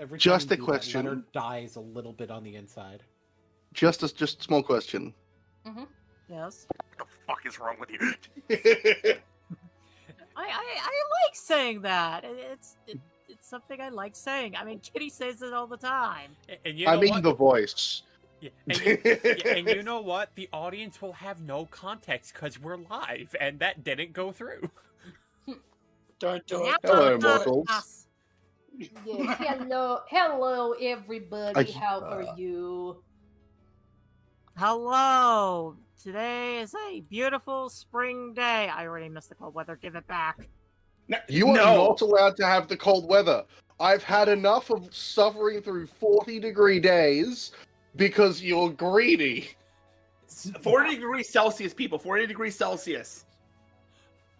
every time Just you a do question. that, Leonard dies a little bit on the inside. Just a small question. Mm-hmm. Yes. What the fuck is wrong with you? I like saying that. It's something I like saying. I mean, Kitty says it all the time. And you I know mean what? the voice. Yeah, and you know what? The audience will have no context because we're live, and that didn't go through. Don't do it. Hello, Don't do it. mortals. Yeah, hello, everybody. I- How are you? Hello. Today is a beautiful spring day. I already missed the cold weather. Give it back. You are not allowed to have the cold weather. I've had enough of suffering through 40-degree days because you're greedy. 40 degrees Celsius, people. 40 degrees Celsius.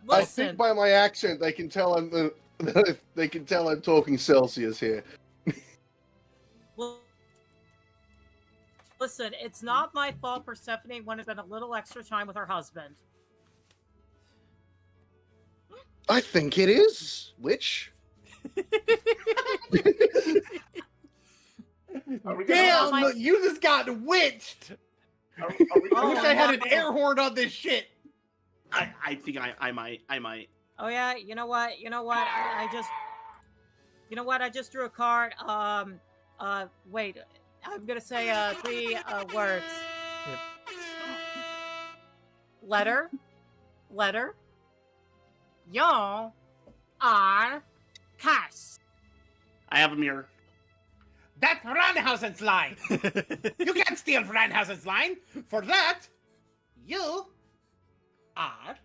I Listen, think by my accent they can tell I'm talking Celsius here. listen, it's not my fault Persephone wanted to spend a little extra time with her husband. I think it is. Which? Damn! You just got witched! Are we I wish I had an no. air horn on this shit! I think I might. Oh yeah, you know what? I just drew a card. Wait. I'm gonna say 3 words. Yep. Letter. Y'all are cursed. I have a mirror. That's Ranhausen's line! You can't steal Ranhausen's line! For that, you are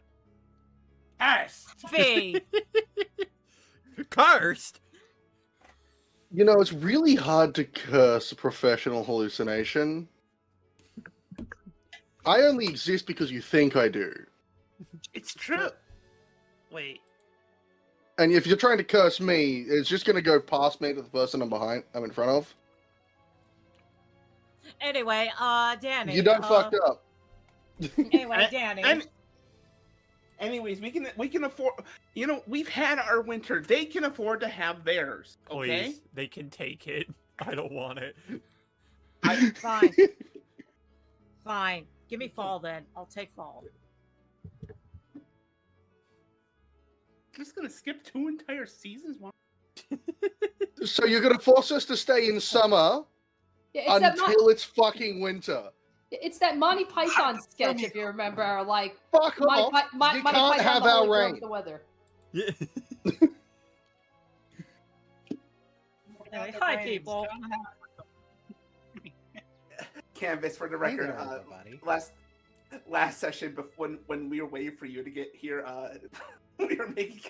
cursed! B. Cursed. You know, it's really hard to curse a professional hallucination. I only exist because you think I do. It's true. Wait. And if you're trying to curse me, it's just going to go past me to the person I'm in front of. Anyway, Danny. You done fucked up. Anyway, Danny. Anyways, we can afford. You know, we've had our winter. They can afford to have theirs. Okay. Please, they can take it. I don't want it. Fine. Fine. Give me fall then. I'll take fall. Just gonna skip 2 entire seasons. So you're going to force us to stay in summer Yeah, until it's fucking winter. It's that Monty Python sketch, if you remember. Like, Fuck off. You Monty can't Python have the our Holy Grail rain. of the weather. Yeah. Anyway, hi, people. Canvas for the record. Last session, when we were waiting for you to get here, we were making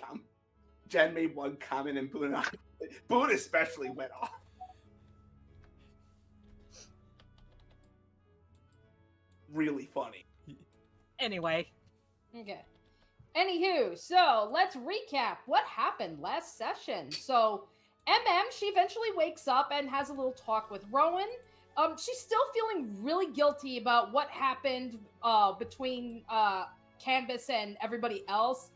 Jen made one comment and Boone especially went off. Really funny. Anyway. Okay. Anywho, so let's recap what happened last session. So, she eventually wakes up and has a little talk with Rowan. She's still feeling really guilty about what happened between Canvas and everybody else,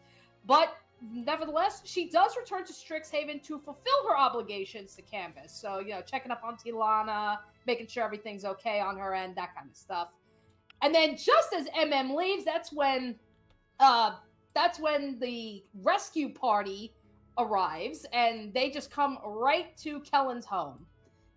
but nevertheless, she does return to Strixhaven to fulfill her obligations to Canvas. So, you know, checking up on Tilana, making sure everything's okay on her end, that kind of stuff. And then just as leaves, that's when the rescue party arrives, and they just come right to Kellen's home.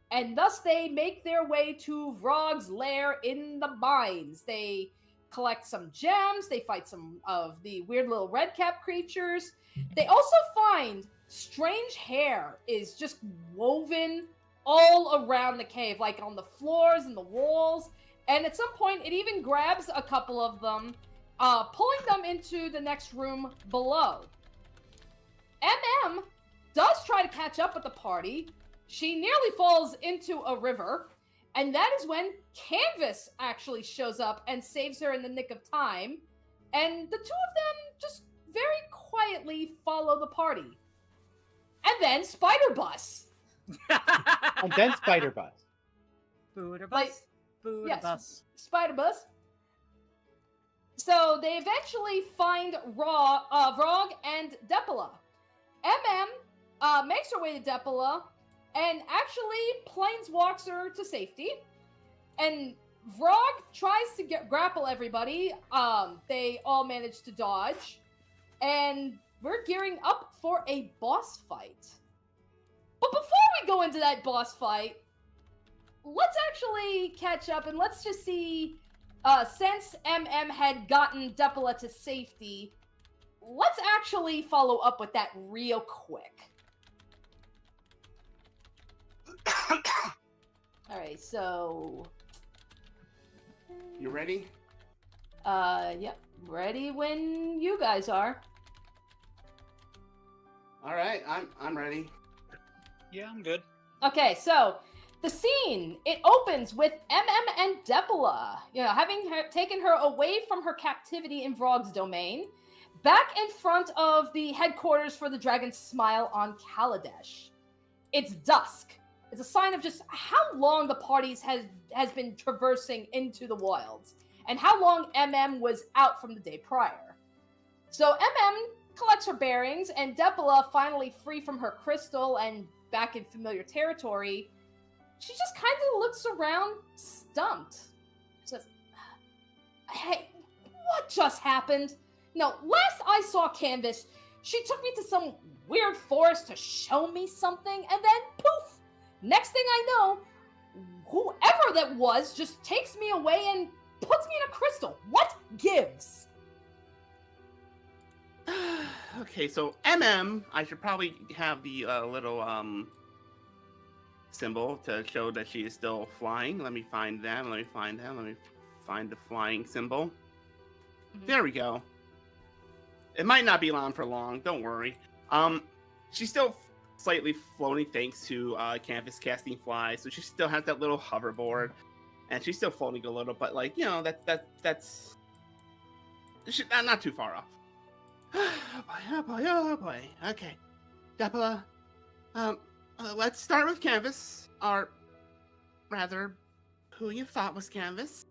And thus they make their way to Vrog's lair in the mines. They collect some gems, they fight some of the weird little redcap creatures. They also find strange hair is just woven all around the cave, like on the floors and the walls. And at some point, it even grabs a couple of them, pulling them into the next room below. Does try to catch up with the party. She nearly falls into a river, and that is when Canvas actually shows up and saves her in the nick of time, and the two of them just very quietly follow the party. And then Spider Bus. And then Spider Bus. Booter Like, bus. Booter yes, bus. Spider Bus. So they eventually find Vrog and Depola. Makes her way to Depola, and actually planeswalks her to safety. And Vrog tries to grapple everybody. They all manage to dodge. And we're gearing up for a boss fight. But before we go into that boss fight, let's actually catch up and let's just see, since MM had gotten Depola to safety, let's actually follow up with that real quick. Alright, so... You ready? Yep. Ready when you guys are. All right, I'm ready. Yeah, I'm good. Okay, so the scene, it opens with MM and Depola, having taken her away from her captivity in Vrog's domain, back in front of the headquarters for the Dragon's Smile on Kaladesh. It's dusk. It's a sign of just how long the parties has been traversing into the wilds, and how long MM was out from the day prior. So MM collects her bearings, and Depola, finally free from her crystal and back in familiar territory, she just kind of looks around, stumped. Says, "Hey, what just happened? No, last I saw Canvas, she took me to some weird forest to show me something, and then poof! Next thing I know, whoever that was just takes me away and puts me in a crystal. What gives?" Okay, so MM, I should probably have the little symbol to show that she is still flying. Let me find that. Let me find the flying symbol. Mhm. There we go. It might not be on for long. Don't worry. She's still slightly floating thanks to Canvas casting fly, so she still has that little hoverboard, and she's still floating a little. But like that's not too far off. Oh boy. Okay, Depola. Let's start with Canvas, or rather, who you thought was Canvas.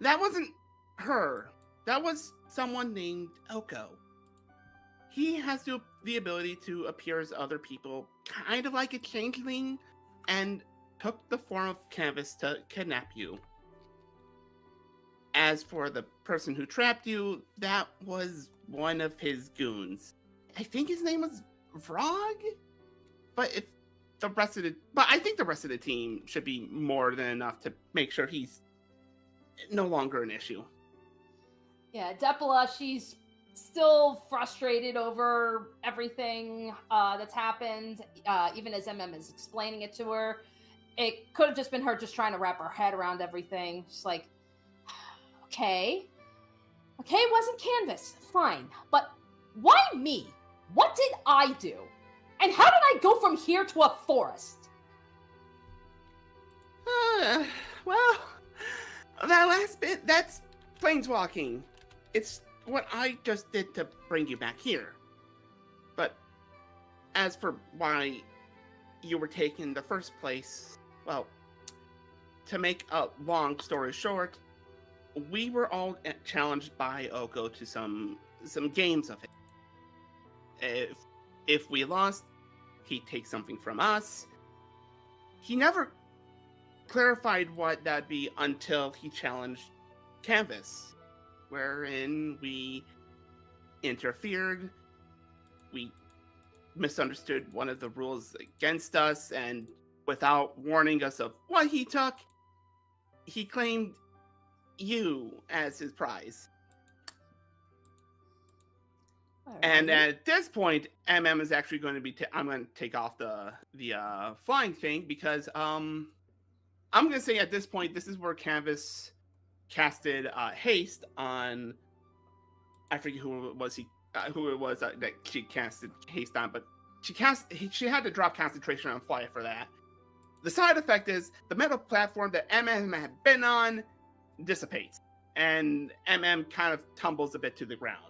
That wasn't her. That was someone named Oko. He has the ability to appear as other people, kind of like a changeling, and took the form of Canvas to kidnap you. As for the person who trapped you, that was one of his goons. I think his name was Vrog? But I think the rest of the team should be more than enough to make sure he's no longer an issue. Yeah, Depola, she's still frustrated over everything that's happened, even as MM is explaining it to her. It could have just been her just trying to wrap her head around everything. She's like, okay, it wasn't Canvas, fine, but why me? What did I do? And how did I go from here to a forest? Well, that last bit, that's planeswalking. It's what I just did to bring you back here. But as for why you were taken in the first place, well, to make a long story short, we were all challenged by Oko to some games of it. If we lost, he'd take something from us. He never clarified what that'd be until he challenged Canvas, wherein we interfered, we misunderstood one of the rules against us, and without warning us of what he took, he claimed you as his prize. And at this point, MM is actually going to be. I'm going to take off the flying thing because I'm going to say at this point, this is where Canvas casted haste on. I forget who it was that she casted haste on, but she had to drop concentration on fly for that. The side effect is the metal platform that MM had been on dissipates, and MM kind of tumbles a bit to the ground.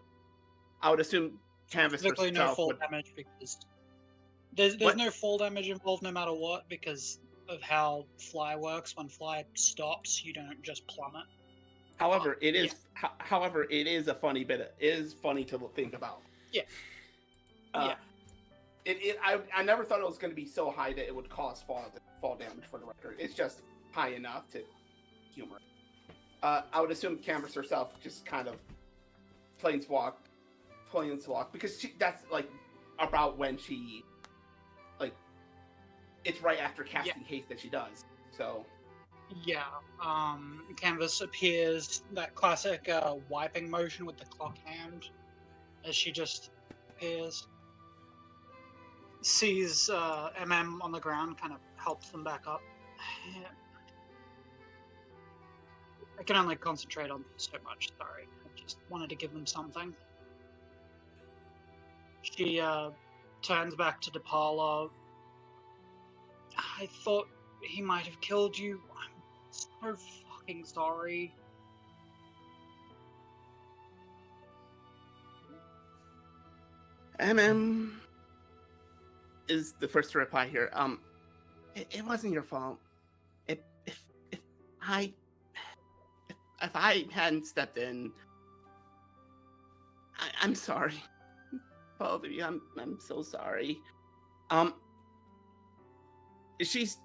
I would assume Canvas Specifically no herself fall would... damage because there's no fall damage involved no matter what because of how fly works. When fly stops, you don't just plummet. However, it is a funny bit. It is funny to think about. Yeah. Yeah. I never thought it was going to be so high that it would cause fall damage for the record. It's just high enough to humor. I would assume Canvas herself just kind of planeswalk, because that's like about when she, like, it's right after casting haste that she does. So Yeah, Canvas appears, that classic wiping motion with the clock hand, as she just appears. Sees MM on the ground, kind of helps them back up. I can only concentrate on so much, sorry. I just wanted to give them something. She turns back to DePaula. I thought he might have killed you. I'm so fucking sorry. MM is the first to reply here. It wasn't your fault. If I hadn't stepped in, I'm sorry. Both of you, I'm so sorry. She's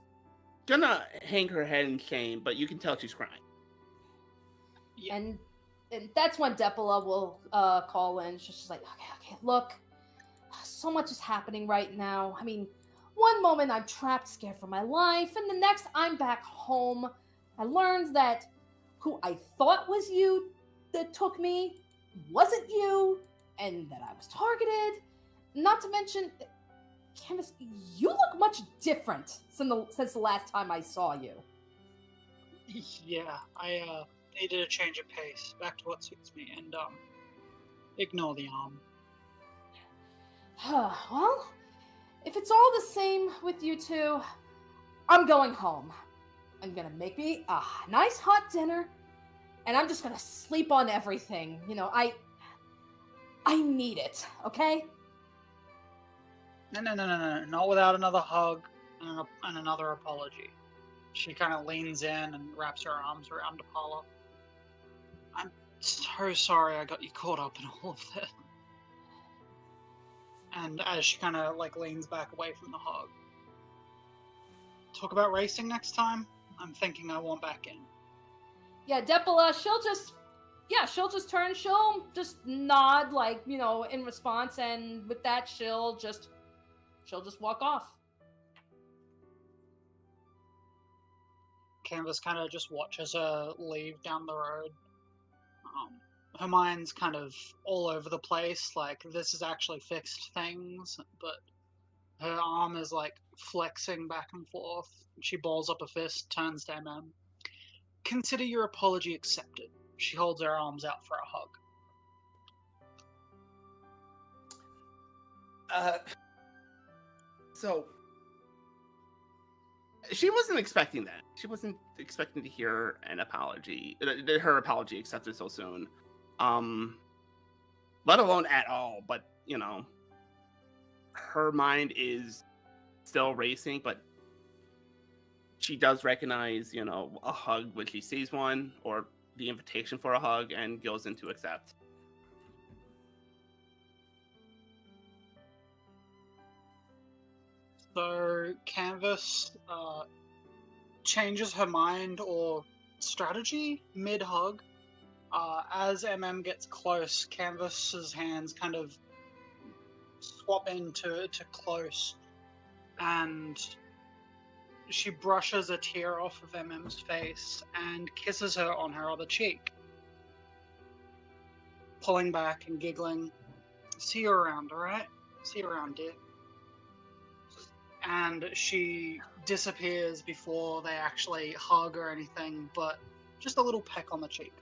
gonna hang her head in shame, but you can tell she's crying. Yeah. And that's when Depola will call in. She's just like, okay, look, so much is happening right now. I mean, one moment I'm trapped, scared for my life, and the next I'm back home. I learned that who I thought was you that took me wasn't you, and that I was targeted. Not to mention, Canvas, you look much different since the last time I saw you. Yeah, I needed a change of pace, back to what suits me, and ignore the arm. Well, if it's all the same with you two, I'm going home. I'm gonna make me a nice hot dinner, and I'm just gonna sleep on everything. You know, I need it, okay? No, not without another hug and another apology. She kind of leans in and wraps her arms around DePaula. I'm so sorry I got you caught up in all of this. And as she kind of like leans back away from the hug. Talk about racing next time? I'm thinking I want back in. Yeah, Depola, she'll just turn, she'll just nod, like, you know, in response, and with that, she'll just walk off. Canvas kind of just watches her leave down the road. Her mind's kind of all over the place, like this has actually fixed things, but her arm is like flexing back and forth. She balls up a fist, turns to MM. Consider your apology accepted. She holds her arms out for a hug. So she wasn't expecting that. She wasn't expecting to hear an apology, her apology accepted so soon. Let alone at all. But you know, her mind is still racing, but she does recognize, you know, a hug when she sees one, or the invitation for a hug, and goes into accept. So Canvas changes her mind or strategy mid-hug. As MM gets close, Canvas's hands kind of swap into close, and she brushes a tear off of MM's face and kisses her on her other cheek. Pulling back and giggling. See you around, alright? See you around, dear. And she disappears before they actually hug or anything, but just a little peck on the cheek.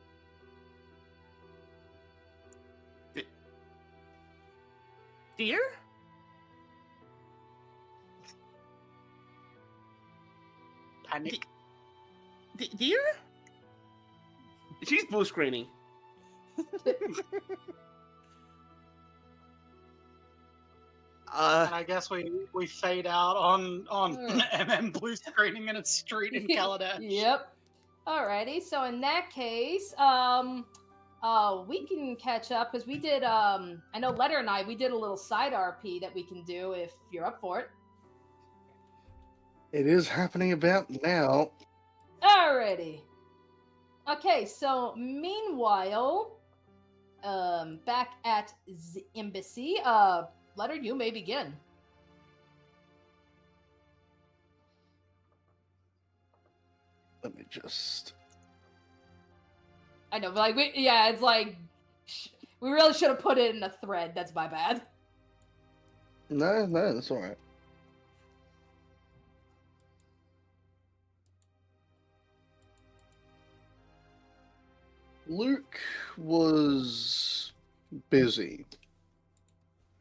Dear? Panic. Dear? She's blue screening. And I guess we fade out on MM blue screening in a street in Caladan. Yep. Alrighty, so in that case, We can catch up because we did. I know Letter and we did a little side RP that we can do if you're up for it. It is happening about now. Alrighty. Okay, so meanwhile, back at the embassy, Letter, you may begin. Let me just. I know, but like, it's like we really should have put it in a thread. That's my bad. No, that's all right. Luke was busy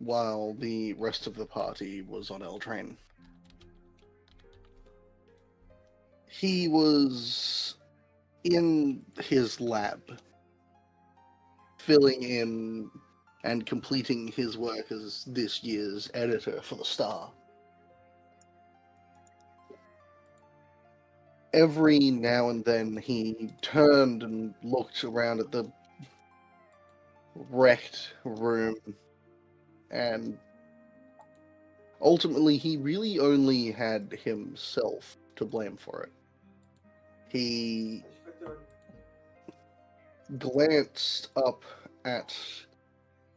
while the rest of the party was on Eldraine. He was in his lab, filling in and completing his work as this year's editor for the Star. Every now and then he turned and looked around at the wrecked room, and ultimately he really only had himself to blame for it. He glanced up at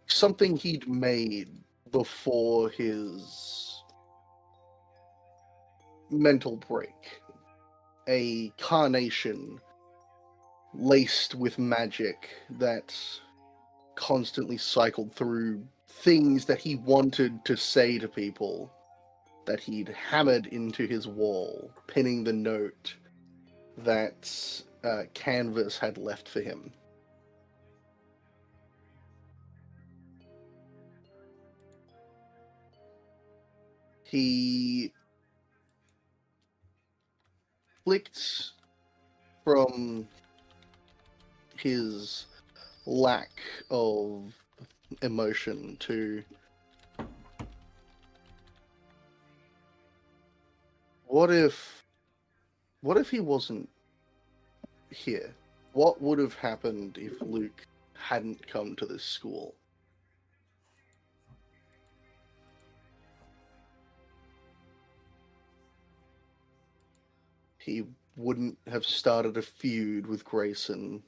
something he'd made before his mental break. A carnation laced with magic that constantly cycled through things that he wanted to say to people that he'd hammered into his wall, pinning the note that Canvas had left for him. He flicked from his lack of emotion to what if he wasn't here? What would have happened if Luke hadn't come to this school? He wouldn't have started a feud with Grayson.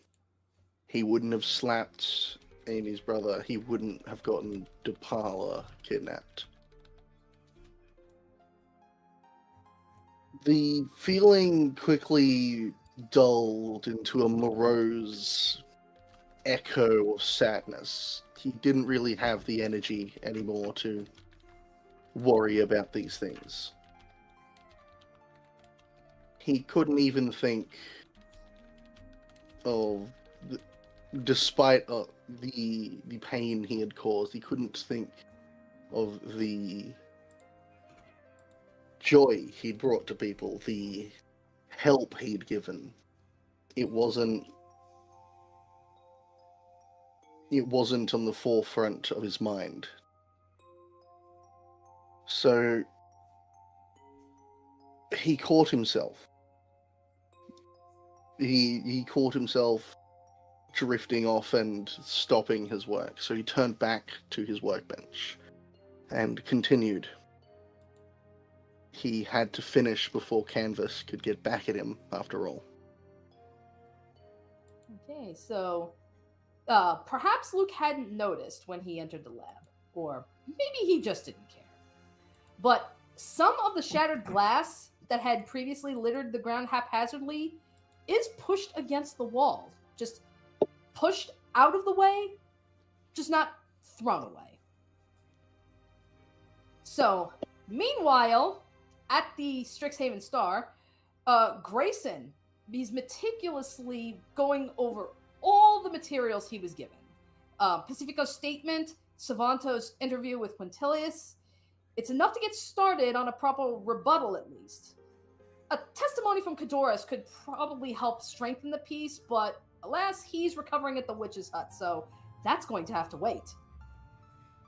He wouldn't have slapped Amy's brother. He wouldn't have gotten DePaula kidnapped. The feeling quickly dulled into a morose echo of sadness. He didn't really have the energy anymore to worry about these things. He couldn't even think of, despite the pain he had caused, he couldn't think of the joy he'd brought to people, the help he'd given. It wasn't on the forefront of his mind. So he caught himself. He caught himself drifting off and stopping his work. So he turned back to his workbench and continued. He had to finish before Canvas could get back at him, after all. Okay, so perhaps Luke hadn't noticed when he entered the lab, or maybe he just didn't care. But some of the shattered glass that had previously littered the ground haphazardly is pushed against the wall. Just pushed out of the way, just not thrown away. So, meanwhile, at the Strixhaven Star, Grayson is meticulously going over all the materials he was given. Pacifico's statement, Savanto's interview with Quintilius. It's enough to get started on a proper rebuttal, at least. A testimony from Kadoris could probably help strengthen the piece, but alas, he's recovering at the witch's hut, so that's going to have to wait.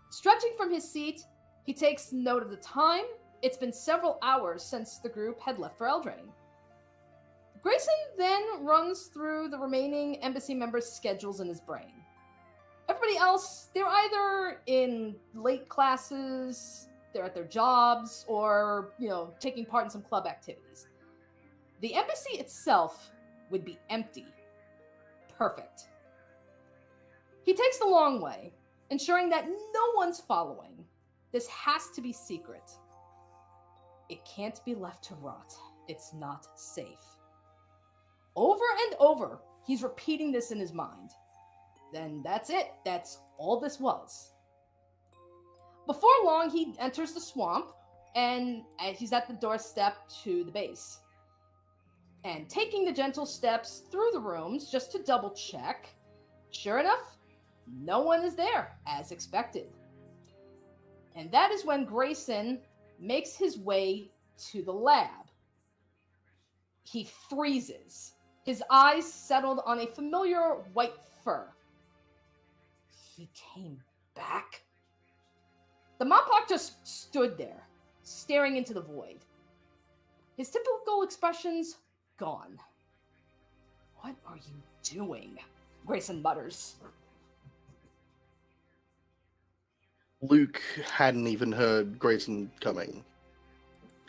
Stretching from his seat, he takes note of the time. It's been several hours since the group had left for Eldraine. Grayson then runs through the remaining embassy members' schedules in his brain. Everybody else, they're either in late classes, they're at their jobs, or, taking part in some club activities. The embassy itself would be empty. Perfect. He takes the long way, ensuring that no one's following. This has to be secret. It can't be left to rot. It's not safe. Over and over, he's repeating this in his mind. Then that's it. That's all this was. Before long, he enters the swamp, and he's at the doorstep to the base. And taking the gentle steps through the rooms just to double check, sure enough, no one is there, as expected. And that is when Grayson makes his way to the lab. He freezes, his eyes settled on a familiar white fur. He came back? The Mopok just stood there, staring into the void. His typical expressions gone. What are you doing? Grayson mutters. Luke hadn't even heard Grayson coming,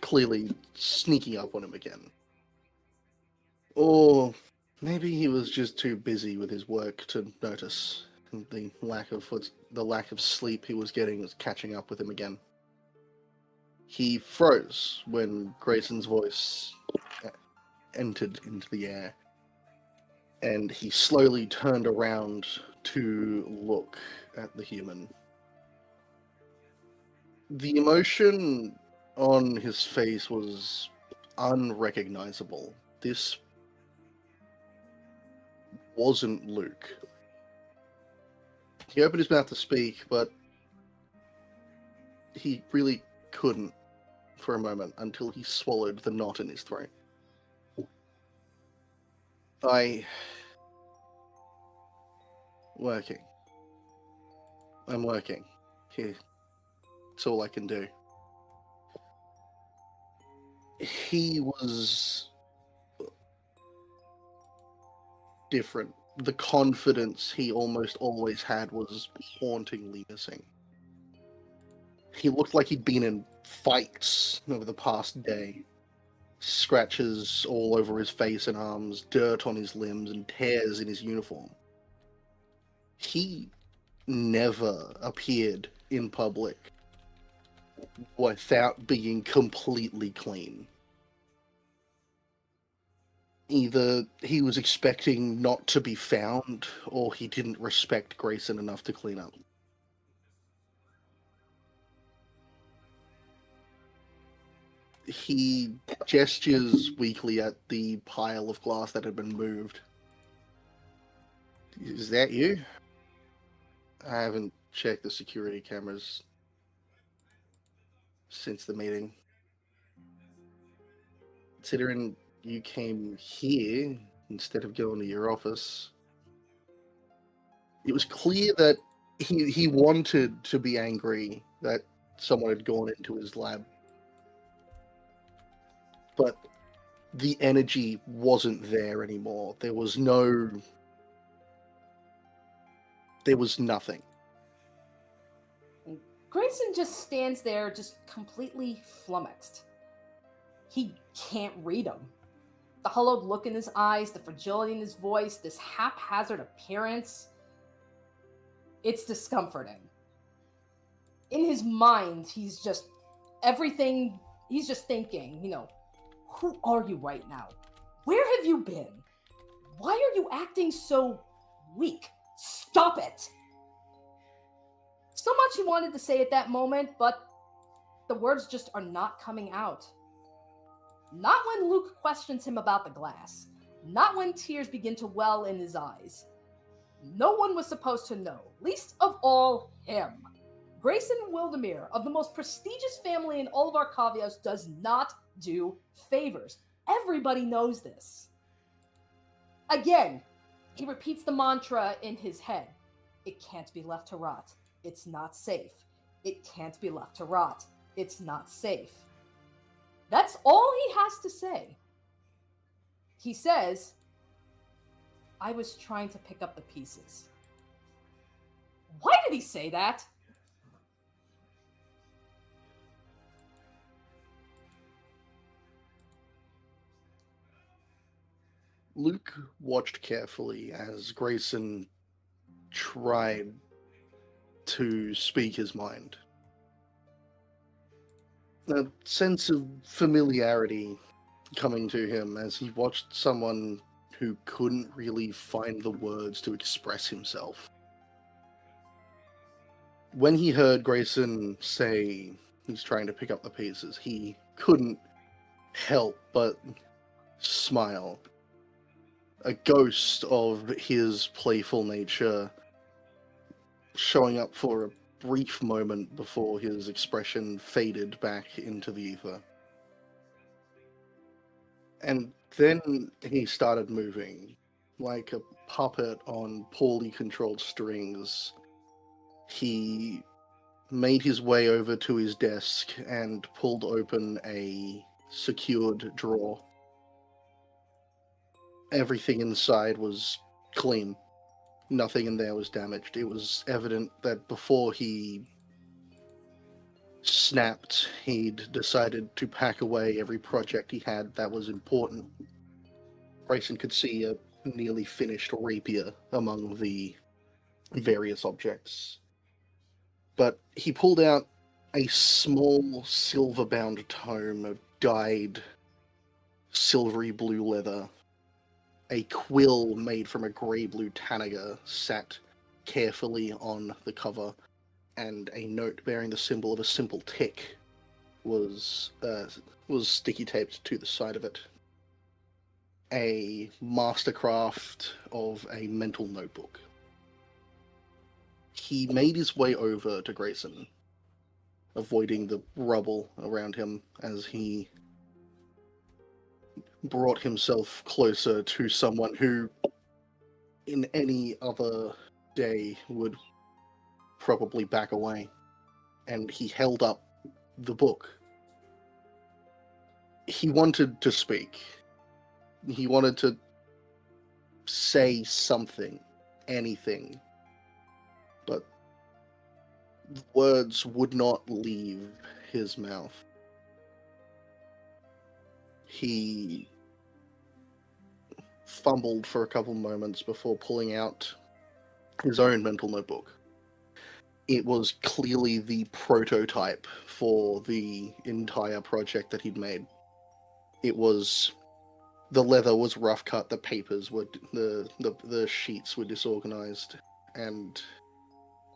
clearly sneaking up on him again. Or maybe he was just too busy with his work to notice. The lack of sleep he was getting was catching up with him again. He froze when Grayson's voice entered into the air, and he slowly turned around to look at the human. The emotion on his face was unrecognizable. This wasn't Luke. He opened his mouth to speak, but he really couldn't for a moment until he swallowed the knot in his throat. I'm working. Here. It's all I can do. He was different. The confidence he almost always had was hauntingly missing. He looked like he'd been in fights over the past day. Scratches all over his face and arms, dirt on his limbs, and tears in his uniform. He never appeared in public without being completely clean. Either he was expecting not to be found, or he didn't respect Grayson enough to clean up. He gestures weakly at the pile of glass that had been moved. Is that you? I haven't checked the security cameras since the meeting. Considering you came here instead of going to your office, it was clear that he wanted to be angry that someone had gone into his lab. But the energy wasn't there anymore. There was nothing. Grayson just stands there, just completely flummoxed. He can't read him. The hollowed look in his eyes, the fragility in his voice, this haphazard appearance. It's discomforting. In his mind, he's just thinking, who are you right now? Where have you been? Why are you acting so weak? Stop it! So much he wanted to say at that moment, but the words just are not coming out. Not when Luke questions him about the glass. Not when tears begin to well in his eyes. No one was supposed to know, least of all him. Grayson Wildemere, of the most prestigious family in all of Arcavios, does not do favors. Everybody knows this. Again, he repeats the mantra in his head. It can't be left to rot. It's not safe. It can't be left to rot. It's not safe. That's all he has to say. He says, I was trying to pick up the pieces. Why did he say that? Luke watched carefully as Grayson tried to speak his mind. A sense of familiarity coming to him as he watched someone who couldn't really find the words to express himself. When he heard Grayson say he's trying to pick up the pieces, he couldn't help but smile. A ghost of his playful nature showing up for a brief moment before his expression faded back into the ether. And then he started moving, like a puppet on poorly controlled strings. He made his way over to his desk and pulled open a secured drawer. Everything inside was clean. Nothing in there was damaged. It was evident that before he snapped, he'd decided to pack away every project he had that was important. Grayson could see a nearly finished rapier among the various objects. But he pulled out a small silver-bound tome of dyed silvery blue leather. A quill made from a grey-blue tanager sat carefully on the cover, and a note bearing the symbol of a simple tick was sticky taped to the side of it. A mastercraft of a mental notebook. He made his way over to Grayson, avoiding the rubble around him as he brought himself closer to someone who, in any other day, would probably back away. And he held up the book. He wanted to speak. He wanted to say something, anything. But words would not leave his mouth. He fumbled for a couple moments before pulling out his own mental notebook. It was clearly the prototype for the entire project that he'd made. It was... the leather was rough cut, the papers were... the sheets were disorganized, and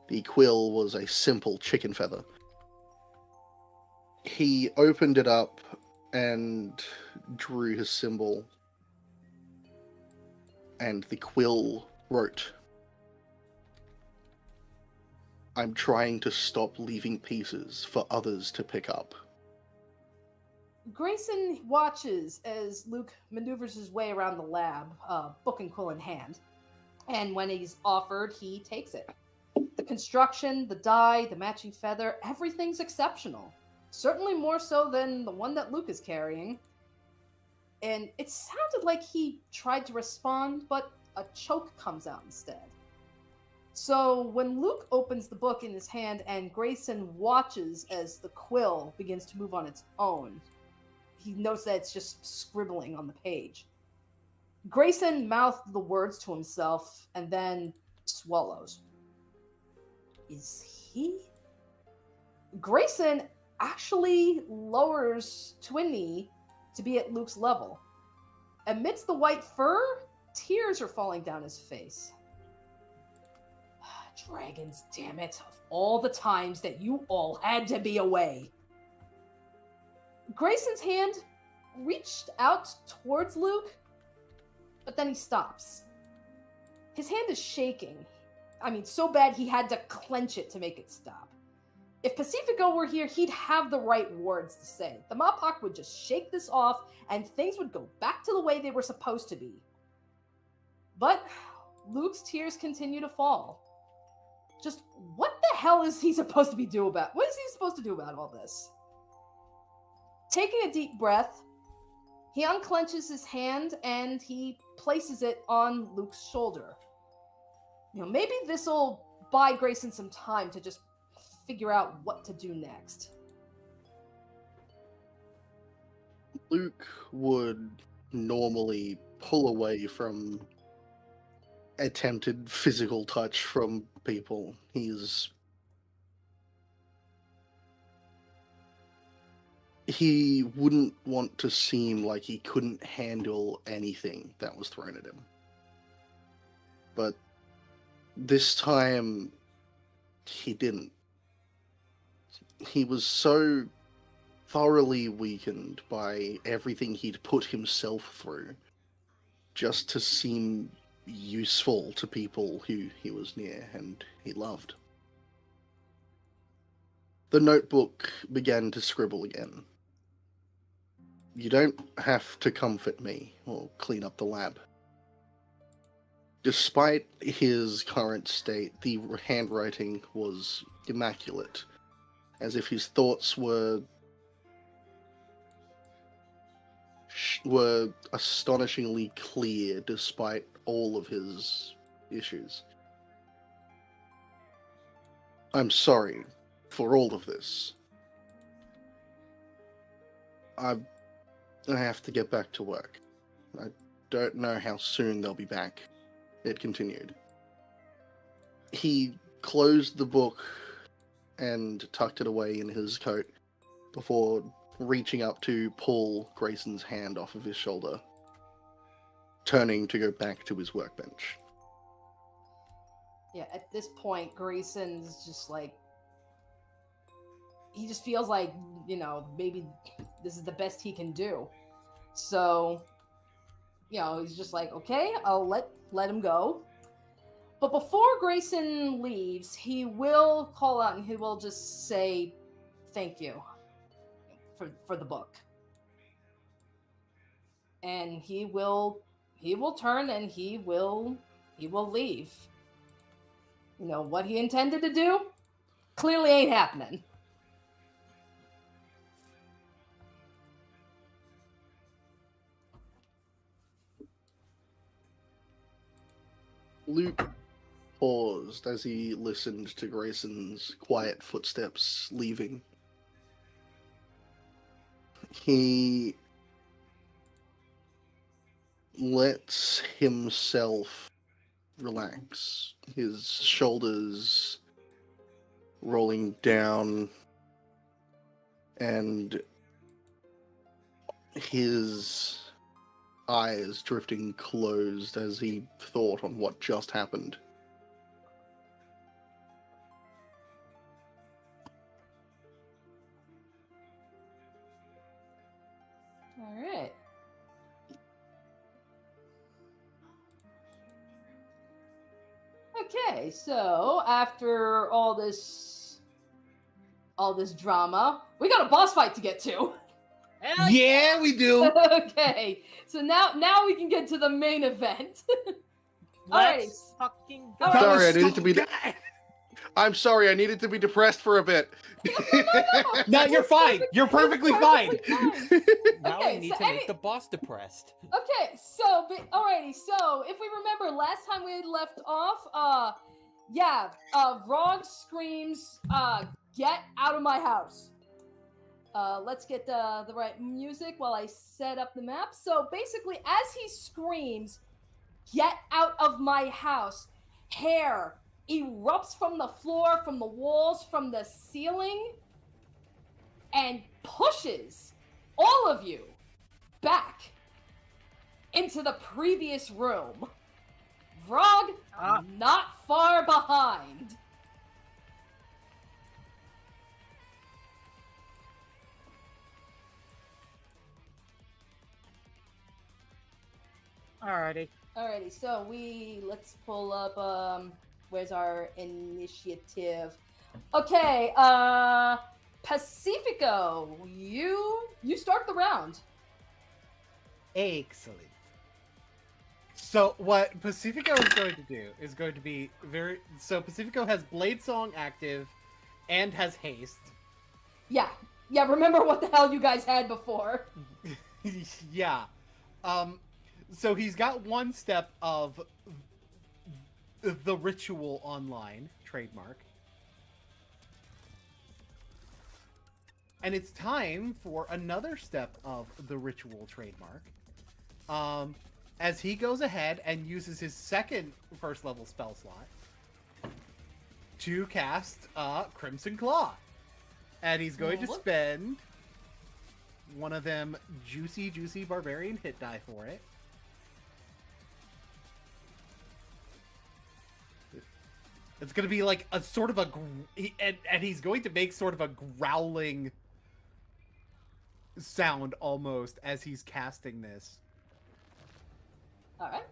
the quill was a simple chicken feather. He opened it up and drew his symbol, and the quill wrote, I'm trying to stop leaving pieces for others to pick up. Grayson watches as Luke maneuvers his way around the lab, book and quill in hand. And when he's offered, he takes it. The construction, the dye, the matching feather, everything's exceptional. Certainly more so than the one that Luke is carrying. And it sounded like he tried to respond, but a choke comes out instead. So when Luke opens the book in his hand and Grayson watches as the quill begins to move on its own, he notes that it's just scribbling on the page. Grayson mouthed the words to himself and then swallows. Is he? Grayson actually lowers Twinny to be at Luke's level. Amidst the white fur, tears are falling down his face. Dragons, damn it, of all the times that you all had to be away. Grayson's hand reached out towards Luke, but then he stops. His hand is shaking. I mean, so bad he had to clench it to make it stop. If Pacifico were here, he'd have the right words to say. The Mapak would just shake this off, and things would go back to the way they were supposed to be. But Luke's tears continue to fall. Just what the hell is he supposed to do about all this? Taking a deep breath, He unclenches his hand and he places it on Luke's shoulder. Maybe this'll buy Grayson some time to just figure out what to do next. Luke would normally pull away from attempted physical touch from people. He wouldn't want to seem like he couldn't handle anything that was thrown at him. But this time, he didn't. He was so thoroughly weakened by everything he'd put himself through just to seem useful to people who he was near and he loved. The notebook began to scribble again. You don't have to comfort me or clean up the lab. Despite his current state, the handwriting was immaculate, as if his thoughts were astonishingly clear despite all of his issues. I'm sorry for all of this. I have to get back to work. I don't know how soon they'll be back. It continued. He closed the book and tucked it away in his coat before reaching up to pull Grayson's hand off of his shoulder, turning to go back to his workbench. Yeah, at this point, Grayson's just like, he just feels like, maybe this is the best he can do. So, he's just like, okay, I'll let him go. But before Grayson leaves, he will call out and he will just say thank you for the book. And he will turn and he will leave. What he intended to do clearly ain't happening. Luke paused as he listened to Grayson's quiet footsteps leaving. He lets himself relax, his shoulders rolling down and his eyes drifting closed as he thought on what just happened. All right. Okay, so after all this drama, we got a boss fight to get to. Hell Yeah, we do. Okay, so now we can get to the main event. Let's fucking go. Alright. Sorry, I needed to be. Guy. I'm sorry, I needed to be depressed for a bit. No, you're fine. You're perfectly fine. Now Okay, we need so to make the boss depressed. Okay, so alrighty, so if we remember last time we had left off, Rog screams, "Get out of my house!" Let's get the right music while I set up the map. So basically, as he screams, "Get out of my house," hair erupts from the floor, from the walls, from the ceiling, and pushes all of you back into the previous room. Vrog, not far behind. Alrighty. Alrighty, so let's pull up, where's our initiative? Okay, Pacifico, you start the round. Excellent. So what Pacifico is going to do is going to be so Pacifico has Blade Song active and has haste. Yeah, remember what the hell you guys had before. Yeah. So he's got one step of the Ritual Online trademark. And it's time for another step of the Ritual trademark. As he goes ahead and uses his second first level spell slot to cast Crimson Claw. And he's going to spend one of them juicy barbarian hit die for it. It's going to be like a sort of and he's going to make sort of a growling sound almost as he's casting this. All right.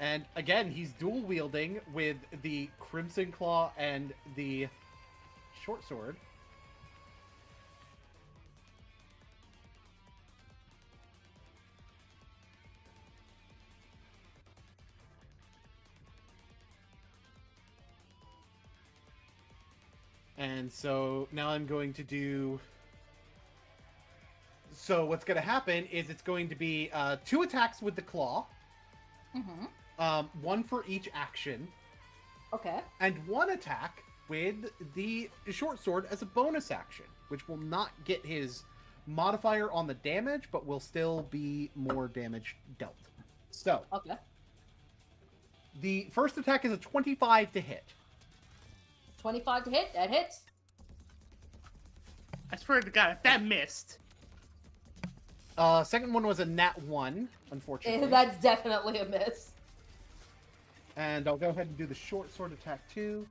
And again, he's dual wielding with the Crimson Claw and the short sword. And so now I'm going to do... So what's going to happen is it's going to be 2 attacks with the claw. Mm-hmm. One for each action. Okay. And 1 attack with the short sword as a bonus action, which will not get his modifier on the damage, but will still be more damage dealt. So, Okay. the first attack is a 25 to hit. 25 to hit. That hits. I swear to God, if that missed. Second one was a nat 1, unfortunately. That's definitely a miss. And I'll go ahead and do the short sword attack too.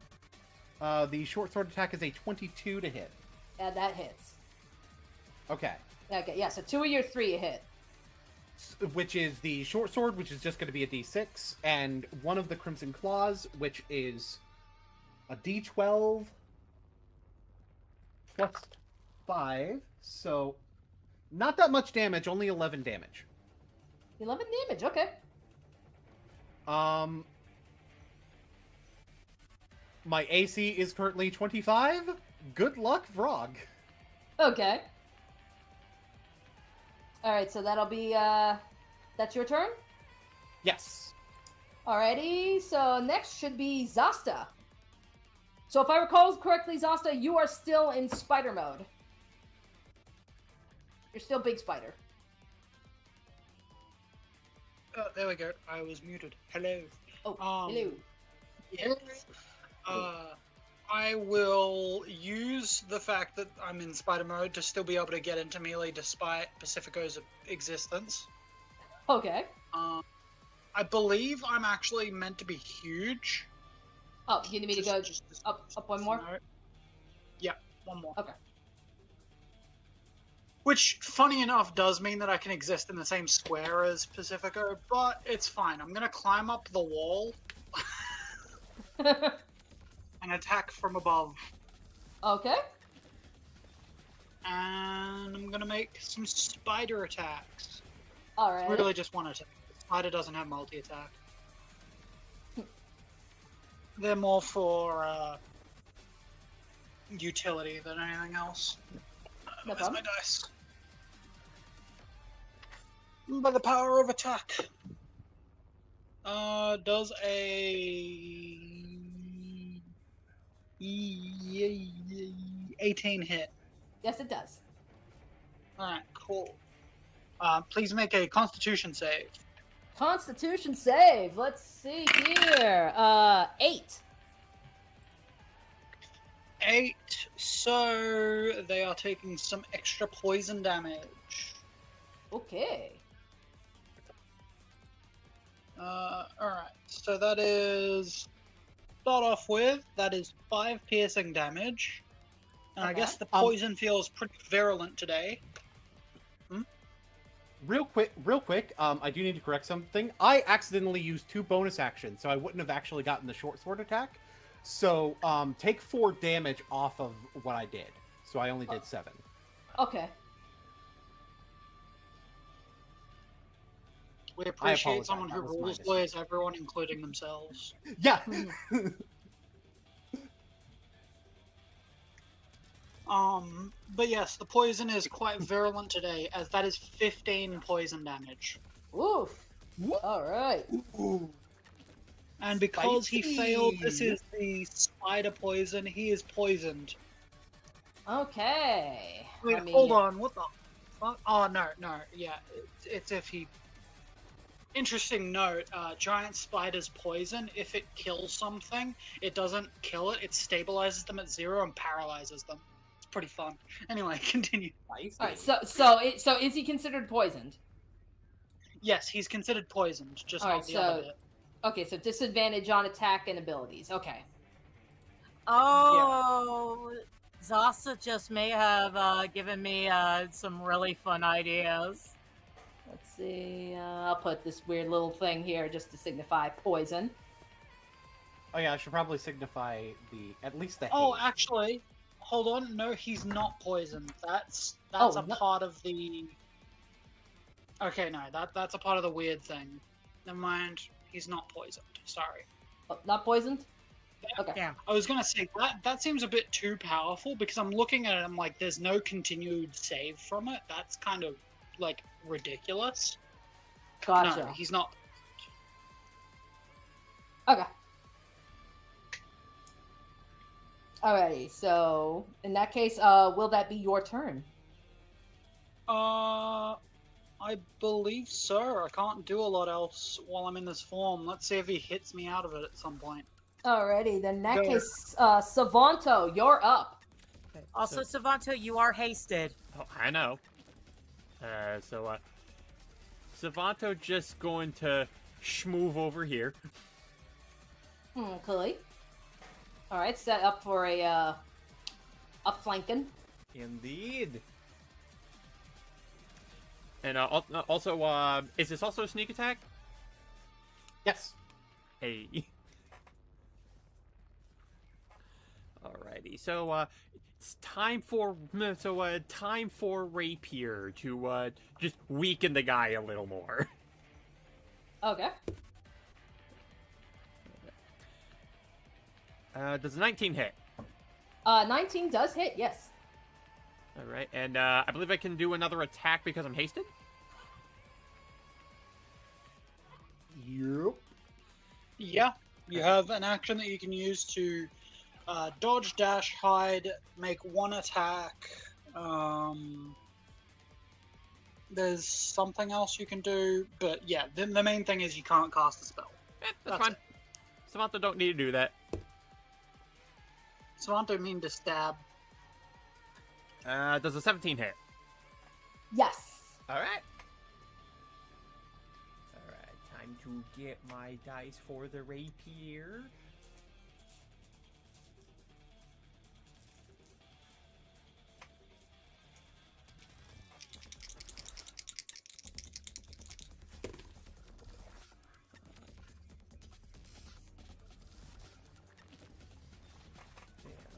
The short sword attack is a 22 to hit. Yeah, that hits. Okay. Okay, yeah, so 2 of your 3 hit. Which is the short sword, which is just going to be a d6, and one of the Crimson Claws, which is a d12 plus 5. So, not that much damage, only 11 damage. 11 damage, okay. My AC is currently 25. Good luck, Vrog. Okay. Alright, so that'll be, that's your turn? Yes. Alrighty, so next should be Zasta. So if I recall correctly, Zasta, you are still in spider mode. You're still Big Spider. There we go. I was muted. Hello. Oh, hello. Yes. I will use the fact that I'm in spider mode to still be able to get into melee despite Pacifico's existence. Okay. I believe I'm actually meant to be huge. Oh, you need me to go Just up one more? note. Yeah, one more. Okay. Which, funny enough, does mean that I can exist in the same square as Pacifico, but it's fine. I'm gonna climb up the wall and attack from above. Okay. And I'm gonna make some spider attacks. Alright. Really just one attack. Spider doesn't have multi-attack. They're more for utility than anything else. No Where's my problem. dice? By the power of attack. Does a 18 hit? Yes, it does. Alright, cool. Please make a Constitution save. Constitution save. Let's see here. 8. 8, so they are taking some extra poison damage. Okay. Alright, so that is... Start off with, that is 5 piercing damage. And I Okay. guess the poison feels pretty virulent today. Real quick, I do need to correct something. I accidentally used 2 bonus actions, so I wouldn't have actually gotten the short sword attack. So, take 4 damage off of what I did. So I only did 7. Okay. We appreciate apologize, someone who that was my rules mistake. lawyers, everyone, including themselves. Yeah. But yes, the poison is quite virulent today, as that is 15 poison damage. Oof. All right. And because he failed, this Spicy. is the spider poison. He is poisoned. Okay. Wait, I mean, hold on. What the fuck? Oh, no. Yeah, it's if he... Interesting note, giant spider's poison, if it kills something, it doesn't kill it, it stabilizes them at 0 and paralyzes them. It's pretty fun. Anyway, continue. All right. So is he considered poisoned? Yes, he's considered poisoned, just All not right, the so- other bit. Okay, so disadvantage on attack and abilities. Okay. Oh, Zasa just may have given me some really fun ideas. Let's see. I'll put this weird little thing here just to signify poison. Oh yeah, I should probably signify at least the Oh, haze. actually, hold on. No, he's not poisoned. That's Oh, a no- part of the... Okay, no, that's a part of the weird thing. Never mind, he's not poisoned. Sorry. Oh, not poisoned? Okay. Damn. I was gonna say that seems a bit too powerful because I'm looking at it. I'm like, there's no continued save from it. That's kind of like ridiculous. Gotcha. No, he's not. Okay. Alrighty, so in that case, will that be your turn? I believe so. I can't do a lot else while I'm in this form. Let's see if he hits me out of it at some point. Alrighty, then in that Go. case, Savanto, you're up. Also, Savanto, you are hasted. Oh, I know. Savanto just going to schmoove over here. Okay. Alright, set up for a flanking. Indeed. And also, is this also a sneak attack? Yes. Hey. Alrighty, so it's time for rapier to just weaken the guy a little more. Okay. Does a 19 hit? 19 does hit, yes. Alright, and I believe I can do another attack because I'm hasted? Yep. Yeah, you have an action that you can use to dodge, dash, hide, make one attack. There's something else you can do, but yeah, the main thing is you can't cast a spell. That's That's fine. Samantha don't need to do that. So I don't mean to stab. Does a 17 hit? Yes. Alright. Alright, time to get my dice for the rapier.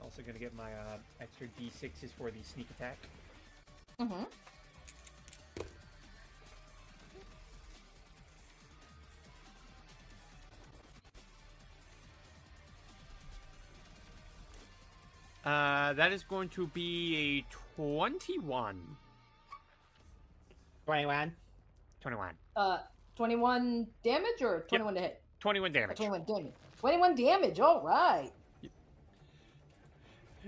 Also gonna get my extra d6s for the sneak attack. Mm-hmm. That is going to be a 21. 21. 21. 21 damage or 21 to hit? 21 Or damage. 21 damage. 21 damage, alright.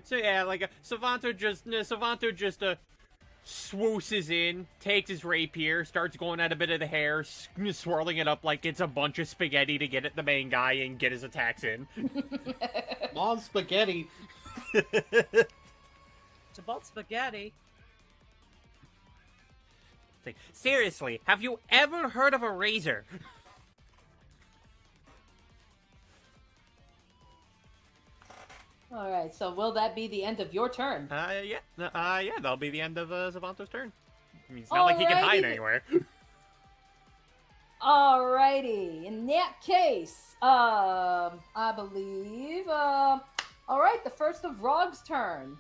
So yeah, like Savanto just swooses in, takes his rapier, starts going at a bit of the hair, swirling it up like it's a bunch of spaghetti to get at the main guy and get his attacks in. On spaghetti. It's about spaghetti. Like, seriously, have you ever heard of a razor? Alright, so will that be the end of your turn? Yeah, that'll be the end of Savanto's turn. I mean, it's not like he can hide Alrighty. anywhere. Alrighty, in that case, I believe, alright, the first of Rog's turn.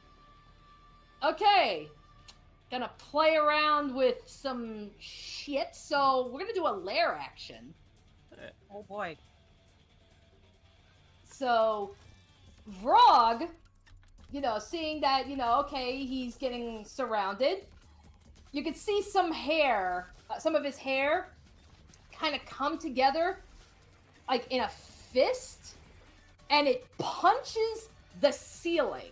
Okay, gonna play around with some shit. So we're gonna do a lair action. Oh boy. So Vrog, seeing that, okay, he's getting surrounded, you can see some hair, some of his hair kind of come together like in a fist, and it punches the ceiling.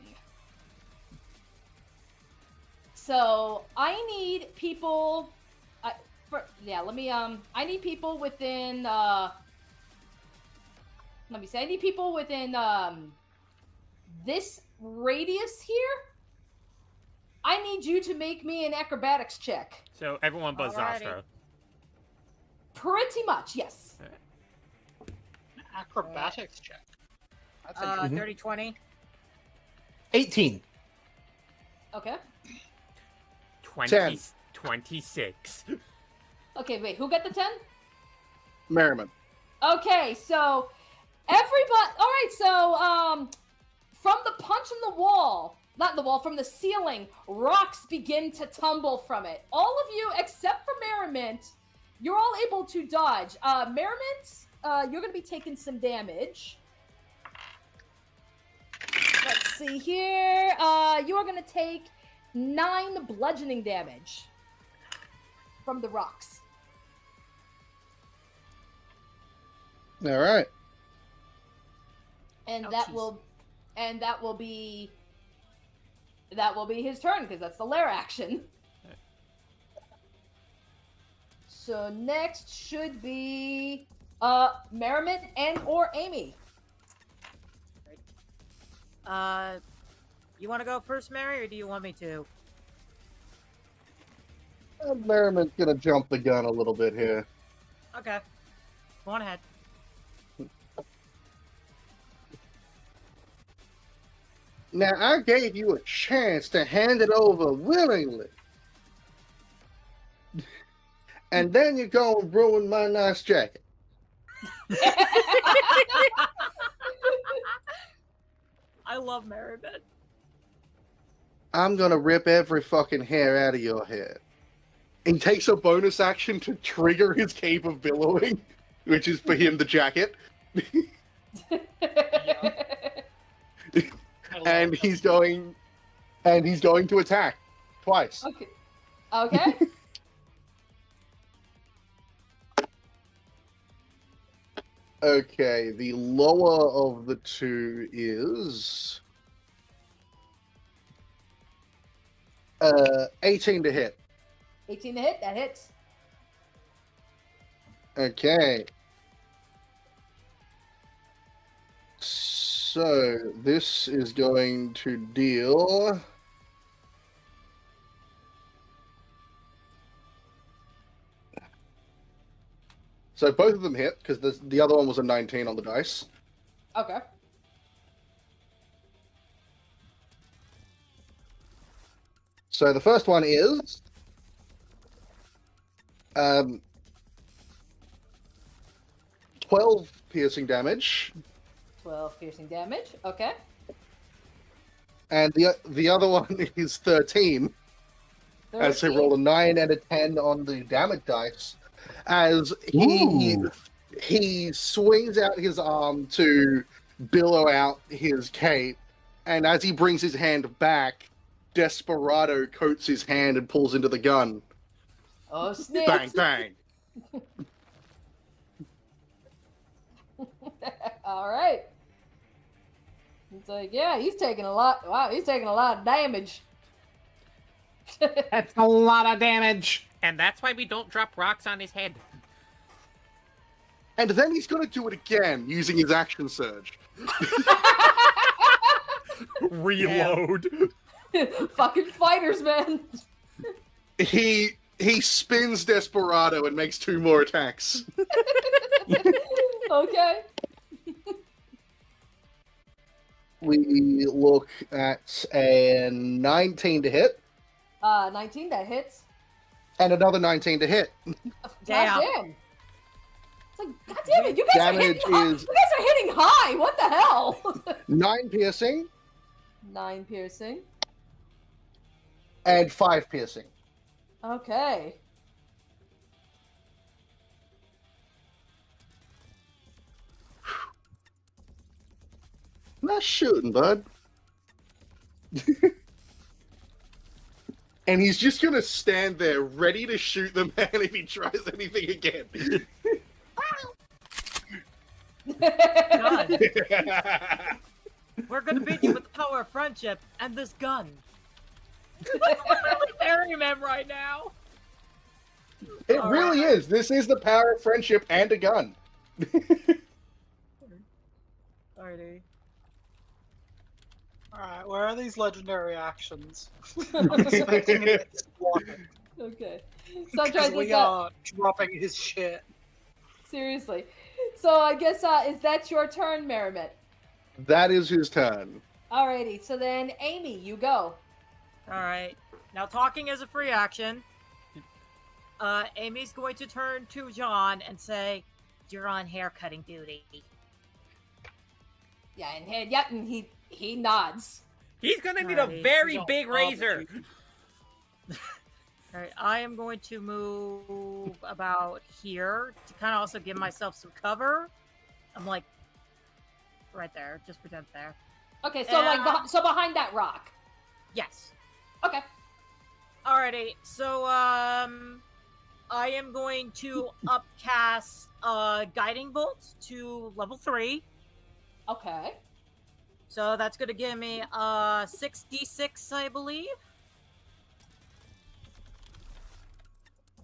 So I need people. I need people within. Let me see. I need people within this radius here. I need you to make me an acrobatics check. So everyone but Alrighty. Zastra. Pretty much, yes. Acrobatics check. That's interesting. 30, 20. 18. Okay. 20, 26. Okay, wait. Who got the 10? Merriman. Okay, so everybody. All right, so from the punch in the wall, not the wall, from the ceiling, rocks begin to tumble from it. All of you, except for Merriment, you're all able to dodge. Merriment, you're going to be taking some damage. Let's see here. You are going to take 9 bludgeoning damage from the rocks. All right. And Ouchies. that will be his turn, because that's the lair action. So next should be Merriment and or Amy. You want to go first, Mary, or do you want me to? Merriman's gonna jump the gun a little bit here. Okay. Go on ahead. Now, I gave you a chance to hand it over willingly. And then you go and ruin my nice jacket. I love Merriment. I'm gonna rip every fucking hair out of your head. He takes a bonus action to trigger his cape of billowing, which is for him the jacket. And he's going to attack twice. Okay. Okay. Okay, the lower of the two is 18 to hit. 18 to hit. That hits. Okay. So this is going to deal. So both of them hit, because the other one was a 19 on the dice. Okay. So the first one is 12 piercing damage, 12 piercing damage. Okay. and the other one is 13. As he 13. rolled a 9 and a 10 on the damage dice, as he swings out his arm to billow out his cape, and as he brings his hand back, Desperado coats his hand and pulls into the gun. Oh, snap. Bang, bang. All right. It's like, yeah, he's taking a lot. Wow, he's taking a lot of damage. That's a lot of damage. And that's why we don't drop rocks on his head. And then he's going to do it again using his action surge. Reload. Fucking fighters, man. He spins Desperado and makes 2 more attacks. Okay. We look at a 19 to hit, 19, that hits. and another 19 to hit. Damn. God damn. It's like, God damn it, you guys are Damage hitting high. is- You guys are hitting high. What the hell? 9 piercing, 9 piercing. and 5 piercing. Okay. Nice shooting, bud. And he's just gonna stand there, ready to shoot the man if he tries anything again. God, we're gonna beat you with the power of friendship and this gun. Let's literally bury him right now. It All really right. is. This is the power of friendship and a gun. Alrighty. Alright, where are these legendary actions? I'm expecting it to squat Okay. So I'm trying to because think we out. are dropping his shit. Seriously. So I guess is that your turn, Merrimet? That is his turn. Alrighty. So then, Amy, you go. Alright. Now talking is a free action. Amy's going to turn to John and say, "You're on haircutting duty." Yeah, and he nods. He's gonna need a Alrighty. very Don't big bother razor. you. Alright, I am going to move about here to kind of also give myself some cover. I'm like right there. Just pretend there. Okay, so like And- so behind that rock. Yes. Okay. Alrighty, so I am going to upcast Guiding Bolt to level 3. Okay. So that's gonna give me 6d6, I believe.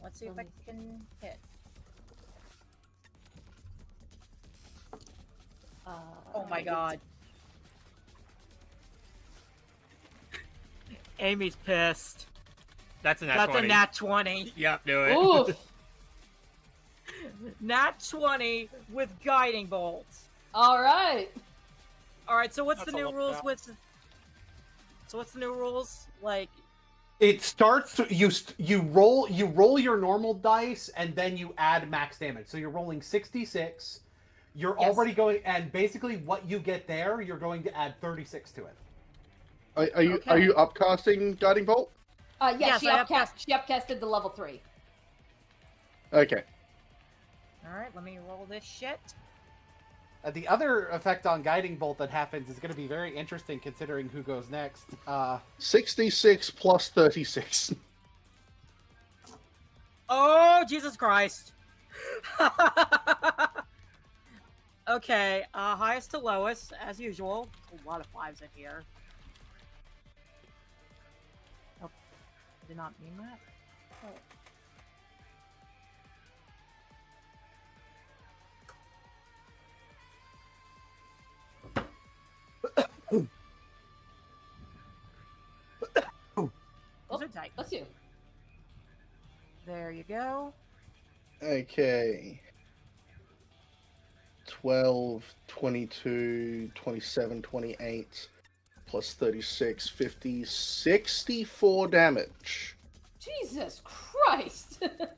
Let's see if I can hit. Oh my god. Amy's pissed. That's a nat That's 20. a nat 20. Yep, do it. Oof. Nat 20 with Guiding Bolt. All right. Alright, so what's That's the a new lot rules of with... So what's the new rules? Like, It starts you roll your normal dice and then you add max damage. So you're rolling 66. You're Yes. already going, and basically what you get there, you're going to add 36 to it. Are you Okay. upcasting Guiding Bolt? Yeah, Yes, she I have upcasted the level 3. Okay. alright, let me roll this shit. The other effect on Guiding Bolt that happens is going to be very interesting considering who goes next. 66 plus 36. Oh, Jesus Christ. Okay, highest to lowest, as usual. A lot of 5s in here. Oh, I did not mean that. Those are tight. Bless you. There you go. Okay. 12, 22, 27, 28, plus 36, 50, 64 damage. Jesus Christ. That's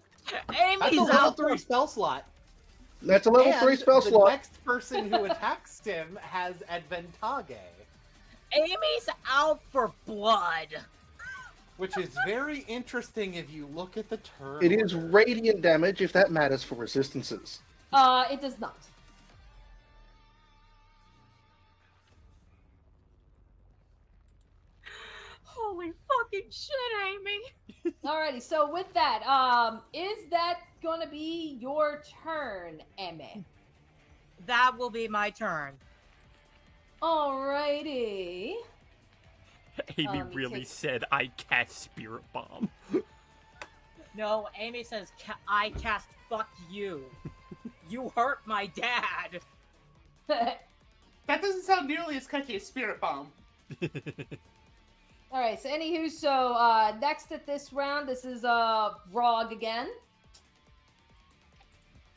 a Amy's level out 3 for... spell slot. That's a level 3 And spell the slot. next person who attacks him has advantage, Amy's out for blood. which is very interesting if you look at the turn. It is order. radiant damage if that matters for resistances. It does not. Holy fucking shit, Amy. Alrighty, so with that, is that gonna be your turn, Emme? That will be my turn. Alrighty. Amy me really take- said, I cast Spirit Bomb. No, Amy says, I cast fuck you. You hurt my dad. That doesn't sound nearly as catchy as Spirit Bomb. Alright, so anywho, so next at this round, this is Vrog again.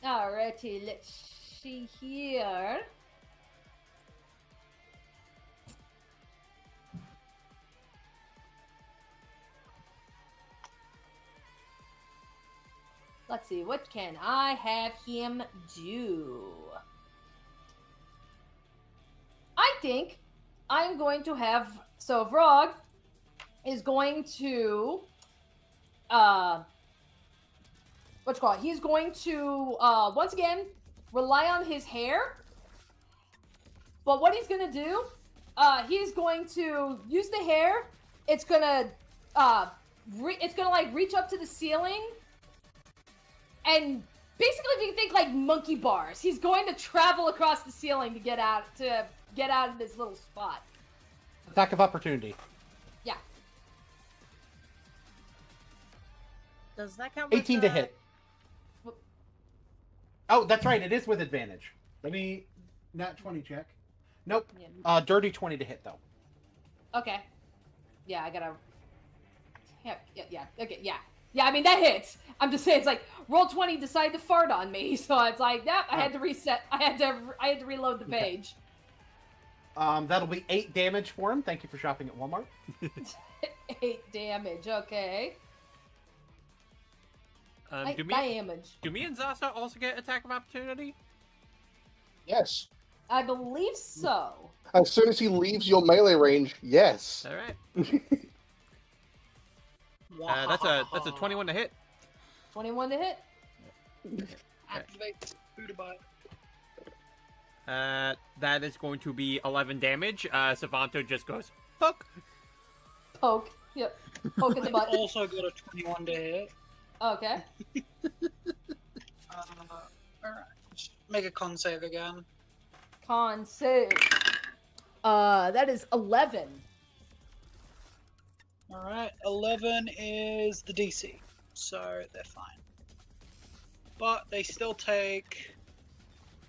Alrighty, let's see here. Let's see, what can I have him do? I think I'm going to have, so Vrog, is going to he's going to once again rely on his hair. But what he's gonna do, he's going to use the hair. It's gonna like reach up to the ceiling, and basically, if you think like monkey bars, he's going to travel across the ceiling to get out of this little spot. Attack of opportunity. Yeah. Does that count? With 18 to hit. Oh, that's right. It is with advantage. Let me not 20 check. Nope. Yeah. Dirty 20 to hit though. Okay. Yeah, I gotta. Yeah. Okay. Yeah. Yeah. I mean that hits. I'm just saying it's like roll 20, decide to fart on me. So it's like, yep. I had to reset. I had to reload the page. That'll be 8 damage for him. Thank you for shopping at Walmart. 8 damage. Okay. Do me and Zasa also get attack of opportunity? Yes. I believe so. As soon as he leaves your melee range, yes. All right. That's a 21 to hit. 21 to hit. Activate Buddha Bite. That is going to be 11 damage. Savanto just goes poke. Poke. Yep. Poke in the butt. Also got a 21 to hit. Okay. Alright. Make a con save again. Con save. That is 11. Alright, 11 is the DC, so they're fine. But they still take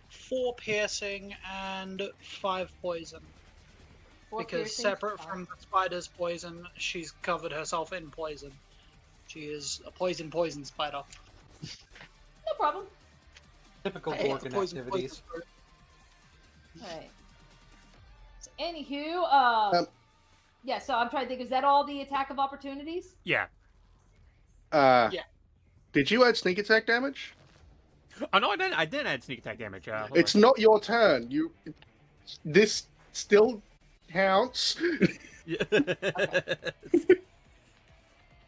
4 piercing and 5 poison. 4 Because piercing, separate 5. from the spider's poison, she's covered herself in poison. She is a poison spider. No problem. Typical I hate Gorgon the poison activities. spider. Alright. So, anywho, yeah, so I'm trying to think, is that all the attack of opportunities? Yeah. Yeah. Did you add sneak attack damage? Oh no, I didn't add sneak attack damage. Hold It's on. not your turn. This still counts.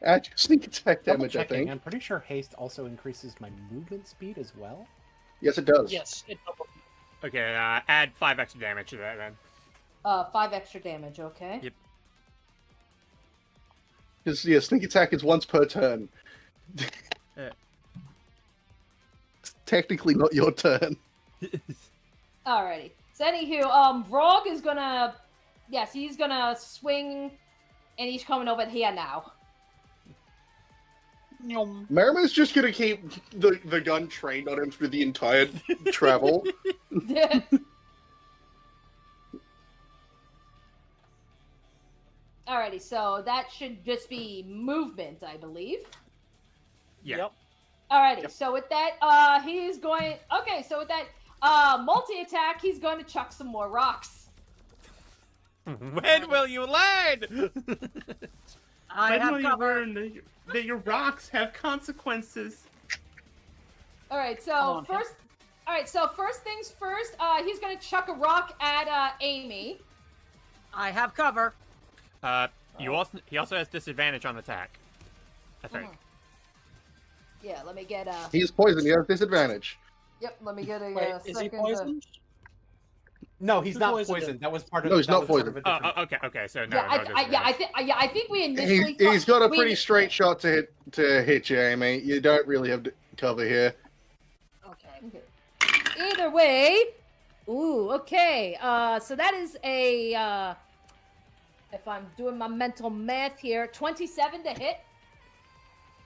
Add your sneak attack damage, I Double-checking, think. I'm pretty sure haste also increases my movement speed as well. Yes, it does. Yes, it doubled. Okay, add 5 extra damage to that then. 5 extra damage, okay. Yep. Because yeah, sneak attack is once per turn. It's technically not your turn. Alrighty. So anywho, Vrog is gonna, yes, he's gonna swing, and he's coming over here now. Yum. Merriman's just gonna keep the gun trained on him through the entire travel. Alrighty, so that should just be movement, I believe. Yeah. Yep. Alrighty, so with that, he's going. Okay, so with that multi-attack, he's going to chuck some more rocks. When will you learn? I have cover. that your rocks have consequences. Alright, so on, first. Alright, so first things first, he's going to chuck a rock at Amy. I have cover. He also has disadvantage on attack. I think. Yeah, let me get He's poisoned. He has disadvantage. Yep, let me get a Wait, is he second. poisoned? No, he's Who not poisoned poisoned. him? That was part of. No, he's that not was part of a poisoned. different- Okay. So no. Yeah, I think we initially. He's got a we- pretty straight shot to hit you, Amy. You don't really have cover here. Okay. Either way, ooh, okay. So that is a. If I'm doing my mental math here, 27 to hit,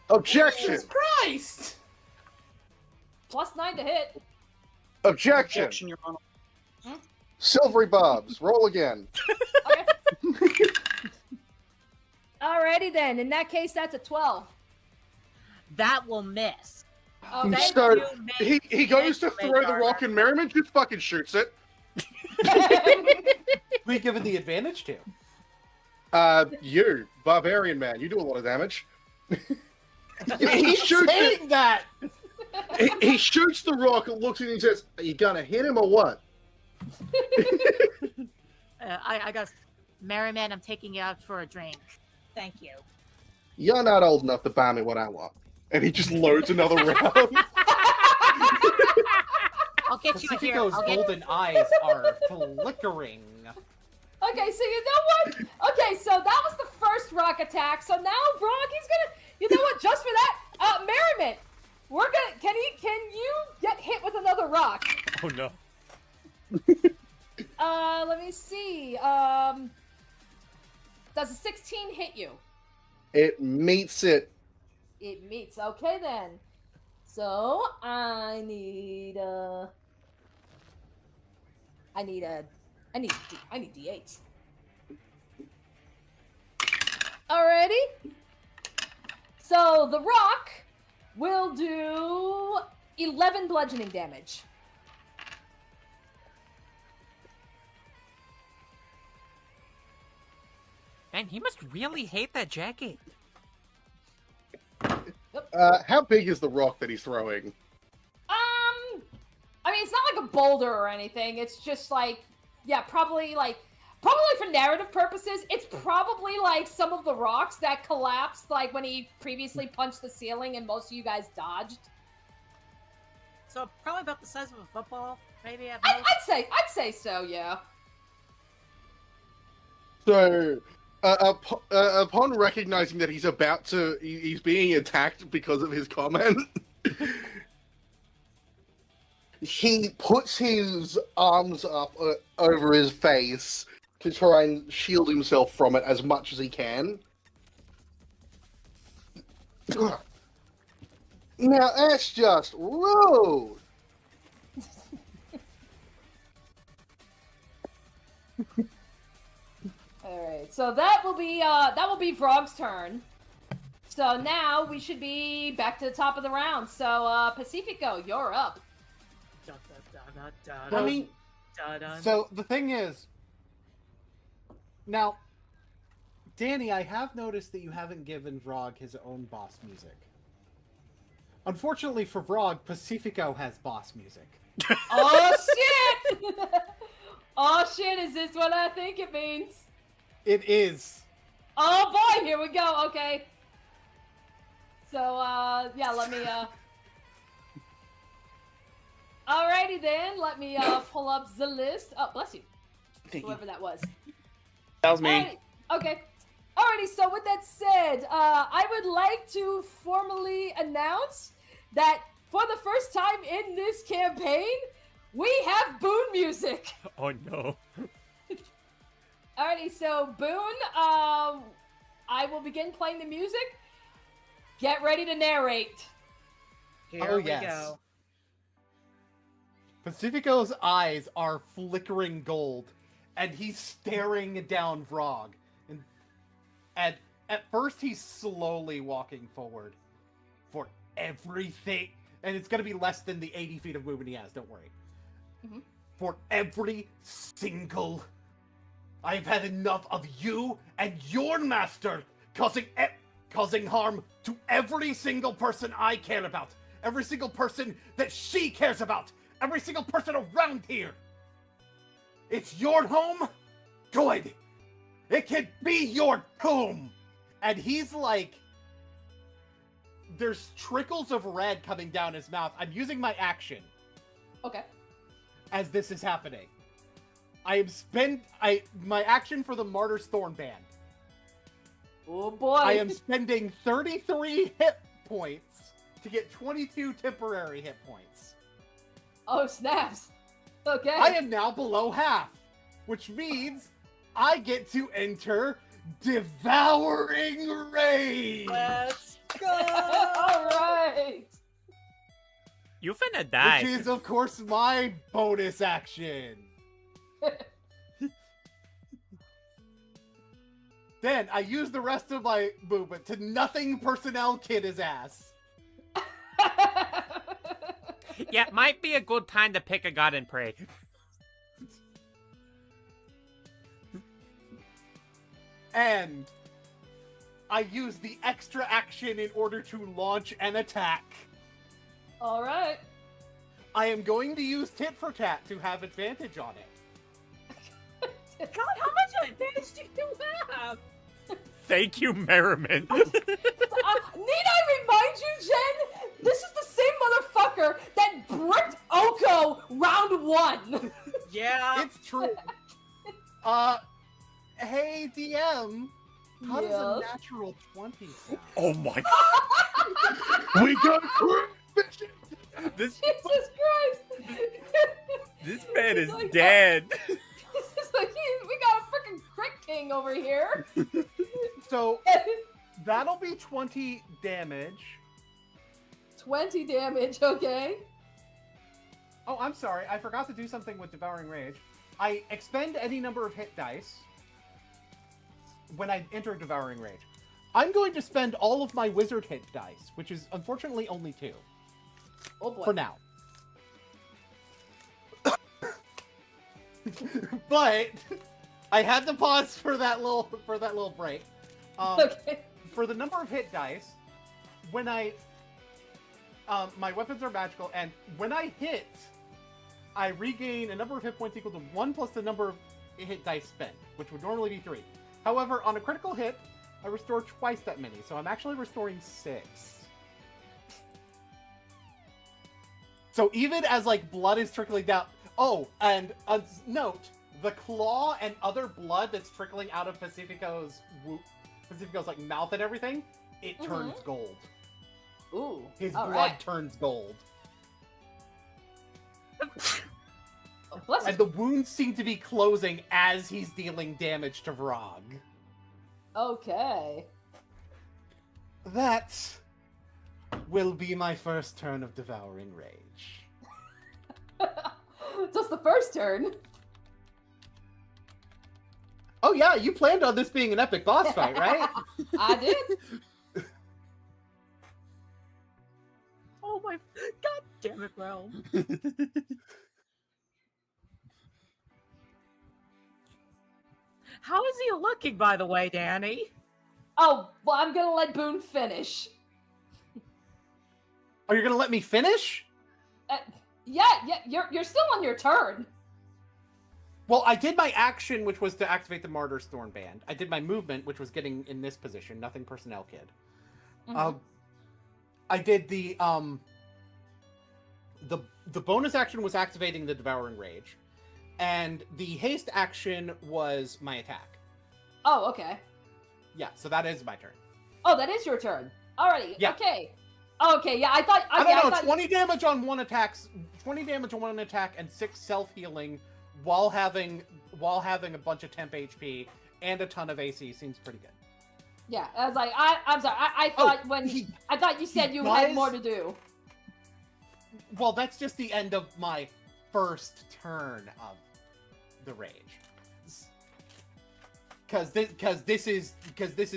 Objection! Jesus Christ! plus 9 to hit. Objection! Objection, Your Honor. Silvery Bobs, roll again. Okay. Alrighty then. In that case, that's a 12. That will miss. Okay. Thank So, you, mate. He goes to Thank you, throw the Garner. rock and Merriman just fucking shoots it. We given the advantage to. You, barbarian man, you do a lot of damage. he He's shoots saying that. he shoots the rock and looks at it and says, "Are you gonna hit him or what?" I got Merriman, I'm taking you out for a drink. Thank you. You're not old enough to buy me what I want. And he just loads another round. I'll get you here. Pacifico's golden eyes are flickering. Okay, so you know what? Okay, so that was the first rock attack. So now Vrog, he's gonna. You know what? Just for that, Merriment, we're gonna. Can you get hit with another rock? Oh no. Let me see. Does a 16 hit you? It meets it. It meets. Okay then. So I need D8s. Alrighty. So the rock will do 11 bludgeoning damage. Man, he must really hate that jacket. How big is the rock that he's throwing? I mean, it's not like a boulder or anything. It's just like, yeah, probably for narrative purposes, it's probably like some of the rocks that collapsed, like when he previously punched the ceiling and most of you guys dodged. So probably about the size of a football, maybe at I'd most. say so, yeah. So, upon recognizing that he's he's being attacked because of his comment, he puts his arms up over his face to try and shield himself from it as much as he can. Now that's just rude. Alright, so that will be Vrog's turn. So now we should be back to the top of the round. So Pacifico, you're up. I mean, so the thing is, now, Danny, I have noticed that you haven't given Vrog his own boss music. Unfortunately for Vrog, Pacifico has boss music. Oh shit! Oh shit, is this what I think it means? It is. Oh boy, here we go, okay. So, yeah, let me, Alrighty then, let me, pull up the list. Oh, bless you. Thank you. Whoever that was. That was me. Alright, okay. Alrighty, so with that said, I would like to formally announce that for the first time in this campaign, we have Boon music. Oh no. Alrighty, so Boon, I will begin playing the music. Get ready to narrate. Here we go. Pacifico's eyes are flickering gold, and he's staring down Vrog. And at first, he's slowly walking forward for everything. And it's going to be less than the 80 feet of movement he has, don't worry. Mhm. For every single... I've had enough of you and your master causing harm to every single person I care about. Every single person that she cares about. Every single person around here. It's your home? Good. It can be your tomb. And he's like... There's trickles of red coming down his mouth. I'm using my action Okay. as this is happening. My action for the Martyr's Thorn Band. Oh boy. I am spending 33 hit points to get 22 temporary hit points. Oh, snaps. Okay. I am now below half, which means I get to enter Devouring Rage. Let's go. Alright. You finna die. Which is, of course, my bonus action. Then I use the rest of my movement to nothing personnel kid his ass. Yeah, might be a good time to pick a god and pray. And I use the extra action in order to launch an attack. Alright. I am going to use Tit for Tat to have advantage on it. God, how much advantage do you have? Thank you, Merriman. Need I remind you, Jen? This is the same motherfucker that bricked Oko round 1. Yeah. It's true. Hey DM, how does a Yes? natural 20 sound? Oh my. We got bitches! This Jesus Christ! this man is He's like, dead. It's like, we got a freaking crit king over here. So that'll be 20 damage. 20 damage, okay? Oh, I'm sorry. I forgot to do something with Devouring Rage. I expend any number of hit dice when I enter Devouring Rage. I'm going to spend all of my wizard hit dice, which is unfortunately only 2. Oh boy. For now. But I had to pause for that little break. Okay. For the number of hit dice, when I my weapons are magical, and when I hit, I regain a number of hit points equal to 1 plus the number of hit dice spent, which would normally be 3. However, on a critical hit, I restore twice that many, so I'm actually restoring 6. So even as, like, blood is trickling down... Oh, and note, the claw and other blood that's trickling out of Pacifico's, like, mouth and everything, it turns gold. Ooh. His all blood right. turns gold. Oh, bless And the wounds seem to be closing as he's dealing damage to Vrog. Okay. That will be my first turn of Devouring Rage. Just the first turn. Oh yeah, you planned on this being an epic boss fight, right? I did. Oh my. God damn it, Realm. How is he looking, by the way, Danny? Oh, well, I'm gonna let Boone finish. Are you gonna let me finish? Yeah, you're still on your turn. Well, I did my action, which was to activate the Martyr's Thorn Band. I did my movement, which was getting in this position, nothing personnel kid. Mhm. I did the bonus action was activating the Devouring Rage, and the haste action was my attack. Oh, okay. Yeah, so that is my turn. Oh, that is your turn. Alrighty. Yeah. Okay. Okay. Yeah, I thought. I Okay, don't know. thought 20 damage on one attack, 20 damage on one attack, and 6 self healing while having a bunch of temp HP and a ton of AC seems pretty good. Yeah, I was like, I'm sorry. I thought I thought you said you had does- more to do. Well, that's just the end of my first turn of the rage. Because this is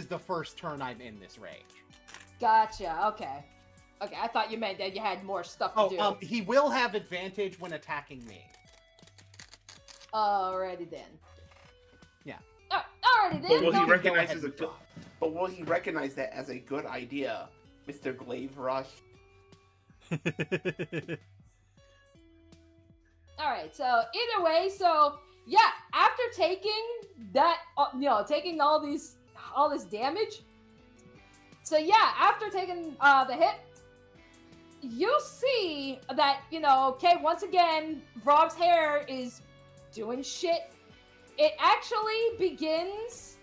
the first turn I'm in this rage. Gotcha. Okay. Okay. I thought you meant that you had more stuff to do. He will have advantage when attacking me. Alrighty then. Yeah. Alrighty then. But will he Go recognize ahead as a and good? drop. But will he recognize that as a good idea, Mr. Glaive Rush? Alright, so either way, so yeah, after taking that, taking all this damage, so yeah, after taking the hit, you see that, okay, once again, Vrog's hair is doing shit. It actually begins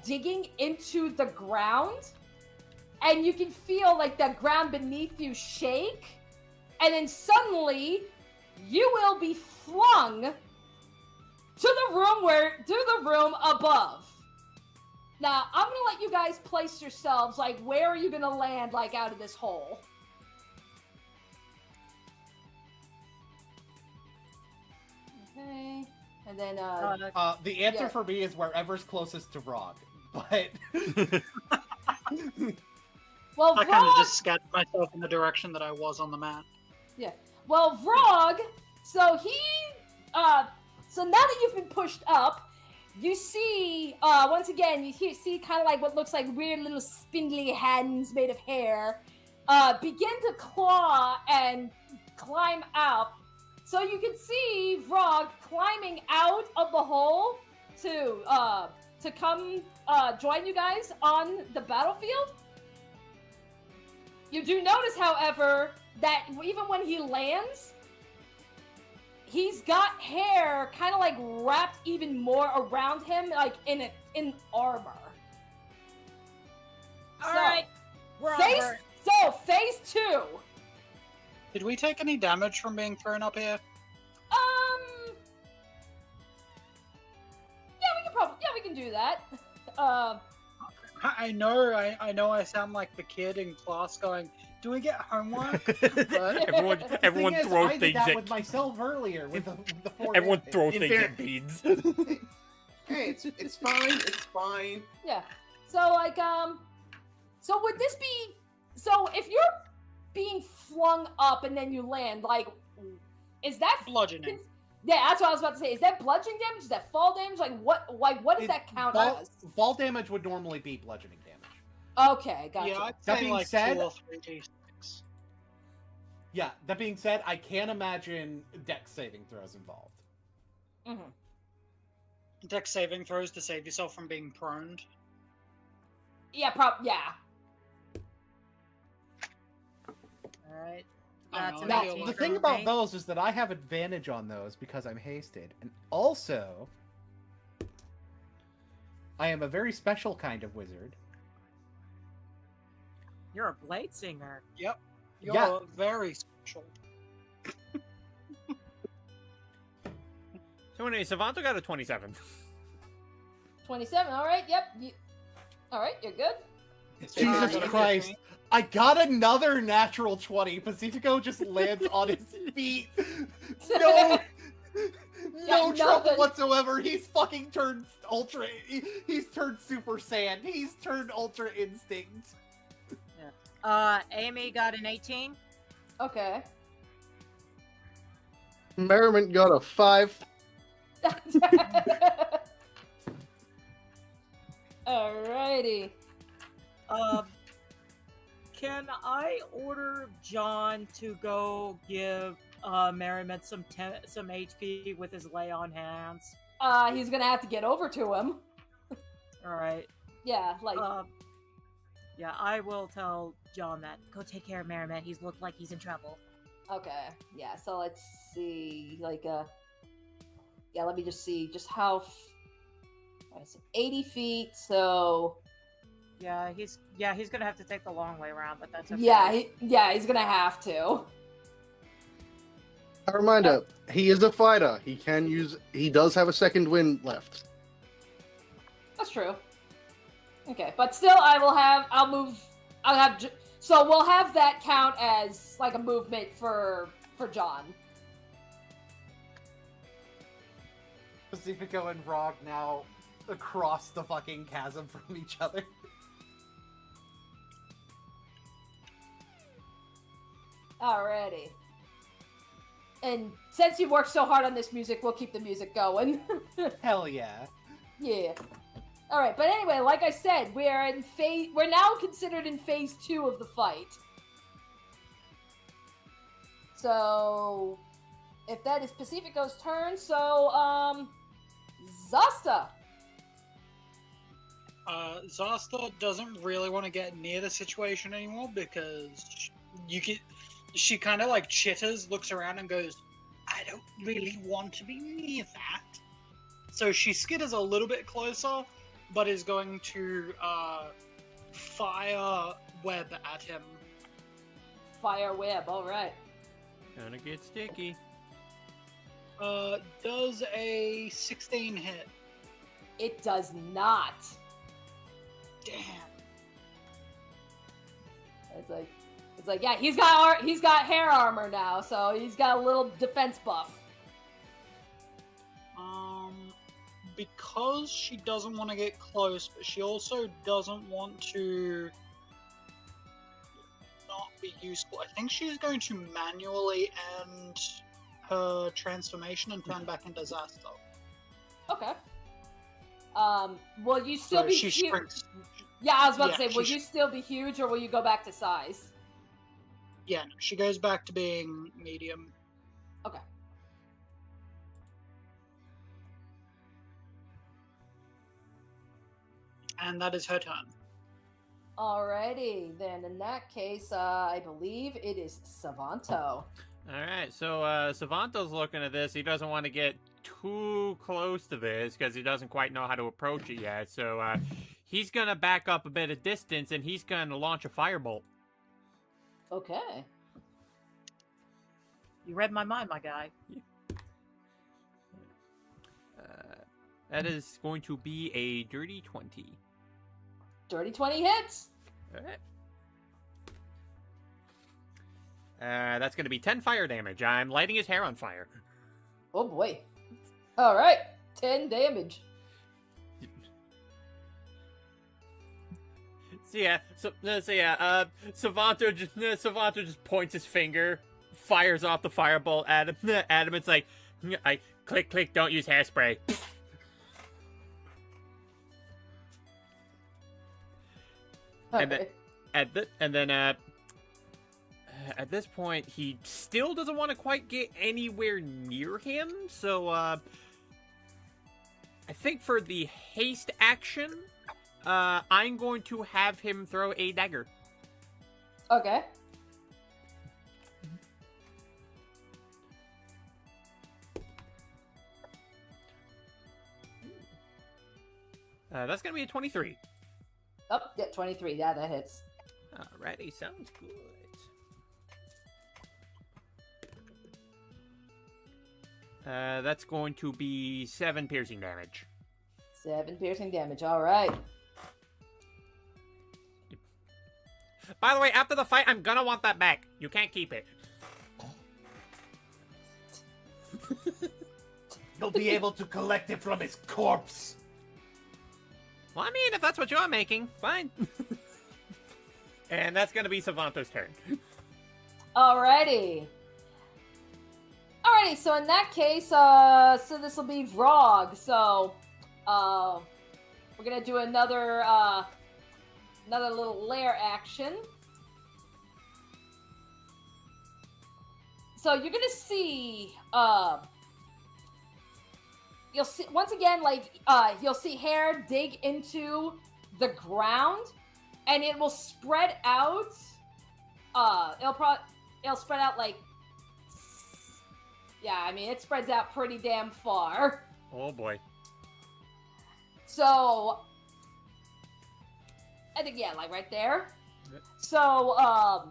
digging into the ground, and you can feel like the ground beneath you shake, and then suddenly you will be flung to the room above. Now, I'm gonna let you guys place yourselves, like, where are you gonna land, like, out of this hole? Okay, and then, The answer Yeah. for me is wherever's closest to Vrog. But well, I kind of Vrog, just scattered myself in the direction that I was on the map. well, Vrog, so so now that you've been pushed up, you see, once again, see kind of like what looks like weird little spindly hands made of hair, begin to claw and climb out. So you can see Vrog climbing out of the hole to to come join you guys on the battlefield. You do notice, however, that even when he lands, he's got hair kind of like wrapped even more around him, like in armor. All right, we're on Phase, board. so phase 2. Did we take any damage from being thrown up here? Yeah, we can do that. I know I sound like the kid in class going, "Do we get homework?" everyone Thing is, throw I did things that at with myself earlier with the 4 everyone damage. throw In things fair- at beads. Hey, it's fine. It's fine. Yeah. So like so would this be so if you're being flung up and then you land, like is that Bludgeoning. Yeah, that's what I was about to say. Is that bludgeoning damage? Is that fall damage? What does that count as? Fall damage would normally be bludgeoning damage. Okay, gotcha. Yeah, I'd That say being like said- 2 or 3 d6. Yeah, that being said, I can't imagine dex saving throws involved. Mm-hmm. Dex saving throws to save yourself from being proned. Yeah, yeah. All right. I That's don't an know, Now, I feel 18 the like- thing for about me. those is that I have advantage on those because I'm hasted. And also, I am a very special kind of wizard. You're a blade singer. You're Yeah. very special. So anyway, Savanto got a 27. 27. All right. Yep. All right, you're good. Jesus Uh, Christ. I got another natural 20. Pacifico just lands on his feet. No, no Yeah, trouble nothing. whatsoever. He's fucking turned ultra. He's turned Super Saiyan. He's turned Ultra Instinct. Amy got an 18. Okay. Merriment got a 5. Alrighty. Can I order John to go give Merriman some HP with his lay on hands? He's gonna have to get over to him. All right. Yeah, like Yeah, I will tell John that. Go take care of Merriman. He's looked like he's in trouble. okay. Yeah, so let's see, like yeah, let me just see just how 80 feet, so Yeah, he's gonna have to take the long way around, but that's okay. yeah, he's gonna have to. A reminder, he is a fighter. He does have a second wind left. That's true. Okay, but still, so we'll have that count as like a movement for John. Pacifico and Rog now across the fucking chasm from each other. Alrighty. And since you worked so hard on this music, we'll keep the music going. Hell yeah. Yeah. All right, but anyway, like I said, we're now considered in phase 2 of the fight. So, if that is Pacifico's turn, so Zasta. Zasta doesn't really want to get near the situation anymore because she kind of like chitters, looks around and goes, "I don't really want to be near that." So she skitters a little bit closer, but is going to fire web at him. Fire web, all right. Gonna get sticky. Does a 16 hit? It does not. Damn. It's like yeah, he's got hair armor now, so he's got a little defense buff. Because she doesn't want to get close, but she also doesn't want to not be useful. I think she's going to manually end her transformation and turn back into Zasta. Okay. Will you still So be she huge? shrinks. Yeah, I was about Yeah, to say, will she you still be huge, or will you go back to size? Yeah, no, she goes back to being medium. Okay. and that is her turn. Alrighty, then in that case, I believe it is Savanto. Alright, so Savanto's looking at this. He doesn't want to get too close to this because he doesn't quite know how to approach it yet. So he's going to back up a bit of distance and he's going to launch a firebolt. Okay. You read my mind, my guy. That is going to be a dirty 20. Dirty 20 hits. Alright. That's going to be 10 fire damage. I'm lighting his hair on fire. Oh boy. Alright, 10 damage. Savanto just points his finger, fires off the firebolt at him. It's like, click, don't use hairspray. Alright. And then at this point, he still doesn't want to quite get anywhere near him. So I think for the haste action, I'm going to have him throw a dagger. Okay. That's going to be a 23. Oh, yeah, 23. Yeah, that hits. Alrighty, sounds good. That's going to be 7 piercing damage. 7 piercing damage. Alright. By the way, after the fight, I'm gonna want that back. You can't keep it. You'll be able to collect it from his corpse. Well, I mean, if that's what you're making, fine. And that's gonna be Savanto's turn. Alrighty. Alrighty, so in that case, so this will be Vrog. So, we're gonna do another little lair action. So you're gonna see, you'll see once again, like you'll see hair dig into the ground, and it will spread out. It'll spread out like, yeah, I mean it spreads out pretty damn far. Oh boy. So, I think, yeah, like right there. Yep. So, I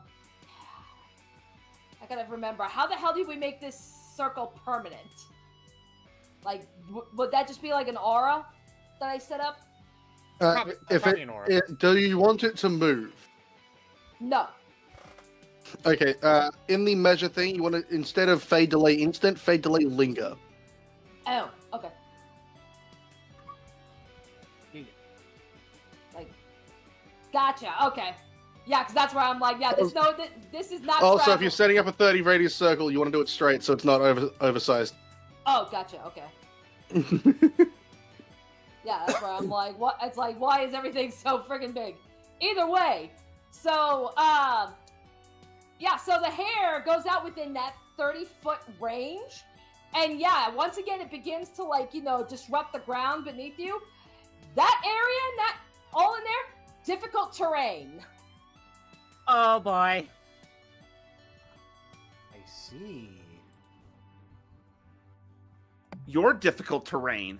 gotta remember, how the hell did we make this circle permanent? Like, would that just be like an aura that I set up? Probably an aura. Do you want it to move? No. Okay, in the measure thing, you want to, instead of fade delay instant, fade delay linger. Oh, okay. Like, gotcha, okay. Yeah, because that's where I'm like, yeah, this is not Also, if travel. you're setting up a 30 radius circle, you want to do it straight so it's not oversized. Oh, gotcha, okay. Yeah, that's where I'm like, what? It's like, why is everything so friggin' big? Either way, so, yeah, so the hair goes out within that 30-foot range. And yeah, once again, it begins to, like, you know, disrupt the ground beneath you. That area, that all in there, difficult terrain. Oh boy. I see. Your difficult terrain.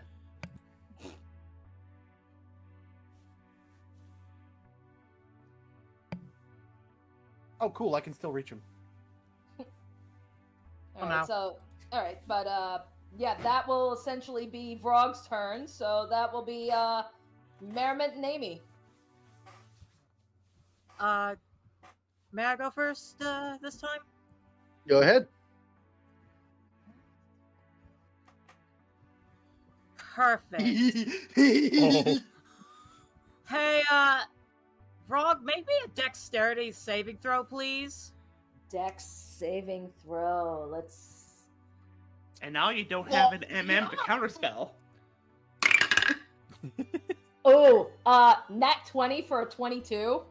Oh, cool. I can still reach him. Alright, so, alright, but, yeah, that will essentially be Vrog's turn, so that will be, Merriment and Amy. May I go first, this time? Go ahead. Perfect. Oh. Hey, Vrog, make me a dexterity saving throw, please. Dex saving throw, let's... And now you don't have an MM to counterspell. Oh, nat 20 for a 22.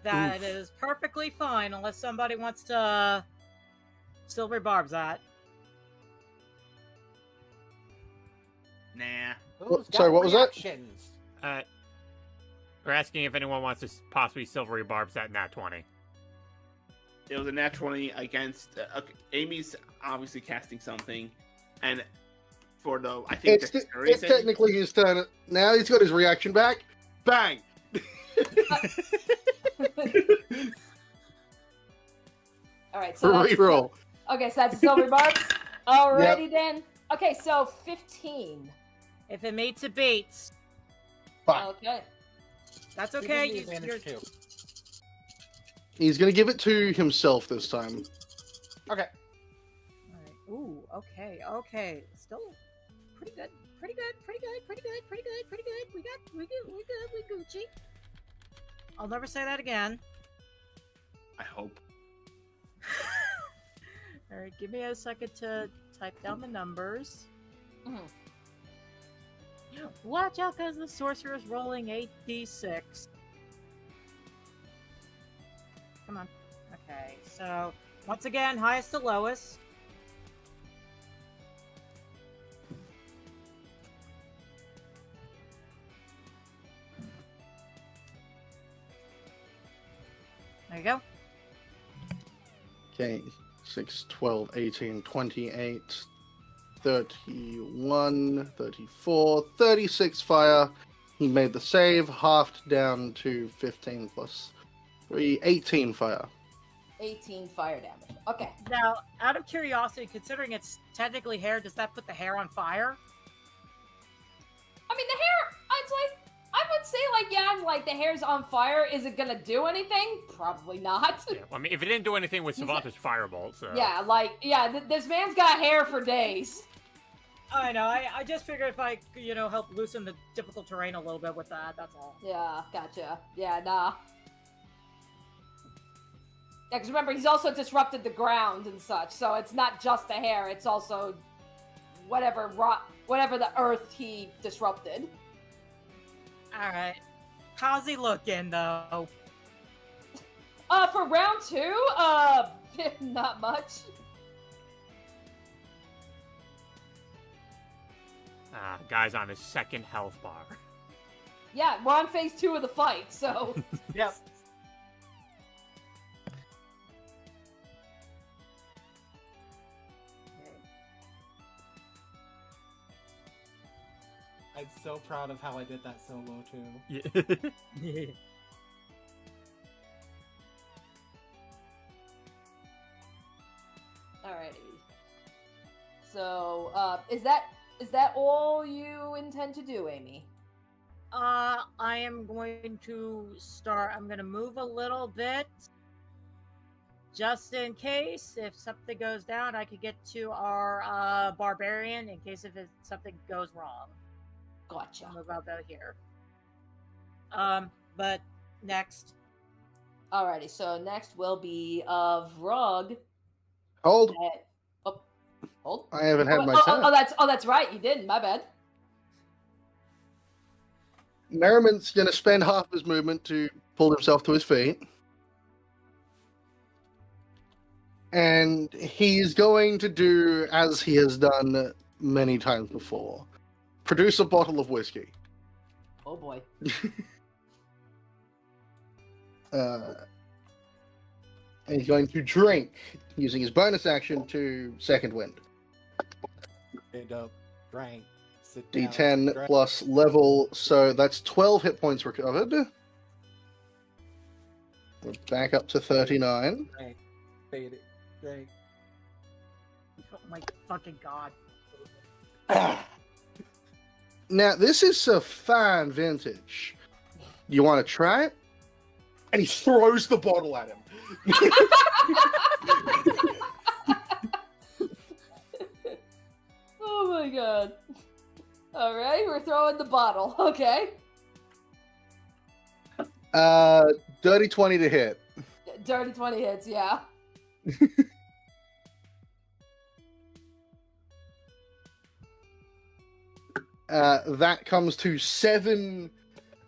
That is perfectly fine, unless somebody wants to silver barbs that. Nah. Who's Sorry, got what was that? reactions? We're asking if anyone wants to possibly silvery barbs that nat 20. It was a nat 20 against. Okay, Amy's obviously casting something, and for the It's technically his turn. Now he's got his reaction back. Bang! All right, so that's, Reroll. okay, so that's silver barbs. Alrighty then. Okay, so 15. If it meets, it beats. Fine. Okay. That's Give okay. him the You, advantage you're, too. He's gonna give it to himself this time. Okay. Alright. Ooh, okay. Still pretty good. Pretty good. We Gucci. I'll never say that again. I hope. Alright, give me a second to type down the numbers. Mhm. Watch out, because the sorcerer's rolling 8d6. Come on. Okay, so once again, highest to lowest. There you go. Okay. 6, 12, 18, 28, 31, 34, 36 fire. He made the save, halved down to 15 plus 3, 18 fire. 18 fire damage. Okay. Now, out of curiosity, considering it's technically hair, does that put the hair on fire? I mean, the hair, I would say, like, the hair's on fire. Is it gonna do anything? Probably not. Yeah, well, I mean, if it didn't do anything with Savanto's firebolt, so... Yeah, this man's got hair for days. I know, I just figured if I, help loosen the difficult terrain a little bit with that, that's all. Yeah, gotcha. Yeah, nah. Yeah, because remember, he's also disrupted the ground and such, so it's not just the hair, it's also whatever the earth he disrupted. Alright. How's he looking, though? For round 2, not much. Guy's on his second health bar. Yeah, we're on phase 2 of the fight, so... Yep. I'm so proud of how I did that solo too. Yeah. Alrighty. So, is that all you intend to do, Amy? I am going to start. I'm going to move a little bit. Just in case, if something goes down, I could get to our barbarian in case if something goes wrong. Gotcha. I'm about that here. But next. Alrighty, so next will be Vrog. Hold. Hold. I haven't had my turn. That's right. You didn't. My bad. Merriman's going to spend half his movement to pull himself to his feet. And he's going to do as he has done many times before. Produce a bottle of whiskey. Oh boy. And he's going to drink, using his bonus action to second wind. Stand up, drank, sit down. D10 drank. plus level, so that's 12 hit points recovered. We're back up to 39. Drank. Fade it. Drank. Oh my fucking god. Now, this is a fine vintage. You want to try it? And he throws the bottle at him. Oh my god. Alright, we're throwing the bottle. Okay. Dirty 20 to hit. Dirty 20 hits, yeah. That comes to 7.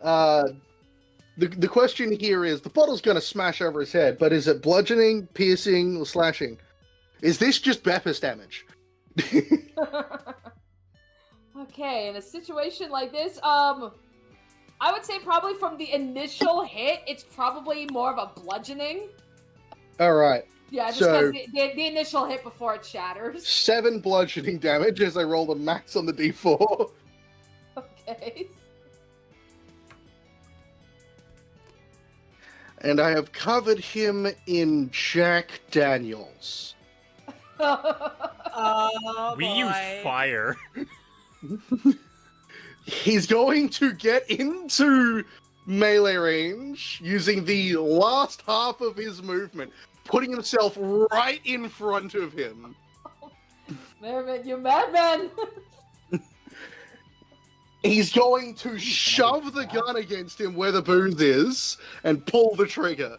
The question here is, the bottle's going to smash over his head, but is it bludgeoning, piercing, or slashing? Is this just Beppis damage? Okay, in a situation like this, I would say probably from the initial hit, it's probably more of a bludgeoning. All right. Yeah, just So- because the initial hit before it shatters. 7 bludgeoning damage as I roll the max on the d4. Okay. And I have covered him in Jack Daniels. Oh, We boy. use fire. He's going to get into melee range using the last half of his movement, putting himself right in front of him. Merriman, you madman! He's going to shove the gun against him where the booth is and pull the trigger.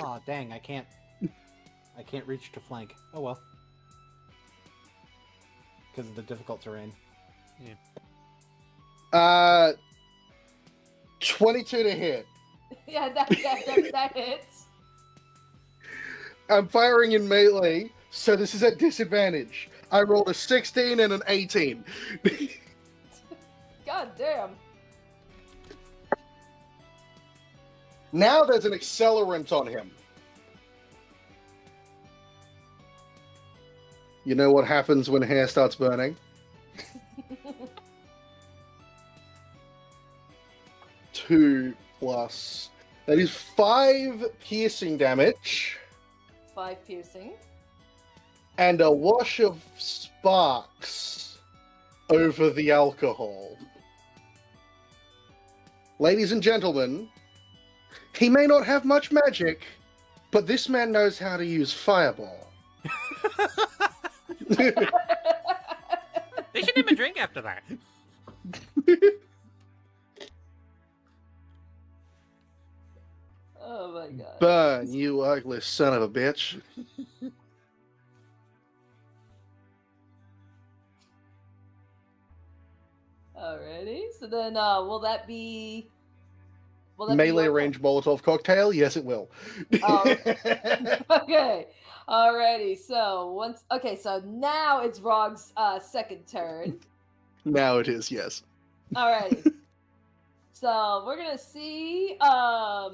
Oh dang, I can't reach to flank. Oh well. Because of the difficult terrain. 22 to hit. Yeah, that hits. I'm firing in melee, so this is at disadvantage. I rolled a 16 and an 18. God damn. Now there's an accelerant on him. You know what happens when hair starts burning? 2 plus. That is 5 piercing damage 5 piercing. and a wash of sparks over the alcohol. Ladies and gentlemen, he may not have much magic, but this man knows how to use fireball. They should name a drink after that. Oh my god. Burn, you ugly son of a bitch. Alrighty. So then, will that be Melee your- range Molotov cocktail? Yes, it will. Oh. Okay. Alrighty. So so now it's Rog's second turn. Now it is, yes. Alrighty. So we're gonna see. Let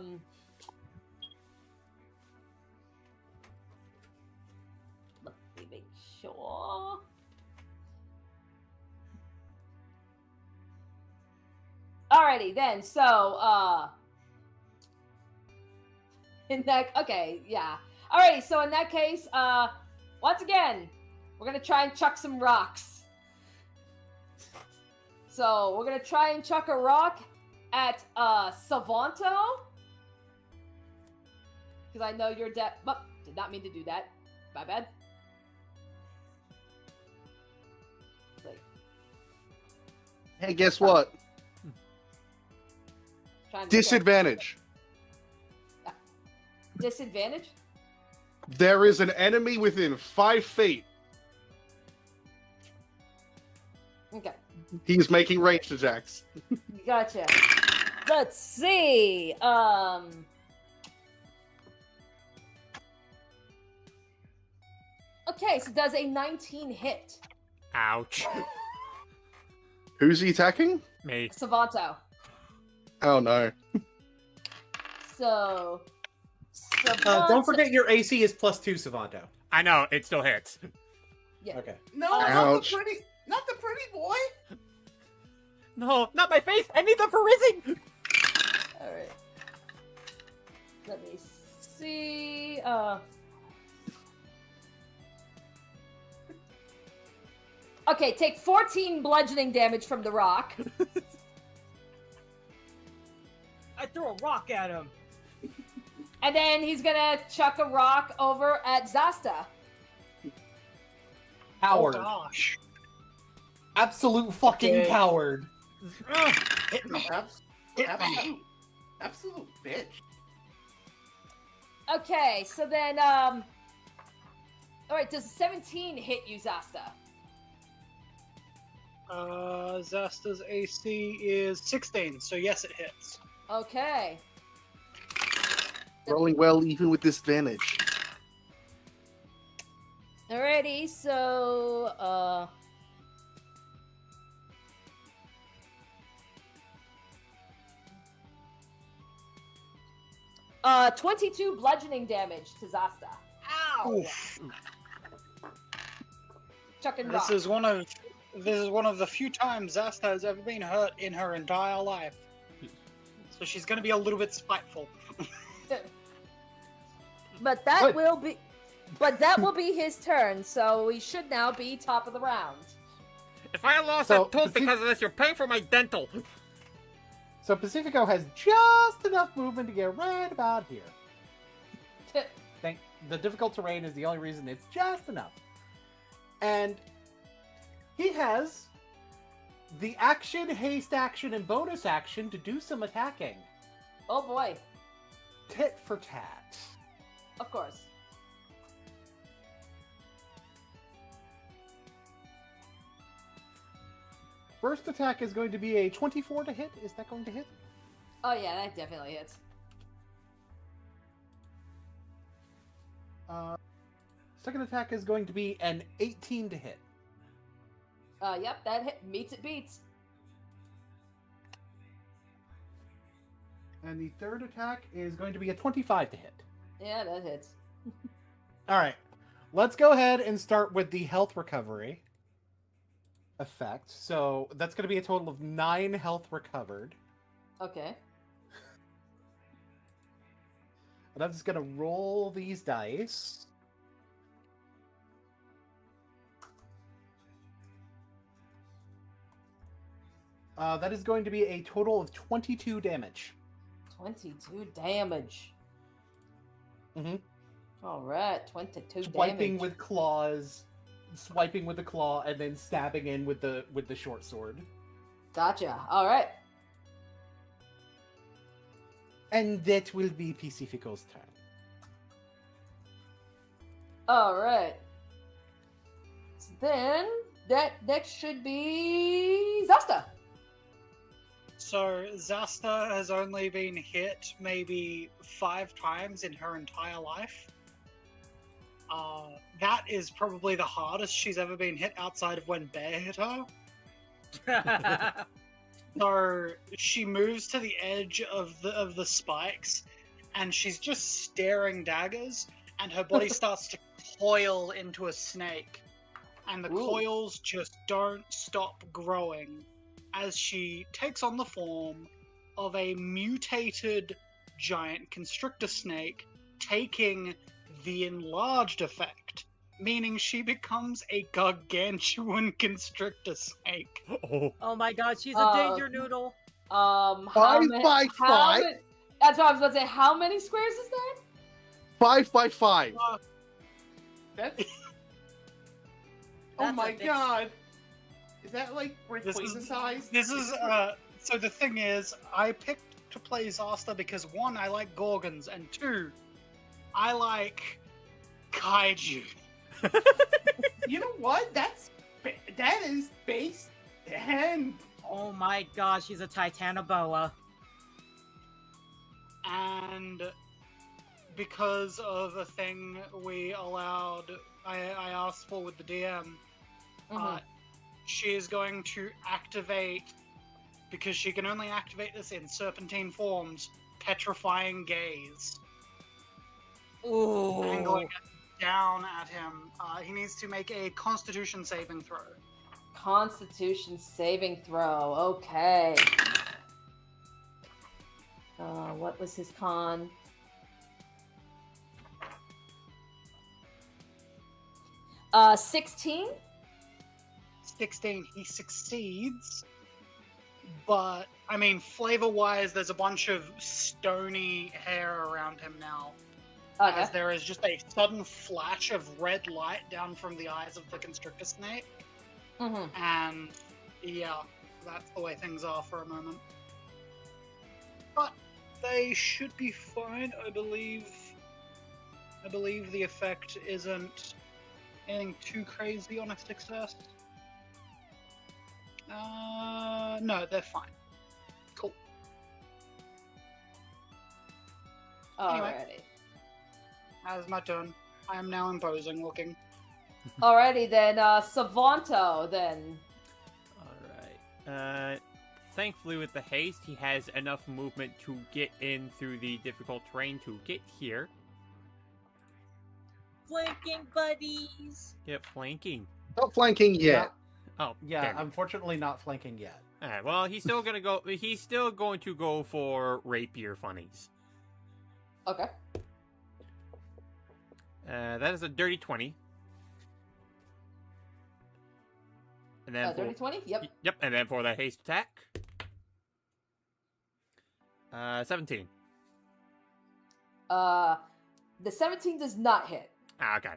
me make sure. Alrighty then. So in that yeah. Alrighty. So in that case, once again, we're gonna try and chuck some rocks. So we're gonna try and chuck a rock at Savanto. Because I know you're dead. Oh, did not mean to do that. My bad. Like, Hey, guess what? trying to Disadvantage. Disadvantage? There is an enemy within 5 feet. Okay. He's making ranged attacks. Gotcha. Let's see. Okay, so does a 19 hit? Ouch. Who's he attacking? Me. Savanto. Oh no. So. Savanto. Don't forget your AC is +2, Savanto. I know, it still hits. Yeah. Okay. No, Ouch. not the pretty boy. No, not my face! I need them for rizzing! Alright. Let me see. Okay, take 14 bludgeoning damage from the rock. I threw a rock at him. And then he's gonna chuck a rock over at Zasta. Coward. Oh gosh. Absolute fucking Okay. coward. Hit me. Absolute bitch. Okay, so then, alright, does 17 hit you, Zasta? Zasta's AC is 16, so yes, it hits. Okay. Rolling well even with disadvantage. Alrighty, so, 22 bludgeoning damage to Zasta. Ow! Chuck and This rock. is one of the few times Zasta has ever been hurt in her entire life. So she's gonna be a little bit spiteful. But that Good. will be his turn, so we should now be top of the round. If I lost So, a tooth because of this, you're paying for my dental. So Pacifico has just enough movement to get right about here. The difficult terrain is the only reason it's just enough. And he has the action, haste action, and bonus action to do some attacking. Oh boy, Tit for tat. of course. First attack is going to be a 24 to hit. Is that going to hit? Oh yeah, that definitely hits. Second attack is going to be an 18 to hit. Yep, that hit meets it beats. And the third attack is going to be a 25 to hit. Yeah, that hits. All right. Let's go ahead and start with the health recovery effect. So that's going to be a total of 9 health recovered. Okay. And I'm just going to roll these dice. That is going to be a total of 22 damage. 22 damage. Mhm. All right, 22 Swiping damage. with claws, swiping with the claw, and then stabbing in with the short sword. Gotcha. All right. And that will be Pacifico's turn. All right. So then that next should be Zasta. So Zasta has only been hit maybe 5 times in her entire life. That is probably the hardest she's ever been hit outside of when Bear hit her. So she moves to the edge of the spikes, and she's just staring daggers, and her body starts to coil into a snake, and the Ooh. coils just don't stop growing as she takes on the form of a mutated giant constrictor snake, taking the enlarged effect, meaning she becomes a gargantuan constrictor snake. Oh my god, she's a Uh, danger noodle. How 5 ma- by how 5. ma- That's what I was about to say. How many squares is that? 5 by 5. That's. Oh That's a my big- god. Is that like This Rayquaza is- size? This is, so the thing is, I picked to play Zasta because 1, I like Gorgons, and 2, I like Kaiju. You know what? That is base 10. Oh my god, she's a Titanoboa. And because of a thing we allowed, I asked for with the DM, she is going to activate, because she can only activate this in serpentine forms, Petrifying Gaze. Ooh. Angling down at him. He needs to make a Constitution saving throw. Constitution saving throw. Okay. What was his con? Uh, 16. 16, he succeeds. But, I mean, flavor-wise, there's a bunch of stony hair around him now. Okay. As there is just a sudden flash of red light down from the eyes of the constrictor snake. Mm-hmm. And, yeah, that's the way things are for a moment. But they should be fine, I believe. I believe the effect isn't anything too crazy on a success. No, they're fine. Cool. Alrighty. That's my turn. I am now imposing looking. Alrighty then. Savanto then. All right. thankfully with the haste, he has enough movement to get in through the difficult terrain to get here. Flanking buddies. Get flanking. Not flanking yet. Oh, Yeah, damn it. unfortunately not flanking yet. Alright, well, he's still gonna go. He's still going to go for rapier funnies. Okay. That is a dirty 20. And then Dirty 20? Yep. Yep, and then for the haste attack, 17. The 17 does not hit. Ah, okay.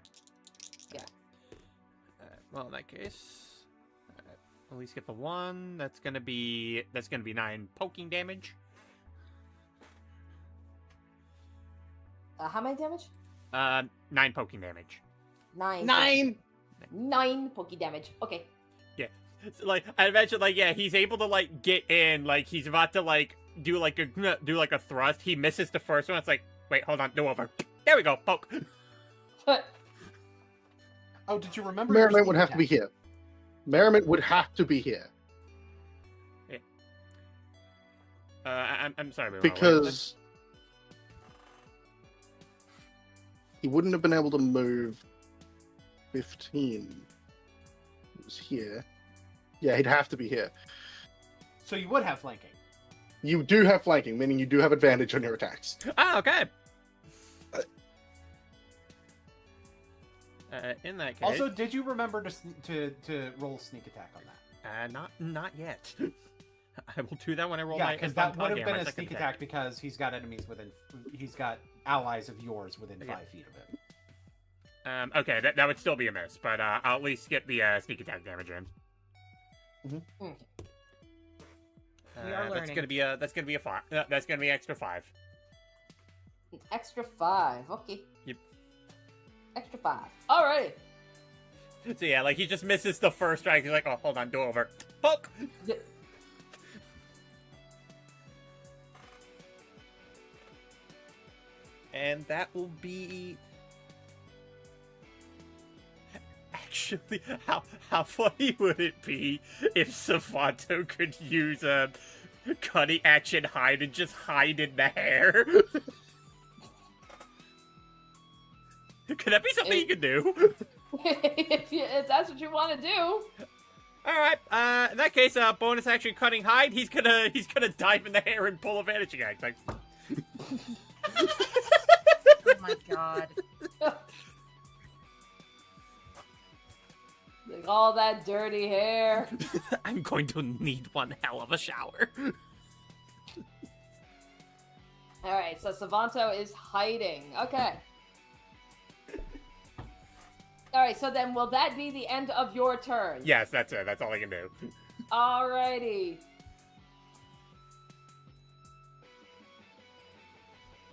Yeah. Well, in that case, at least get the 1. That's gonna be 9 poking damage. How many damage? 9 poking damage. 9. 9! 9 pokey damage. Okay. So, like, I imagine, like, yeah, he's able to like get in, like he's about to like do like a thrust. He misses the first one. It's like, wait, hold on, do over. There we go, poke. Oh, did you remember? your Merriment would sneak have to be attack? here. Merriment would have to be here. I'm sorry, Miro, Because he wouldn't have been able to move 15. He was here. Yeah, he'd have to be here. So you would have flanking. You do have flanking, meaning you do have advantage on your attacks. Ah, okay. In that case, Also, did you remember to roll sneak attack on that? not yet. I will do that when I roll Yeah, my. because my that would have my been a second sneak attack because he's got enemies within. He's got allies of yours within Okay. 5 feet of him. Okay, that would still be a miss, but I'll at least get the sneak attack damage in. We are That's learning. gonna be a 5. That's gonna be extra 5. An extra 5. Okay. Yep. Extra 5. Alright. So yeah, like he just misses the first strike. He's like, oh, hold on, do over. Poke. And that will be. Actually, how funny would it be if Savanto could use a cutting action hide and just hide in the hair? Could that be something you could do? if that's what you want to do. All right. In that case, bonus action cutting hide. He's gonna dive in the hair and pull a vanishing act. Like, Oh my god. Like all that dirty hair. I'm going to need one hell of a shower. Alright, so Savanto is hiding. Okay. Alright, so then will that be the end of your turn? Yes, that's it. That's all I can do. Alrighty.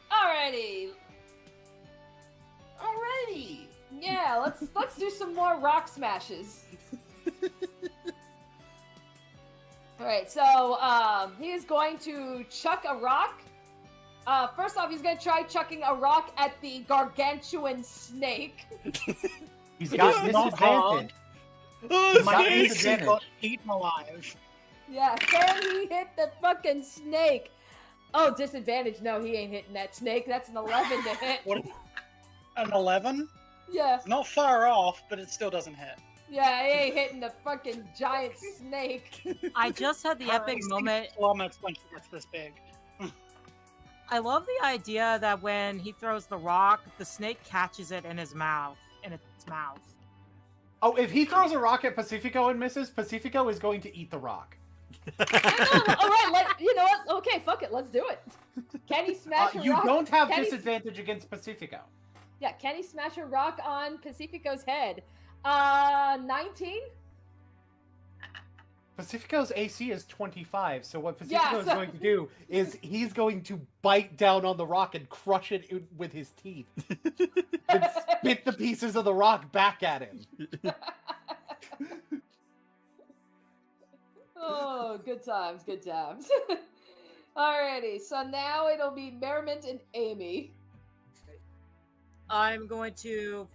Alrighty. Alrighty. Yeah, let's do some more rock smashes. Alright, so he is going to chuck a rock. First off, he's gonna try chucking a rock at the gargantuan snake. He's got Not hard. disadvantage. My Got AC disadvantage. got eaten alive. Yeah, can he hit the fucking snake? Oh, disadvantage. No, he ain't hitting that snake. That's an 11 to hit. What? An 11? Yeah, Not far off, but it still doesn't hit. yeah, he ain't hitting the fucking giant snake. I just had the epic AC moment. plummets when he gets this big. I love the idea that when he throws the rock, the snake catches it in his mouth. In its mouth. Oh, if he throws a rock at Pacifico and misses, Pacifico is going to eat the rock. All right, you know what? Okay, fuck it, let's do it. Can he smash a You rock? don't have Can he- disadvantage against Pacifico. Yeah, can he smash a rock on Pacifico's head? 19? Pacifico's AC is 25, so what Pacifico Yeah, is so- going to do is he's going to bite down on the rock and crush it with his teeth. And spit the pieces of the rock back at him. Oh, good times, good times. Alrighty, so now it'll be Merriment and Amy. I'm going to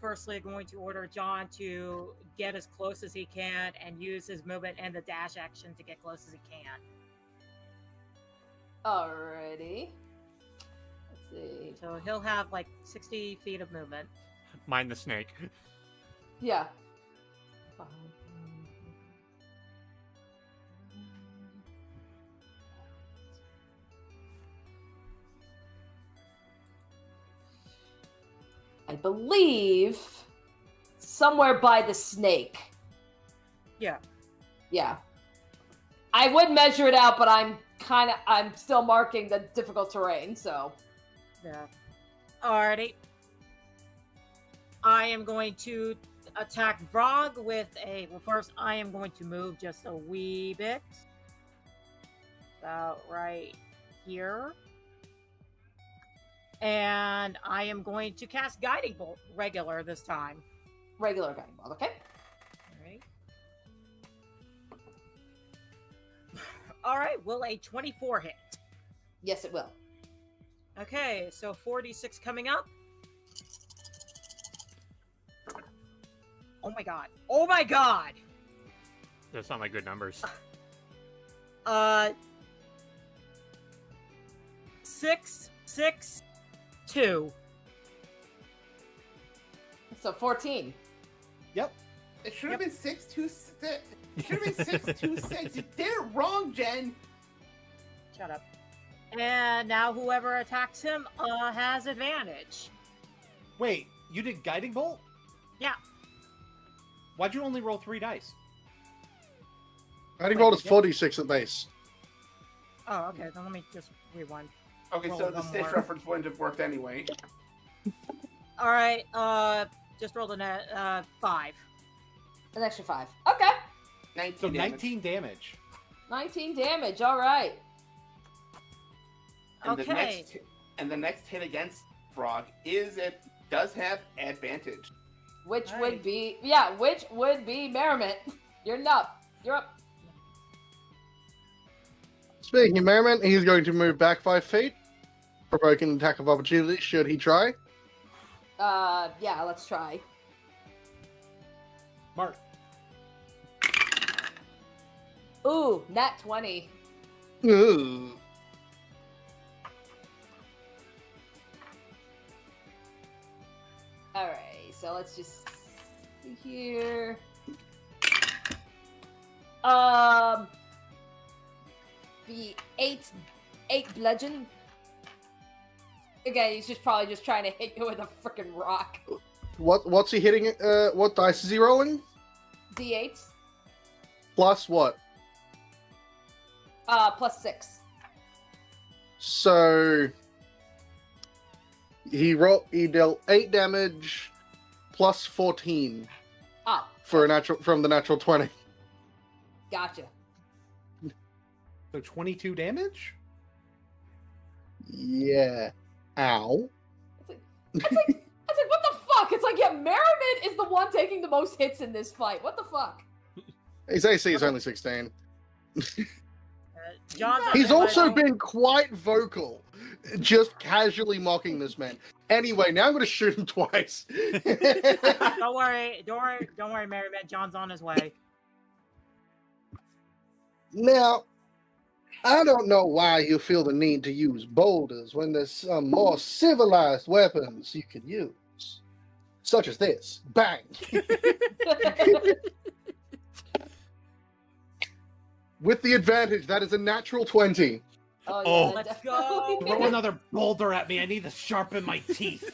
order John to get as close as he can and use his movement and the dash action to get close as he can. Alrighty. Let's see. So he'll have like 60 feet of movement. Mind the snake. Yeah. I believe somewhere by the snake. Yeah. Yeah. I would measure it out, but I'm still marking the difficult terrain, so. Yeah. Alrighty. I am going to attack Vrog with a. Well, first, I am going to move just a wee bit. About right here. And I am going to cast Guiding Bolt regular this time. Regular guiding bolt, okay? Alright. Alright, will a 24 hit? Yes, it will. Okay, so 46 coming up. Oh my god. Oh my god! Those sound like good numbers. 6, 6, 2. So 14. Yep. It should have been 626. It should have been 626. You did it wrong, Jen. Shut up. And now whoever attacks him has advantage. Wait, you did Guiding Bolt? Yeah. Why'd you only roll 3 dice? Guiding Bolt is 46 at base. Oh, okay. Then let me just rewind. Okay, Roll so the one stage more. reference wouldn't have worked anyway. All right. Just rolled a 5. An extra 5. Okay. 19 So damage. 19 damage. 19 damage, alright. And Okay. the next hit against Frog does have advantage. Which Right. would be Merriment. You're up. You're up. Speaking of Merriment, he's going to move back 5 feet, provoking an attack of opportunity should he try. Yeah, let's try. Mark. Ooh, nat 20. Ooh. Alright, so let's just see here. The 8 bludgeon. Again, he's just probably just trying to hit you with a freaking rock. What's he hitting? What dice is he rolling? D8. Plus what? Plus 6. So he dealt 8 damage plus 14 Ah, for from the natural 20. gotcha. So 22 damage? Yeah. Ow. It's like, what the fuck? It's like, yeah, Merriment is the one taking the most hits in this fight. What the fuck? His AC is only 16. John's He's also been quite vocal, just casually mocking this man. Anyway, now I'm going to shoot him twice. Don't worry, Merriment. John's on his way. Now, I don't know why you feel the need to use boulders when there's some more civilized weapons you can use, such as this. Bang! With the advantage, that is a natural 20. Oh, Oh. yeah, Let's definitely. go. Throw another boulder at me. I need to sharpen my teeth.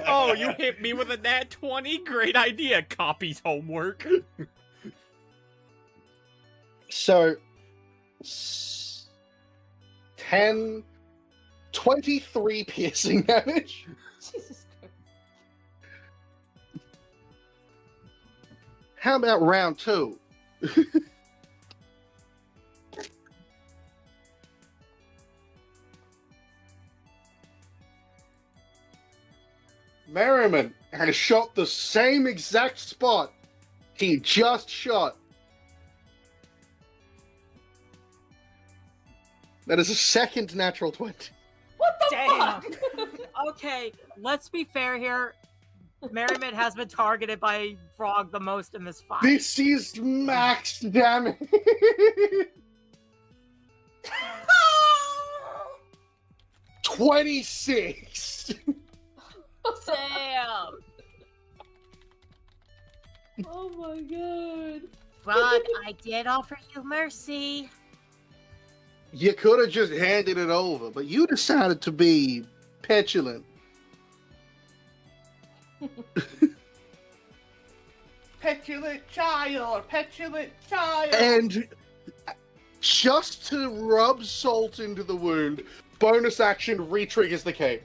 Oh, you hit me with a nat 20? Great idea. Copies homework. So, 10, 23 piercing damage. Jesus Christ. How about round 2? Merriman had shot the same exact spot he just shot. That is a second natural 20. What the Damn. fuck? Okay, let's be fair here. Merriment has been targeted by Frog the most in this fight. This is max damage. 26. Damn. Oh my god. Frog, I did offer you mercy. You could have just handed it over, but you decided to be petulant. Petulant child, petulant child. And just to rub salt into the wound, bonus action re-triggers the cape.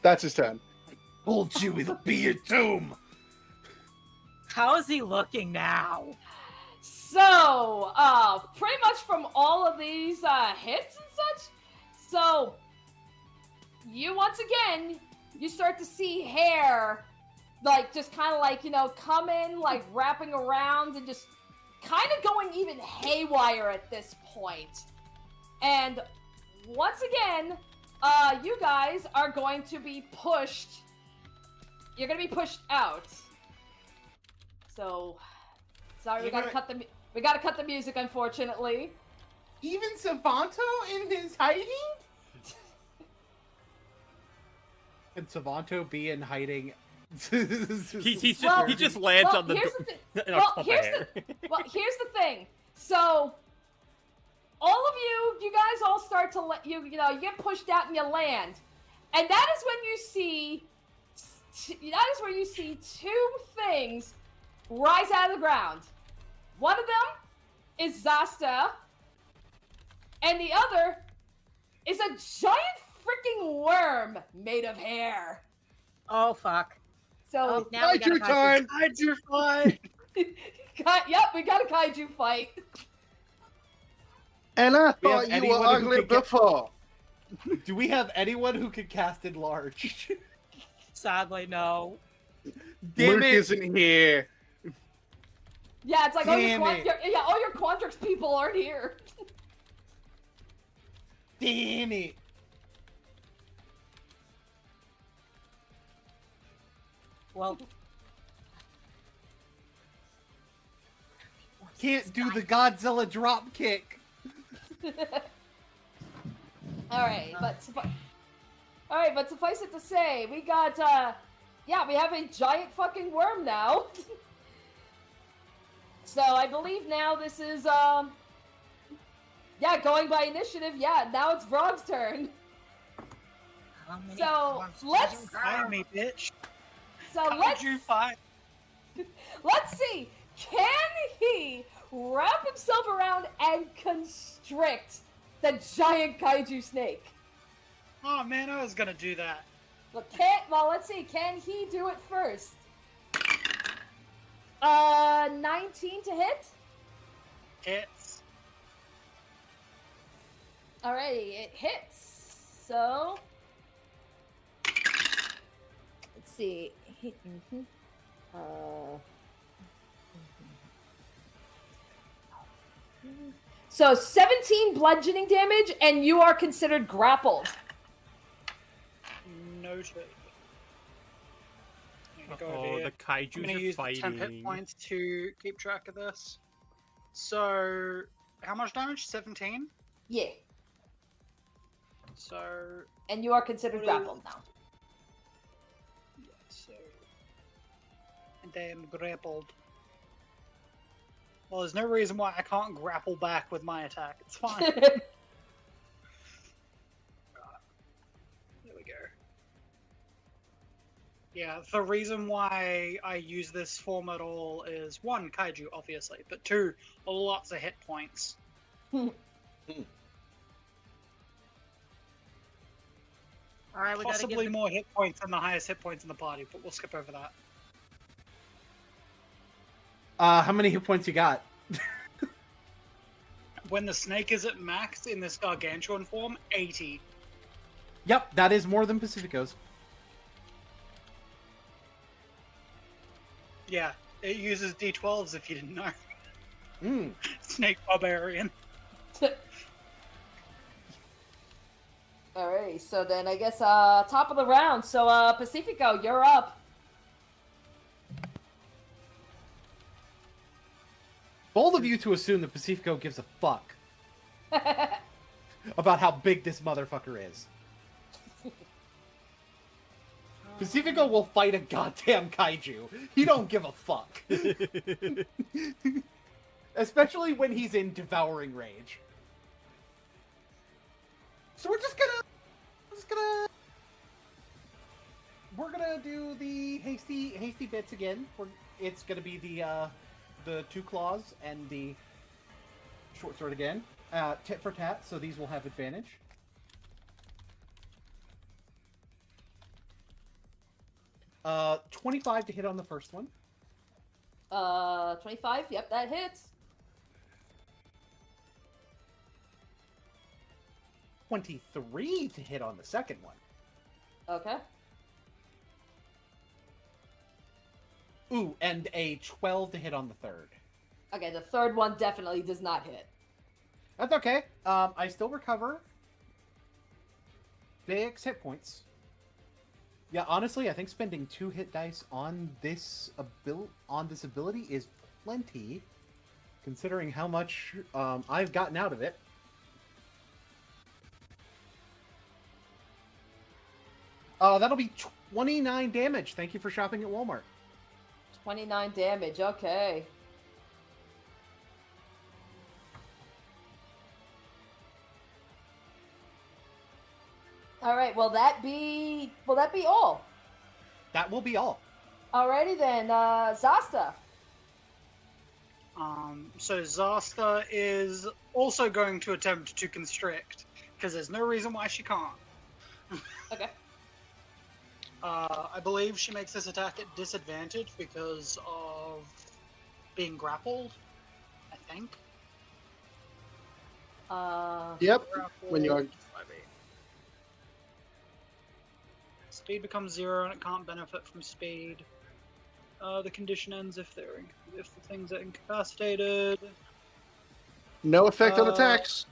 That's his turn. Told you it'll be your tomb. How is he looking now? So, pretty much from all of these hits and such, so you once again, you start to see hair, like just kind of like, you know, come in, like wrapping around and just kind of going even haywire at this point. And once again, you guys are going to be pushed. You're going to be pushed out. So, sorry, we gotta cut the music, unfortunately. Even Savanto in his hiding? And Savanto be in hiding. He just lands on the here's door. the here's the thing. So, all of you guys all start to you get pushed out and you land, and that is when you see two things rise out of the ground. One of them is Zasta, and the other is a giant freaking worm made of hair. Oh, fuck. So Now we gotta time! Kaiju fight! yep, we got a kaiju fight. And I We have thought you anyone were who ugly could get- before. Do we have anyone who can cast enlarge? Sadly, no. Damn Luke it. isn't here. Yeah, it's like Damn all it. your Quandrix people aren't here. Damn it. Well, Can't do the Godzilla drop kick. All right, but suffice it to say, we got we have a giant fucking worm now. So I believe now this is going by initiative. Yeah, now it's Vrog's turn. how many So, forms let's- does he Fight have? me, bitch! So Kaiju fight! let's see. Can he wrap himself around and constrict the giant kaiju snake? Oh man, I was gonna do that. Let's see. Can he do it first? 19 to hit. Hits. Alrighty, it hits. So let's see. So 17 bludgeoning damage, and you are considered grappled. Noted. I'm gonna go Oh, over here. the I'm gonna kaijus are use the 10 hit fighting. points to keep track of this. So, how much damage? 17? Yeah, So, and you are considered What is- grappled now. yeah, so. And I am grappled. Well, there's no reason why I can't grapple back with my attack. It's fine. There we go. Yeah, the reason why I use this form at all is one, kaiju, obviously, but two, lots of hit points. All right, we gotta Possibly give more hit points than the highest hit points in the party, but we'll skip over that. How many hit points you got? When the snake is at max in this gargantuan form, 80. Yep, that is more than Pacifico's. Yeah, it uses d12s if you didn't know. Mm. Snake Barbarian. Alright, so then I guess top of the round. So Pacifico, you're up. Bold of you to assume that Pacifico gives a fuck. about how big this motherfucker is. Pacifico will fight a goddamn kaiju. He don't give a fuck. Especially when he's in devouring rage. So we're gonna do the hasty bits again. It's gonna be the 2 claws and the short sword again. Tit for tat, so these will have advantage. 25 to hit on the first one. 25. Yep, that hits. 23 to hit on the second one. Okay. Ooh, and a 12 to hit on the third. Okay, the third one definitely does not hit. That's okay. I still recover 6 hit points. Yeah, honestly, I think spending 2 hit dice on this ability is plenty, considering how much I've gotten out of it. That'll be 29 damage. Thank you for shopping at Walmart. 29 damage. Okay. All right. Will that be all? That will be all. Alrighty then. Zasta. So Zasta is also going to attempt to constrict, because there's no reason why she can't. Okay. I believe she makes this attack at disadvantage because of being grappled, I think. Yep. Grappled, When you're 5e. Speed becomes 0 and it can't benefit from speed. The condition ends if the things are incapacitated. No effect on attacks.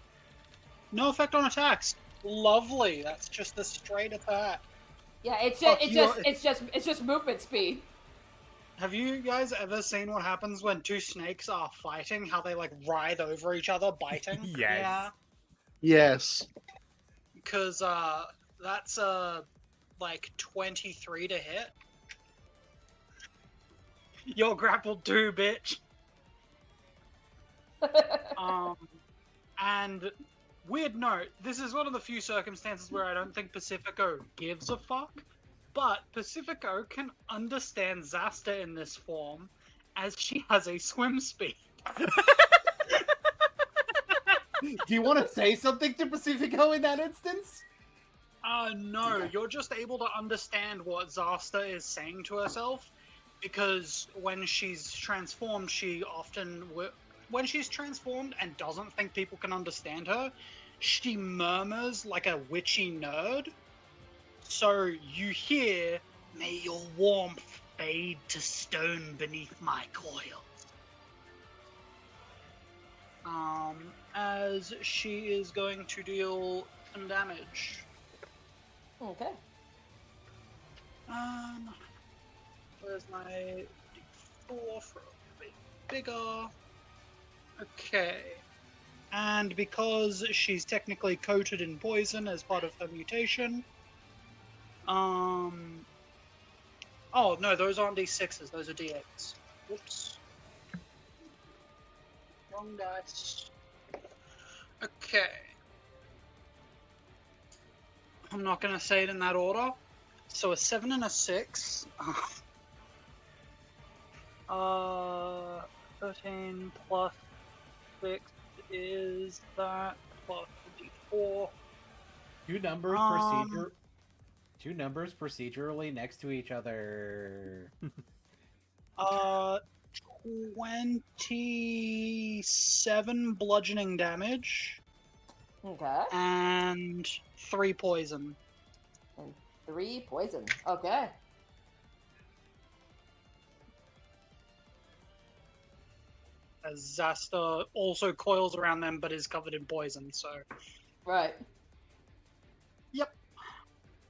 No effect on attacks. Lovely. That's just the straight attack. Yeah, it's Fuck just movement speed. Have you guys ever seen what happens when 2 snakes are fighting? How they like writhe over each other, biting? Yes. Yeah. Yes. Because that's like 23 to hit. You're grappled too, bitch. And weird note, this is one of the few circumstances where I don't think Pacifico gives a fuck, but Pacifico can understand Zasta in this form, as she has a swim speed. Do you want to say something to Pacifico in that instance? No, you're just able to understand what Zasta is saying to herself, because when she's transformed, when she's transformed and doesn't think people can understand her, she murmurs like a witchy nerd. So you hear, "May your warmth fade to stone beneath my coils." As she is going to deal some damage. Okay. Where's my D4 for a bit bigger? Okay. And because she's technically coated in poison as part of her mutation, oh no, those aren't D6s, those are D8s. Whoops. Wrong dice. Okay. I'm not gonna say it in that order. So a 7 and a 6. 13 plus 6 is that, plus D4. Two numbers procedurally next to each other. 27 bludgeoning damage. Okay. And 3 poison. And 3 poison. Okay. As Zasta also coils around them but is covered in poison, so. Right. Yep.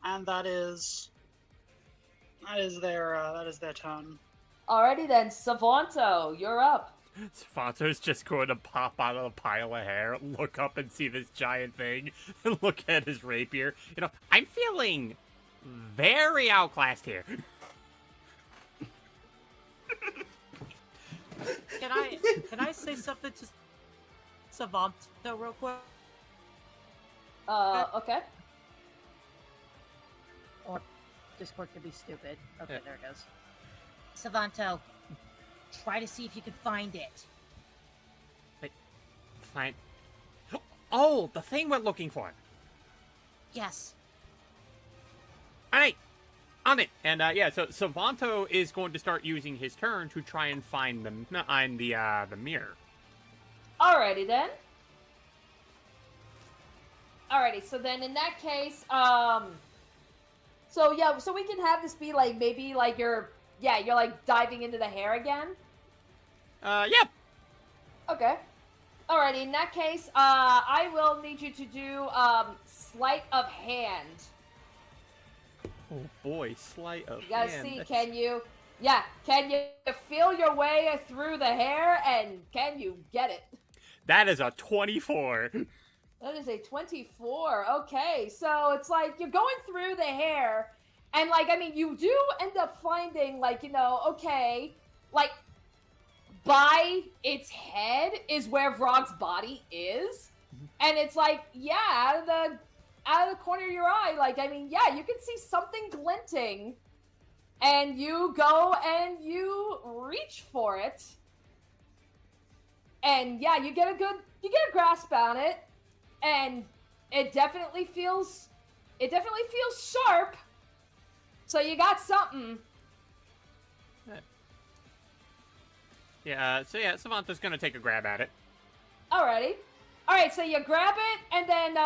And that is their turn. Alrighty then, Savanto, you're up. Savanto's just going to pop out of a pile of hair, look up and see this giant thing, and look at his rapier. You know, I'm feeling very outclassed here. Can I say something to Savanto real quick? Okay. Or Discord could be stupid. Okay, Yeah. there it goes. Savanto, try to see if you can find it. Fine. Oh, the thing we're looking for. Yes. All right, on it. And yeah, so Savanto is going to start using his turn to try and find the mirror. Alrighty then. Alrighty, so then in that case, so yeah, so we can have this be like maybe like you're like diving into the hair again. Yeah. Okay. Alrighty, in that case, I will need you to do sleight of hand. Oh boy, sleight of You gotta hand. see, can you feel your way through the hair, and can you get it? That is a 24. That is a 24. Okay, so it's like you're going through the hair, and like, I mean, you do end up finding, like, you know, okay, like, by its head is where Vrog's body is. And it's like, yeah, out of the corner of your eye, like, I mean, yeah, you can see something glinting. And you go and you reach for it. And yeah, you get a grasp on it. And it definitely feels sharp. So you got something. Yeah, so yeah, Savanto's gonna take a grab at it. Alrighty. Alright, so you grab it, and then,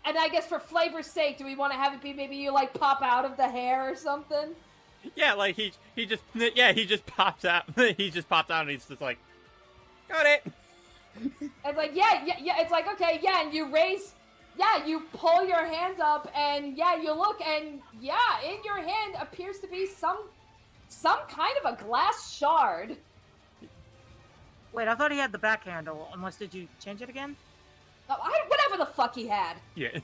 and I guess for flavor's sake, do we want to have it be maybe you, like, pop out of the hair or something? Yeah, like, he just pops out. He just pops out and he's just like, got it! It's like, yeah, it's like, okay, yeah, and you you pull your hand up, and yeah, you look, and yeah, in your hand appears to be some kind of a glass shard. Wait, I thought he had the back handle. Unless, did you change it again? Whatever the fuck he had. Yeah.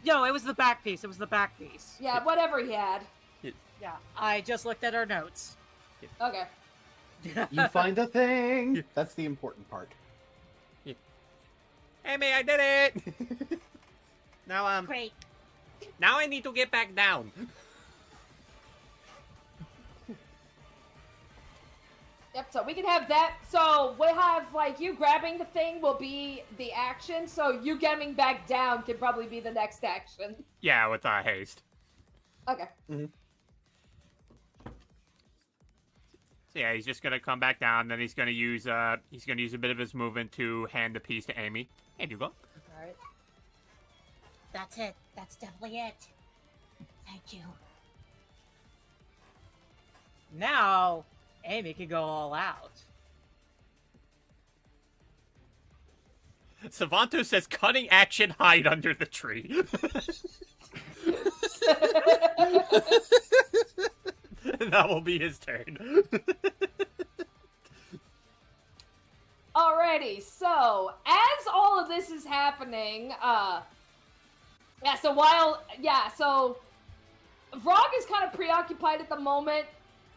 No, it was the back piece. It was the back piece. Yeah, whatever he had. Yeah, I just looked at our notes. Okay. You find a thing. That's the important part. Amy, I did it! Now, Great. now I need to get back down. Yep, so we can have that. So we'll have, like, you grabbing the thing will be the action, so you getting back down can probably be the next action. Yeah, with haste. Okay. Mm-hmm. So yeah, he's just gonna come back down, then he's gonna use a bit of his movement to hand the piece to Amy. Here you go. Alright. That's it. That's definitely it. Thank you. Now, Amy can go all out. Savanto says cutting action hide under the tree. That will be his turn. Alrighty, so as all of this is happening, so Vrog is kind of preoccupied at the moment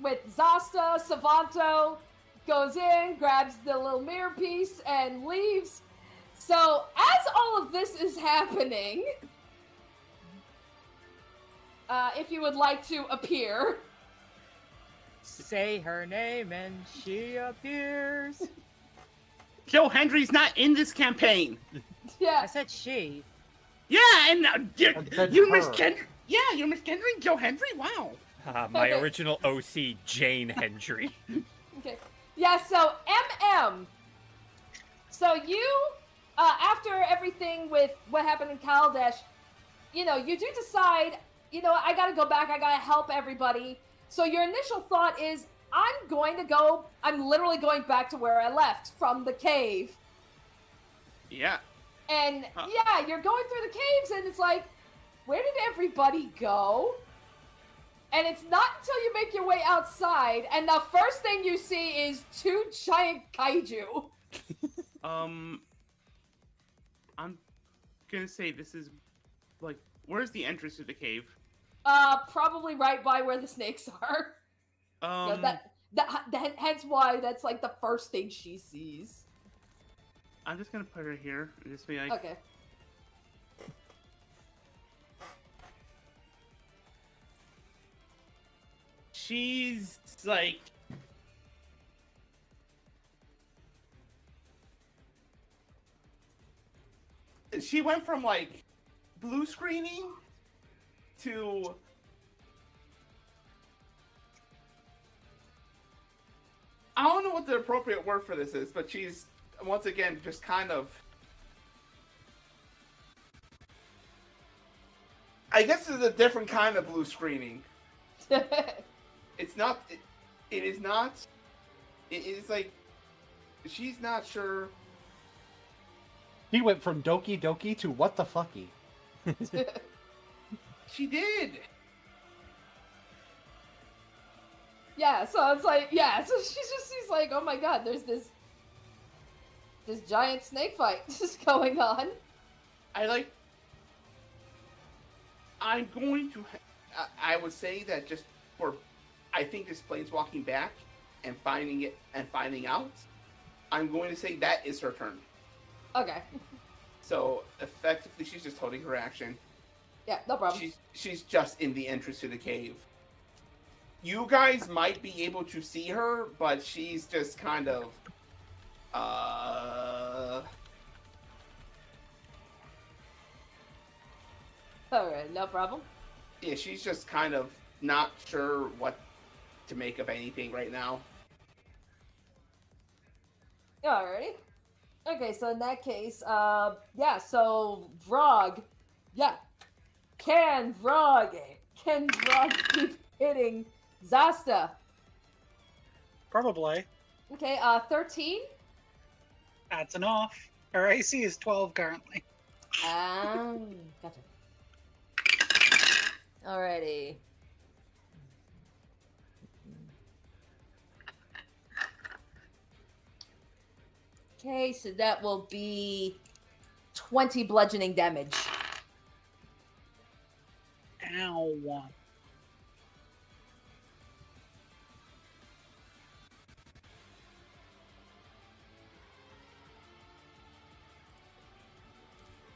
with Zasta. Savanto goes in, grabs the little mirror piece, and leaves. So as all of this is happening, if you would like to appear. Say her name and she appears. Joe Hendry's not in this campaign. Yeah. I said she. Yeah, and That's you her. Miss Kendry. Yeah, you're Miss Kendry, Joe Hendry. Wow. My Okay. original OC, Jane Hendry. Okay. Yeah, so MM. So you, after everything with what happened in Kaladesh, you do decide, I gotta go back, I gotta help everybody. So your initial thought is, I'm literally going back to where I left, from the cave. Yeah. And yeah, you're going through the caves, and it's like, where did everybody go? And it's not until you make your way outside, and the first thing you see is 2 giant kaiju. I'm gonna say this is like, where's the entrance to the cave? Probably right by where the snakes are. Hence why that's like the first thing she sees. I'm just gonna put her here. And just be like, Okay. She's like. She went from like blue screening to. I don't know what the appropriate word for this is, but she's once again just kind of. I guess it's a different kind of blue screening. It's not. It is not. It is like she's not sure. He went from Doki Doki to what the fucky. She did. Yeah, so it's like, so she's like, oh my god, there's this giant snake fight just going on. I'm going to. I would say that just for, I think this planeswalking back and finding it and finding out. I'm going to say that is her turn. Okay. So effectively, she's just holding her action. Yeah, no problem. She's just in the entrance to the cave. You guys might be able to see her, but she's just kind of. Alright, no problem. Yeah, she's just kind of not sure what to make of anything right now. Alrighty. Okay, so in that case, so Vrog, can Vrog keep hitting Zasta? Probably. Okay, 13? That's enough. Her AC is 12 currently. Gotcha. Alrighty. Okay, so that will be 20 bludgeoning damage. Ow.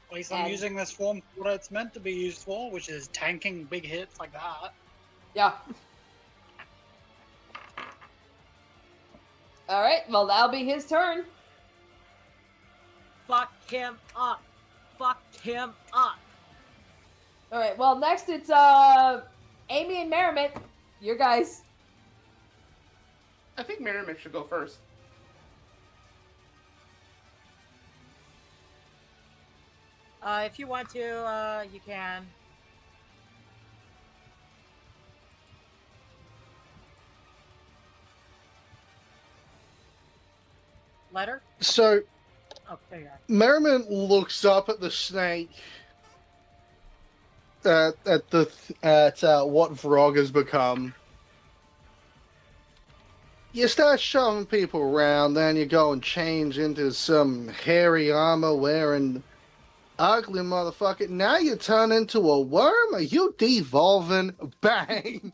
At least I'm using this form for what it's meant to be used for, which is tanking big hits like that. Yeah. Alright, well, that'll be his turn. Fuck him up. Fuck him up. Alright, well, next it's, Amy and Merriment. Your guys. I think Merriman should go first. If you want to, you can. Letter? So, Oh, there you are. Merriman looks up at the snake, at what Vrog has become. You start shoving people around, then you go and change into some hairy armor wearing ugly motherfucker. Now you turn into a worm? Are you devolving? Bang!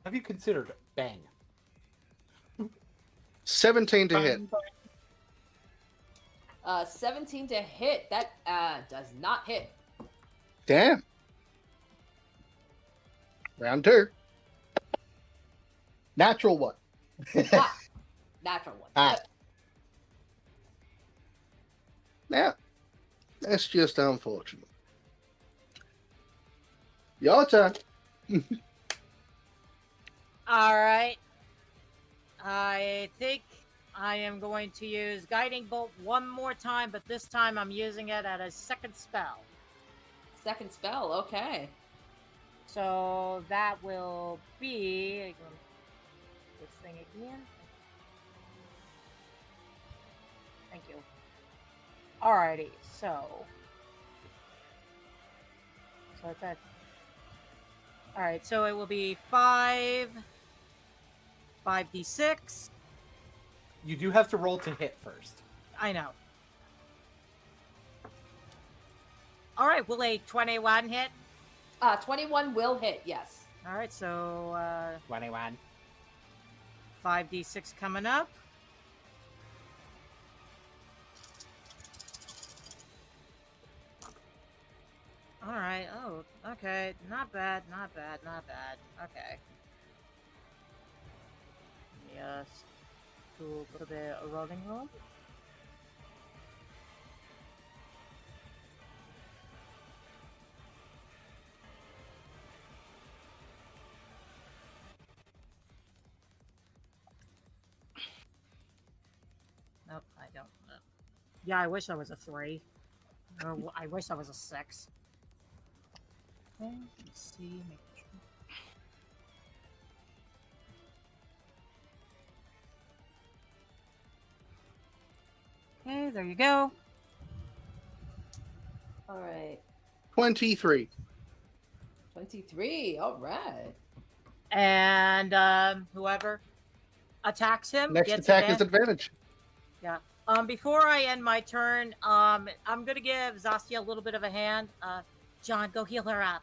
Have you considered bang? 17 to hit. 17 to hit. That, does not hit. Damn. Round 2. Natural one. Natural one. Ah. Now, that's just unfortunate. Your turn. Alright. I think I am going to use Guiding Bolt one more time, but this time I'm using it at a second spell. Second spell, okay. So that will be this thing again. Thank you. Alrighty, so So it's at... All right, so it will be 5d6. You do have to roll to hit first. I know. All right, will a 21 hit? 21 will hit, yes. All right, so 21. 5d6 coming up. All right. Oh, okay. Not bad. Not bad. Not bad. Okay. Yes. Do a little bit of rolling roll. Nope, I don't. Yeah, I wish I was a 3. Or I wish I was a 6. Okay, let's see. Make sure. Okay, there you go. All right. 23. 23. All right. And whoever attacks him Next gets attack is advantage. Yeah. Before I end my turn, I'm gonna give Zastia a little bit of a hand. John, go heal her up.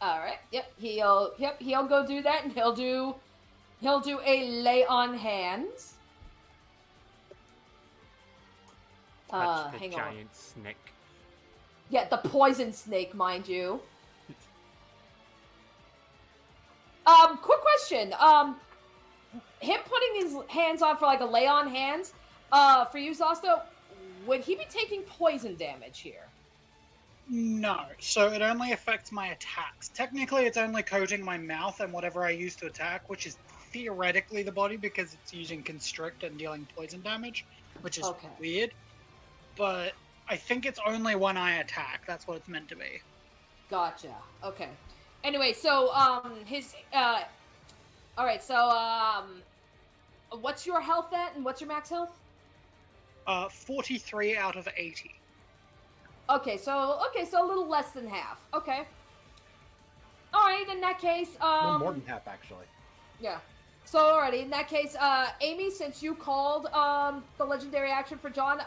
All right. Yep. He'll go do that, and he'll do a lay on hands. Touch the Hang on. giant snake. Yeah, the poison snake, mind you. Quick question. Him putting his hands on for like a lay on hands, for you, Zosto, would he be taking poison damage here? No, so it only affects my attacks. Technically, it's only coating my mouth and whatever I use to attack, which is theoretically the body because it's using constrict and dealing poison damage, which is Okay. weird. But I think it's only when I attack. That's what it's meant to be. Gotcha. Okay. Anyway, so all right. So what's your health at, and what's your max health? 43 out of 80. Okay, so a little less than half. Okay. All right. In that case, No, more than half, actually. yeah. So alrighty. In that case, Amy, since you called the legendary action for John,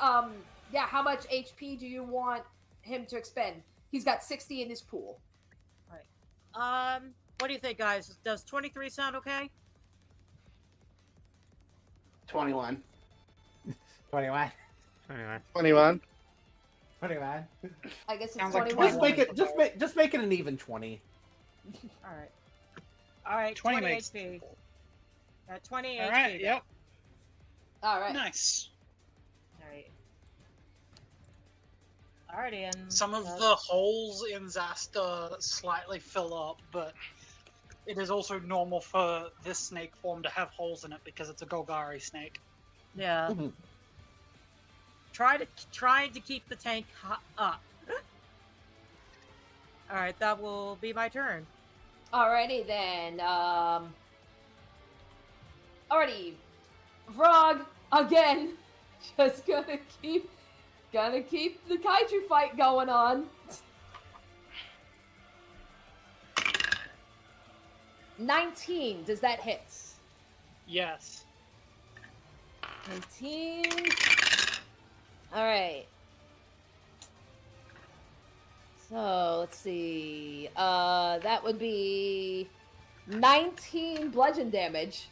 yeah, how much HP do you want him to expend? He's got 60 in his pool. What do you think, guys? Does 23 sound okay? 21. 21. Anyway. 21. 21. I guess it's Sounds like 21. Just make it an even 20. All right. All right. 20 20 makes- HP. 20 All HP. right, then. yep. All right. Nice. All right. Alrighty, and Some of the holes in Zasta slightly fill up, but it is also normal for this snake form to have holes in it because it's a Golgari snake. yeah. Mhm. Trying to keep the tank up. All right, that will be my turn. Alrighty then. Alrighty, Vrog again. Just gonna keep the kaiju fight going on. 19. Does that hit? Yes. 19. All right. So let's see. That would be 19 bludgeon damage.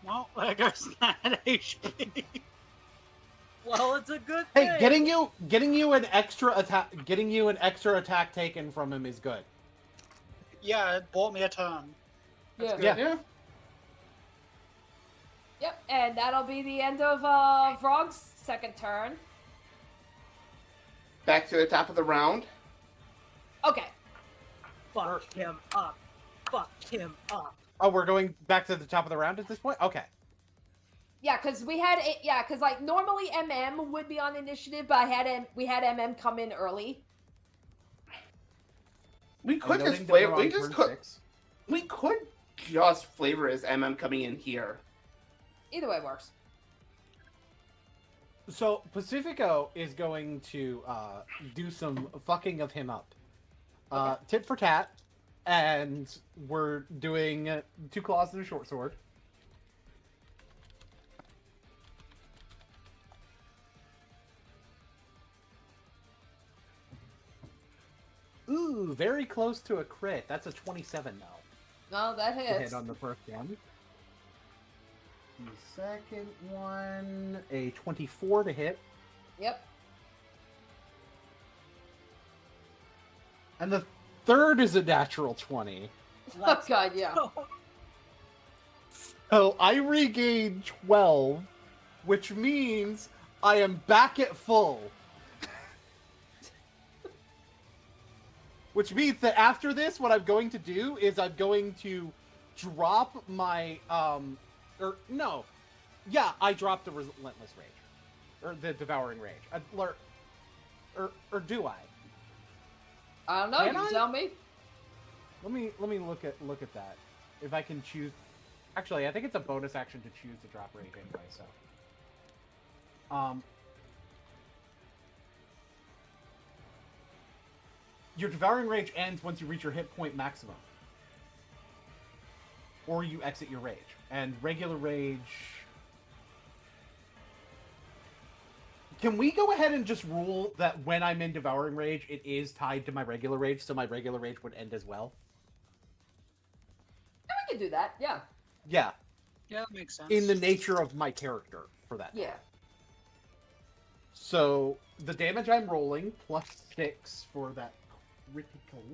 Well, there goes that HP. Well, it's a good Hey, thing. getting you an extra attack taken from him is good. Yeah, it bought me a turn. Yeah. Yeah. Yeah. Yep. And that'll be the end of Vrog's second turn. Back to the top of the round. Okay. Fuck him up. Fuck him up. Oh, we're going back to the top of the round at this point? Okay. Yeah, because like normally MM would be on initiative, but we had MM come in early. We could Noting just that we're flavor. on turn 6. We could just flavor as MM coming in here. Either way works. So Pacifico is going to do some fucking of him up. Tit for tat, and we're doing 2 claws and a short sword. Ooh, very close to a crit. That's a 27 now. No, that To hits. hit on the first one. The second one, a 24 to hit. Yep. And the third is a natural 20. Oh god, yeah. So I regain 12, which means I am back at full. Which means that after this, what I'm going to do is I'm going to drop my, I dropped the Relentless Rage. Or the Devouring Rage. Or do I? I don't know, Can you I? tell me. Let me look at that. If I can choose. Actually, I think it's a bonus action to choose to drop rage anyway. So, your devouring rage ends once you reach your hit point maximum, or you exit your rage. And regular rage. Can we go ahead and just rule that when I'm in devouring rage, it is tied to my regular rage, so my regular rage would end as well? We can do that, yeah. Yeah, Yeah, that makes sense. in the nature of my character for that. Yeah. So the damage I'm rolling plus 6 for that critical.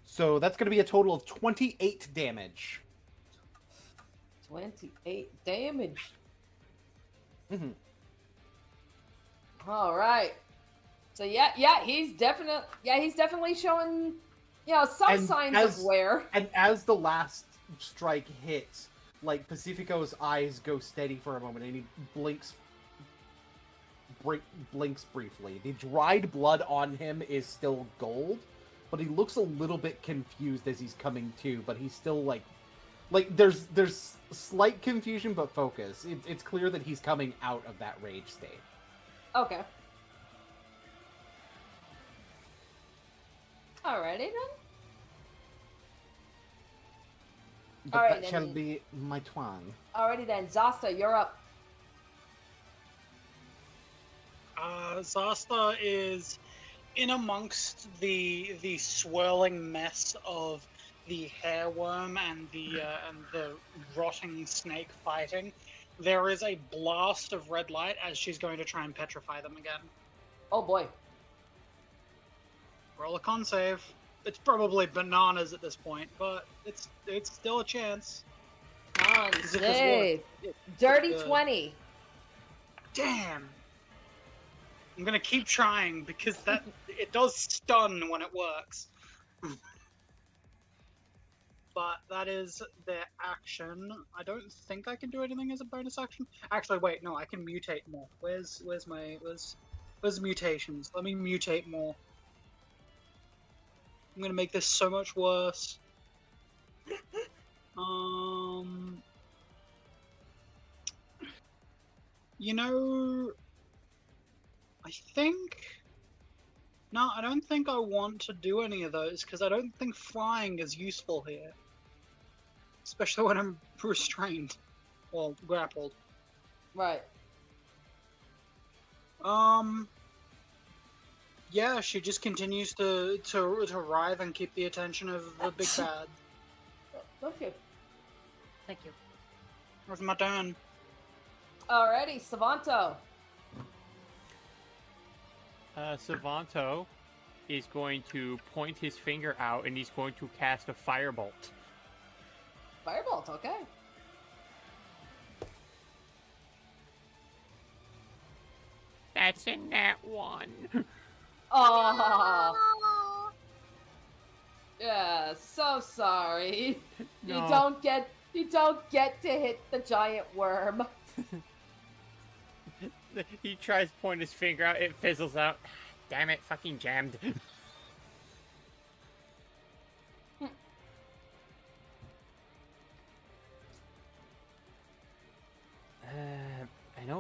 So that's going to be a total of 28 damage. 28 damage. Mm-hmm. All right. So he's definitely showing, some And signs as- of wear. And as the last strike hits, like Pacifico's eyes go steady for a moment, and he blinks briefly. The dried blood on him is still gold, but he looks a little bit confused as he's coming to. But he's still like there's slight confusion, but focus. It's clear that he's coming out of that rage state. Okay. Alrighty then. But All right, that shall then. be my twang. Alrighty then. Zasta, you're up. Zasta is in amongst the swirling mess of the hairworm and the rotting snake fighting. There is a blast of red light as she's going to try and petrify them again. Oh boy. Roll a con save. It's probably bananas at this point, but it's still a chance. Con Is it 'cause save. what? Dirty the- 20. Damn. I'm gonna keep trying because it does stun when it works. But that is their action. I don't think I can do anything as a bonus action. Actually, wait, no, I can mutate more. Where's mutations? Let me mutate more. I'm gonna make this so much worse. I think... No, I don't think I want to do any of those, because I don't think flying is useful here. Especially when I'm restrained. Well, grappled. Right. Yeah, she just continues to writhe and keep the attention of the big bad. Okay. Thank you. That's my turn. Alrighty, Savanto. Savanto is going to point his finger out and he's going to cast a firebolt. Firebolt, okay. That's a nat 1. Oh. Yeah, so sorry. No. You don't get to hit the giant worm. He tries to point his finger out, it fizzles out. Damn it, fucking jammed.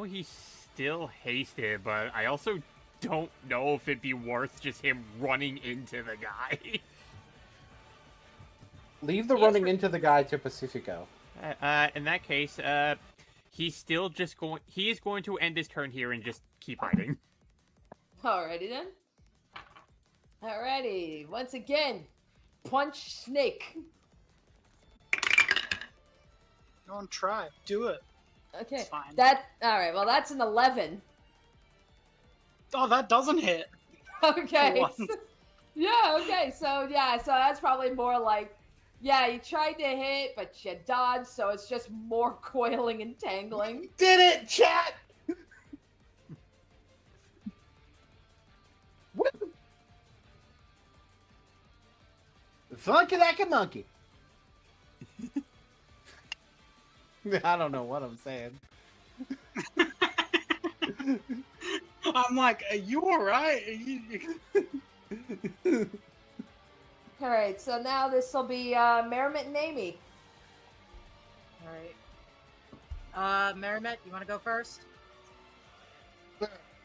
know he's still hasted, but I also don't know if it'd be worth just him running into the guy. Leave the running into the guy to Pacifico. In that case, he's still just going. He is going to end his turn here and just keep hiding. Alrighty then. Alrighty. Once again, punch snake. Go on, try. Do it. Okay. It's fine. Alright, well that's an 11. Oh, that doesn't hit. Okay. One. Yeah, okay. So that's probably more like, yeah, you tried to hit, but you dodged, so it's just more coiling and tangling. Did it, chat! Funky like a monkey. I don't know what I'm saying. I'm like, are you alright? Alright, so now this will be Merrimit and Amy. Alright. Merrimet, you want to go first?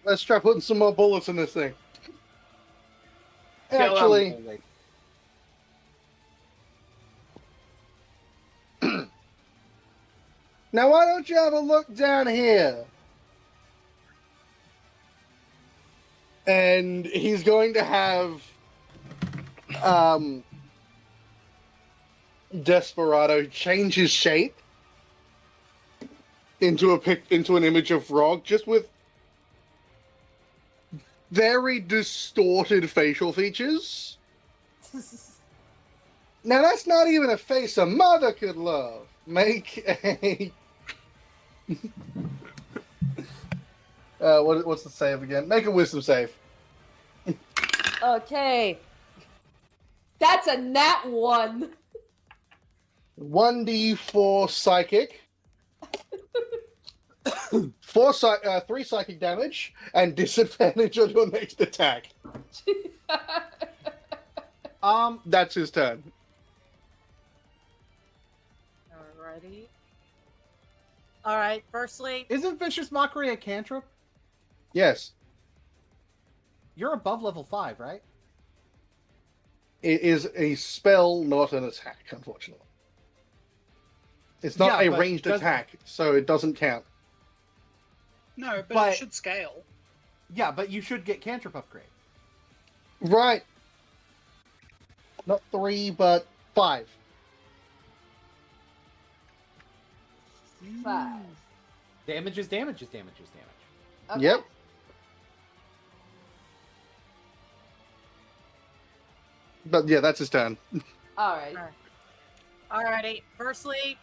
Let's try putting some more bullets in this thing. Kill him. Actually, now why don't you have a look down here? And he's going to have Desperado change his shape into an image of Frog, just with very distorted facial features. Now that's not even a face a mother could love. Make a what's the save again? Make a wisdom save. Okay. That's a nat 1. 1d4 psychic. 3 psychic damage and disadvantage on your next attack. That's his turn. Alrighty. Alright, firstly, Isn't Vicious Mockery a cantrip? Yes. You're above level 5, right? It is a spell, not an attack, unfortunately. It's not Yeah, a but ranged does- attack, so it doesn't count. No, but But- it should scale. Yeah, but you should get cantrip upgrade. Right. Not 3, but 5. 5. Damage is damage is damage is damage. Okay. Yep. But yeah, that's his turn. Alright. Alrighty. Firstly,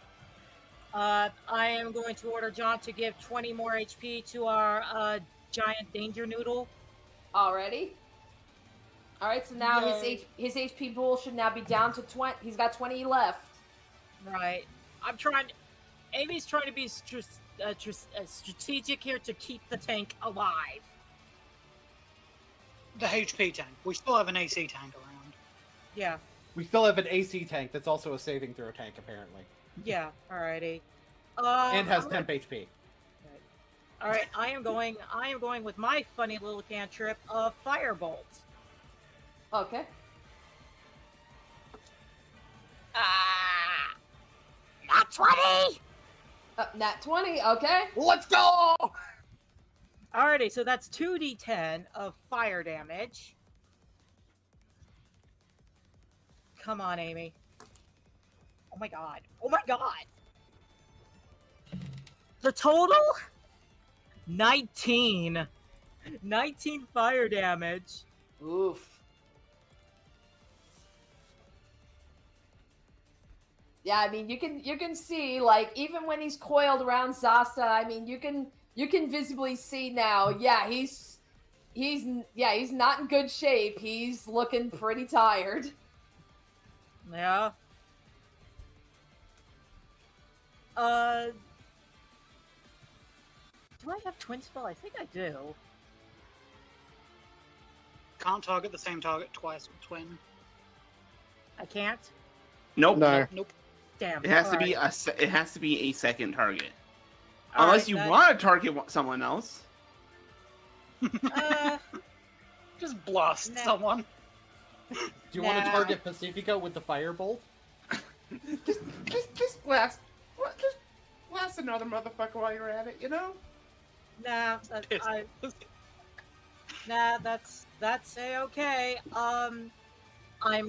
I am going to order John to give 20 more HP to our giant danger noodle. Alrighty. Alright, so now Yay. his HP pool should now be down to 20. He's got 20 left. Right. Amy's trying to be strategic here to keep the tank alive. The HP tank. We still have an AC tank around. Yeah. We still have an AC tank that's also a saving throw tank, apparently. Yeah. Alrighty. And has I'm temp HP. Alright, I am going with my funny little cantrip of Firebolt. Okay. Not 20! Nat 20, okay. Let's go! Alrighty, so that's 2d10 of fire damage. Come on, Amy. Oh my god. Oh my god! The total? 19. 19 fire damage. Oof. Yeah, I mean, you can see, like, even when he's coiled around Zasta, I mean, you can visibly see now. Yeah, he's not in good shape. He's looking pretty tired. Yeah. Do I have twin spell? I think I do. Can't target the same target twice with twin. I can't? Nope. No. Nope. Damn. It has to alright. be it has to be a second target. Unless you then. want to target someone else. Uh, Just blast Nah. someone. Do you want to Nah. target Pacifico with the firebolt? Just blast. Just blast another motherfucker while you're at it, you know? nah, that's a-okay. I'm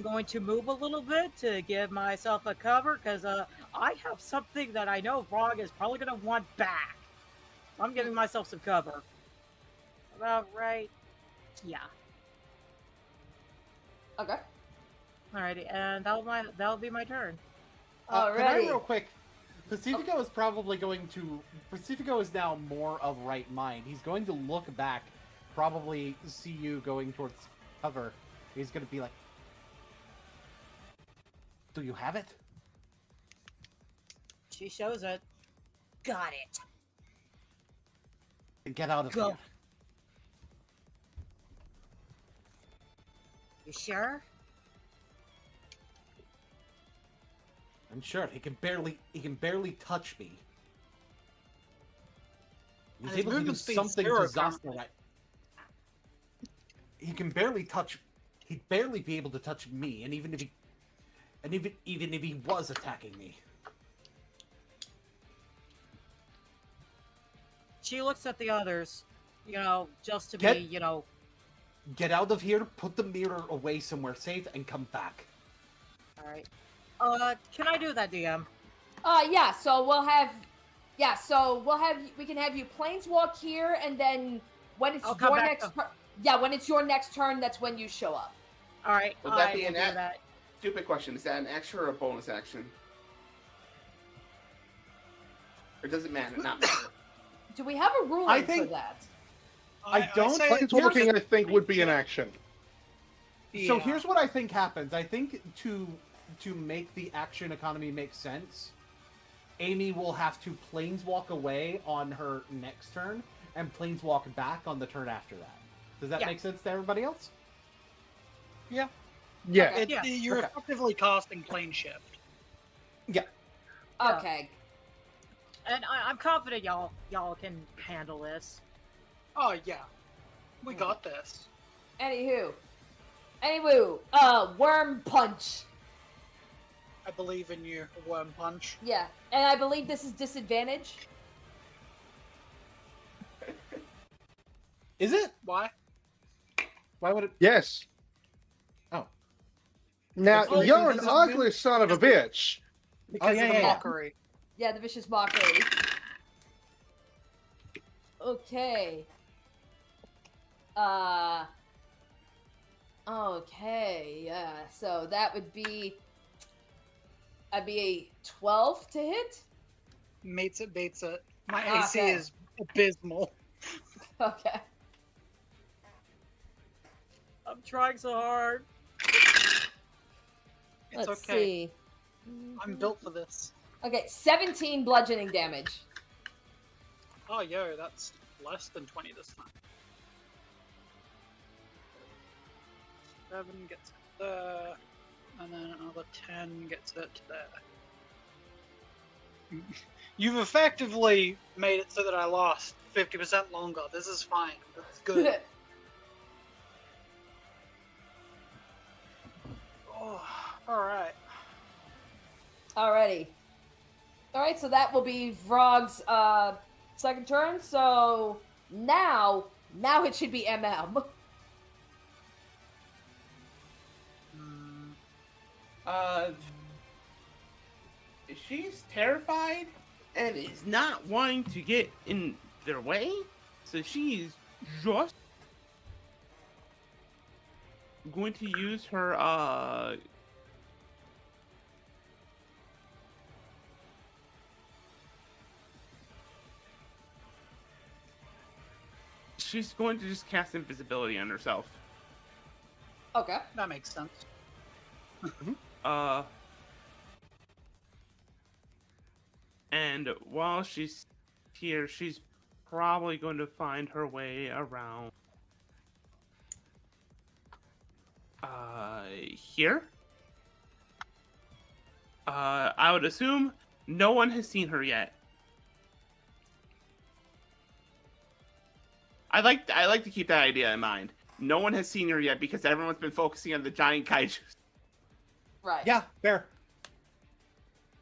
going to move a little bit to give myself a cover, because I have something that I know Vrog is probably going to want back. I'm giving myself some cover. About right. Yeah. Okay. Alrighty, and that'll be my turn. Can I Alrighty. real quick? Pacifico is probably going to. Pacifico is now more of right mind. He's going to look back, probably see you going towards cover. He's going to be like, "Do you have it?" She shows it. Got it. Get out of Go. here. You sure? I'm sure he can barely touch me. He's And his able to do movement speed's something 0 disaster currently. right. He can barely touch. He'd barely be able to touch me, and even if he was attacking me. She looks at the others, just to Get- be, Get out of here, put the mirror away somewhere safe, and come back. alright. Can I do that, DM? Yeah, so we can have you planeswalk here, and then when it's I'll come your back next up. when it's your next turn, that's when you show up. Alright, Would that I be will an do act? that. Stupid question. Is that an action or a bonus action? Or does it matter? Not matter. Do we have a ruling I for think- that? I don't say think- Planeswalking, I think, would be an action. So Yeah. here's what I think happens. I think to make the action economy make sense, Amy will have to planeswalk away on her next turn and planeswalk back on the turn after that. Does that Yeah. make sense to everybody else? Yeah. You're Okay. effectively casting plane shift. Yeah. Yeah. Okay. And I'm confident y'all can handle this. Oh yeah, we got this. Anywho, worm punch. I believe in you, worm punch. Yeah, and I believe this is disadvantage. Is it? Why? Why would it? Yes. Oh. Now, Oh, you're an this is ugly son of a bitch. Because yeah, of the yeah, yeah. mockery. Yeah, the vicious mockery. Okay. Okay, yeah. So that would be. I'd be a 12 to hit. Mates it, baits it. My Ah, AC okay. is abysmal. Okay. I'm trying so hard. It's Let's okay. see. I'm built for this. Okay, 17 bludgeoning damage. Oh, yo, that's less than 20 this time. 7 gets it there, and then another 10 gets it to there. You've effectively made it so that I lost 50% longer. This is fine. That's good. Oh, alright. Alrighty. Alright, so that will be Vrog's second turn. So now it should be MM. She's terrified and is not wanting to get in their way, so she's just going to use her she's going to just cast invisibility on herself. Okay. That makes sense. And while she's here, she's probably going to find her way around here. I would assume no one has seen her yet. I like to keep that idea in mind. No one has seen her yet because everyone's been focusing on the giant kaiju. Right. Yeah, fair.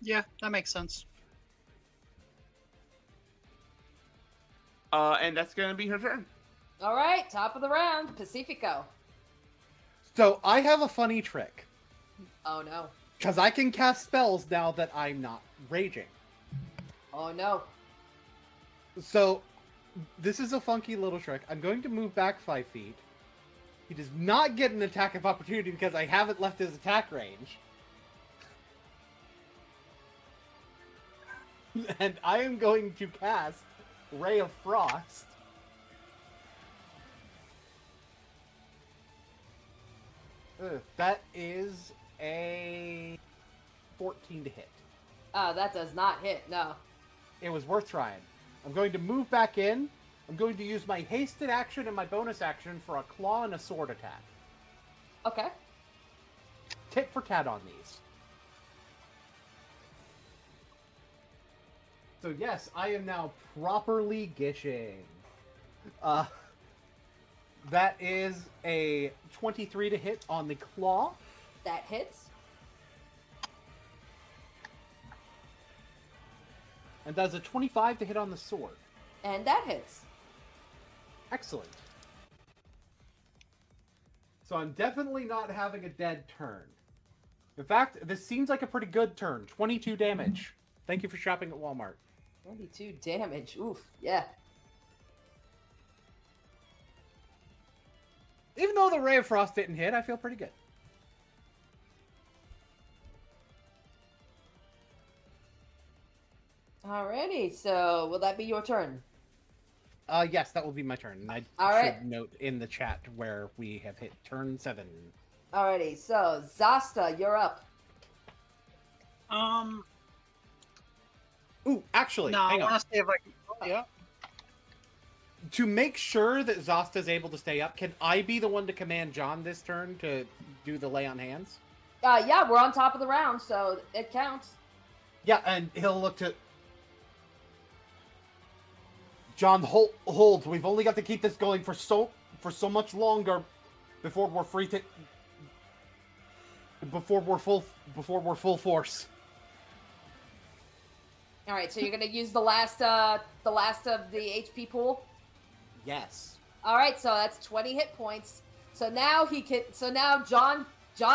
Yeah, that makes sense. And that's gonna be her turn. All right, top of the round, Pacifico. So I have a funny trick. Oh no. Because I can cast spells now that I'm not raging. Oh no. So, this is a funky little trick. I'm going to move back 5 feet. He does not get an attack of opportunity because I haven't left his attack range. And I am going to cast Ray of Frost. That is a 14 to hit. That does not hit, no. It was worth trying. I'm going to move back in. I'm going to use my hasted action and my bonus action for a claw and a sword attack. Okay. Tit for tat on these. So yes, I am now properly gishing. That is a 23 to hit on the claw. That hits. And that's a 25 to hit on the sword. And that hits. Excellent. So I'm definitely not having a dead turn. In fact, this seems like a pretty good turn. 22 damage. Thank you for shopping at Walmart. 22 damage. Oof, yeah. Even though the Ray of Frost didn't hit, I feel pretty good. Alrighty, so will that be your turn? Yes, that will be my turn. And I All should right. note in the chat where we have hit turn 7. Alrighty, so Zasta, you're up. Ooh, actually, No, I hang on. want to see if I can. Yeah. To make sure that Zasta is able to stay up, can I be the one to command John this turn to do the lay on hands? Yeah, we're on top of the round, so it counts. Yeah, and he'll look to... John, hold. We've only got to keep this going for so much longer before we're free to... Before we're full force. Alright, so you're gonna use the last of the HP pool? Yes. Alright, so that's 20 hit points. So now John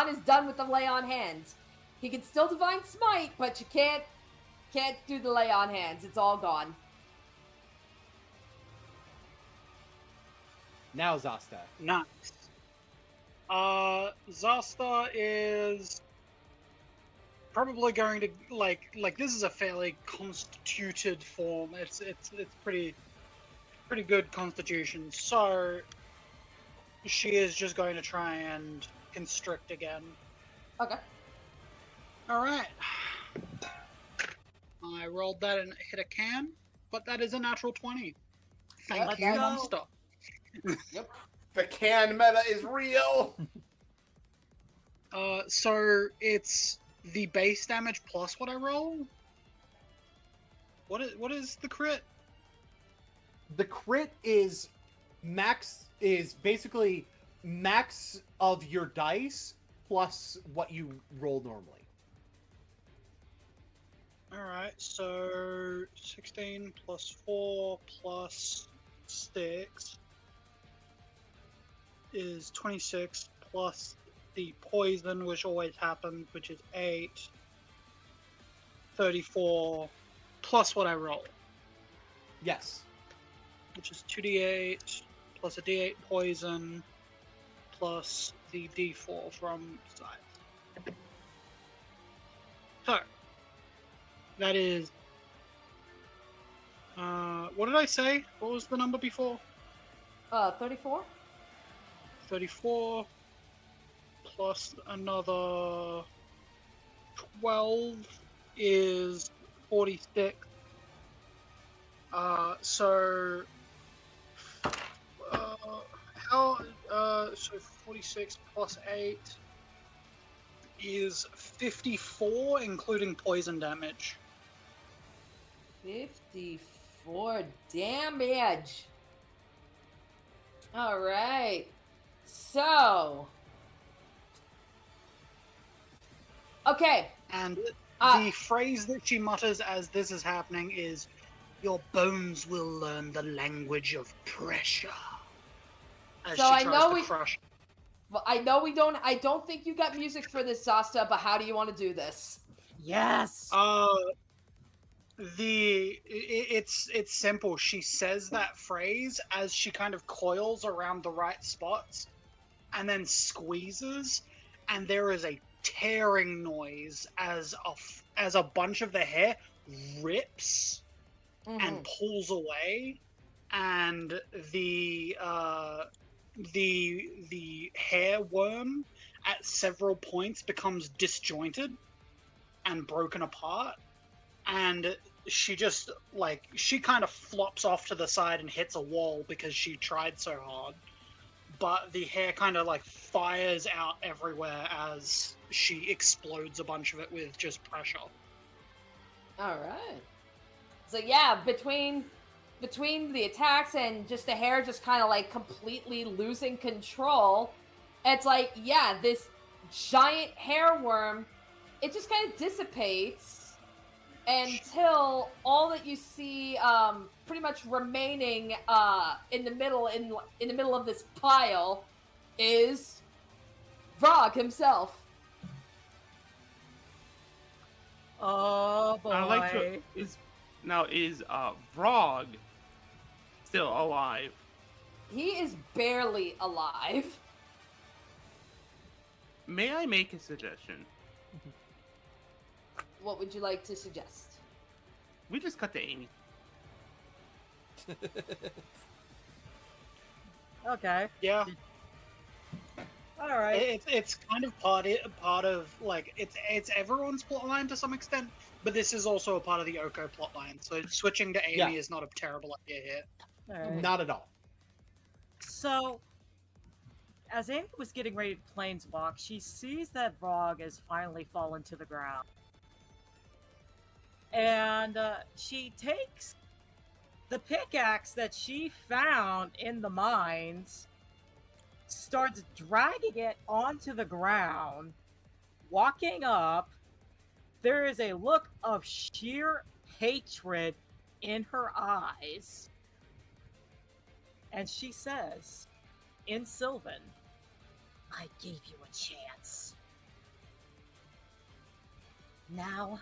is done with the lay on hands. He can still divine smite, but you can't do the lay on hands. It's all gone. Now Zasta. Nice. Zasta is probably going to like this is a fairly constituted form. It's pretty good constitution. So she is just going to try and constrict again. Okay. All right. I rolled that and hit a can, but that is a natural 20. Thank Let's you, go. monster. The can meta is real. So it's the base damage plus what I roll. What is the crit? The crit is basically max of your dice plus what you roll normally. All right, so 16 plus 4 plus 6 is 26 plus the poison, which always happens, which is 8, 34 plus what I roll, Yes. which is 2d8 plus a d8 poison plus the d4 from side. So that is what did I say? What was the number before? 34? 34 plus another 12 is 46. So 46 plus 8 is 54, including poison damage. 54 damage. All right. So. Okay. And Uh, the phrase that she mutters as this is happening is, "Your bones will learn the language of pressure." As So she I tries know to we- crush. well, I know we don't. I don't think you got music for this, Zasta. But how do you want to do this? Yes. It's simple. She says that phrase as she kind of coils around the right spots, and then squeezes, and there is a tearing noise as a bunch of the hair rips and pulls away, and the hair worm at several points becomes disjointed and broken apart, and she just she kind of flops off to the side and hits a wall because she tried so hard, but the hair kind of fires out everywhere as she explodes a bunch of it with just pressure. All right. So yeah, between the attacks and just the hair just kind of completely losing control, it's this giant hair worm, it just kind of dissipates until all that you see pretty much remaining in the middle of this pile is Vrog himself. Oh boy. I like to, is Vrog still alive? He is barely alive. May I make a suggestion? What would you like to suggest? We just cut to Amy. Okay. Yeah. All right. It's kind of part of it's everyone's plotline to some extent, but this is also a part of the Oko plotline. So switching to Amy is not a terrible idea here. All right. Not at all. So, as Amy was getting ready to planeswalk, she sees that Vrog has finally fallen to the ground. And she takes the pickaxe that she found in the mines, starts dragging it onto the ground, walking up. There is a look of sheer hatred in her eyes. And she says, in Sylvan, "I gave you a chance. Now,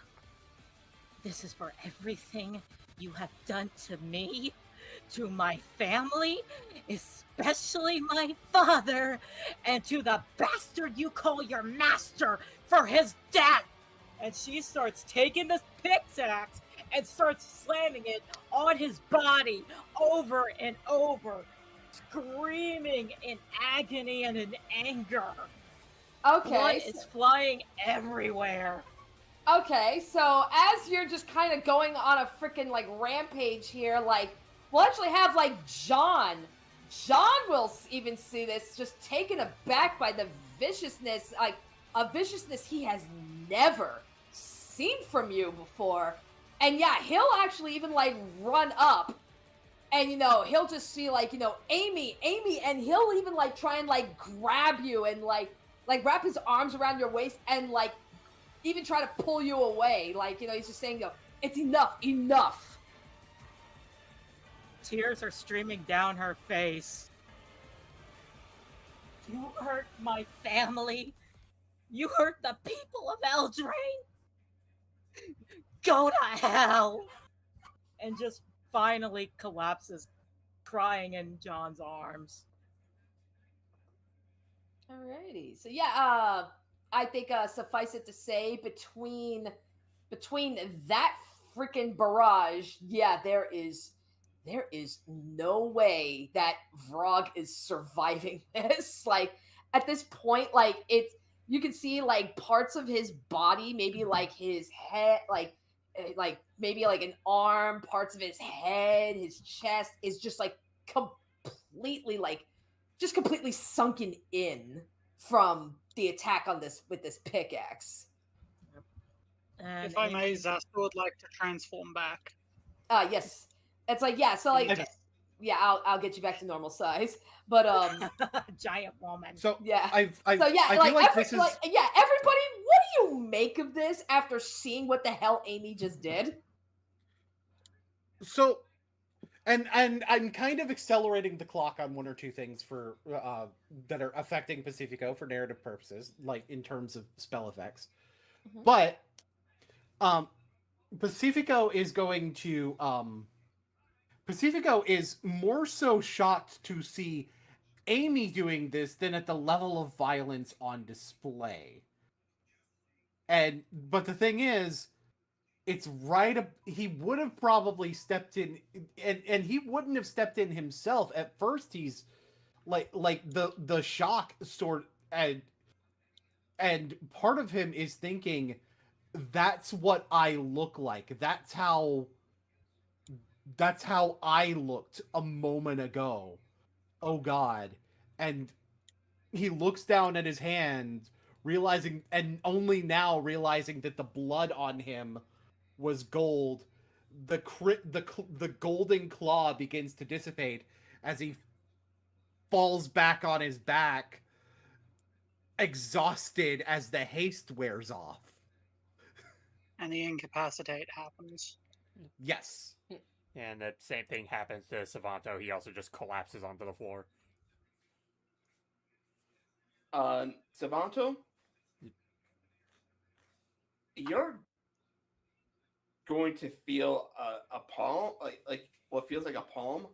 this is for everything you have done to me, to my family, especially my father, and to the bastard you call your master for his death." And she starts taking this pickaxe and starts slamming it on his body over and over, screaming in agony and in anger. Okay. Blood is flying everywhere. Okay, so as you're just kind of going on a freaking rampage here, we'll actually have John. John will even see this, just taken aback by the viciousness, a viciousness he has never seen from you before. And yeah, he'll actually even run up, and he'll just see Amy, and he'll even try and grab you and wrap his arms around your waist and even try to pull you away. He's just saying, "It's enough." Tears are streaming down her face. "You hurt my family. You hurt the people of Eldraine. Go to hell!" And just finally collapses, crying in John's arms. Alrighty, so yeah, I think suffice it to say, between that freaking barrage, yeah, there is no way that Vrog is surviving this. At this point, it's, you can see parts of his body, maybe his head, maybe an arm, parts of his head, his chest is just completely just completely sunken in from the attack on this with this pickaxe. And If I may, Amy- Zasta would like to transform back. Yes. It's so Yeah, I'll get you back to normal size. But Giant woman. So yeah. I So yeah, I like, feel like this is yeah, everybody, what do you make of this after seeing what the hell Amy just did? so. And I'm kind of accelerating the clock on one or two things for that are affecting Pacifico for narrative purposes, like in terms of spell effects. Mhm. But Pacifico is going to Pacifico is more so shocked to see Amy doing this than at the level of violence on display. But the thing is, it's right. He would have probably stepped in, and he wouldn't have stepped in himself. At first, he's like the shock sort, and part of him is thinking, that's what I look like. That's how I looked a moment ago. Oh God. And he looks down at his hand, realizing, and only now realizing that the blood on him was gold. The golden claw begins to dissipate as he falls back on his back, exhausted as the haste wears off. And the incapacitate happens. Yes. And the same thing happens to Savanto. He also just collapses onto the floor. Savanto, you're going to feel a palm, like what feels like a palm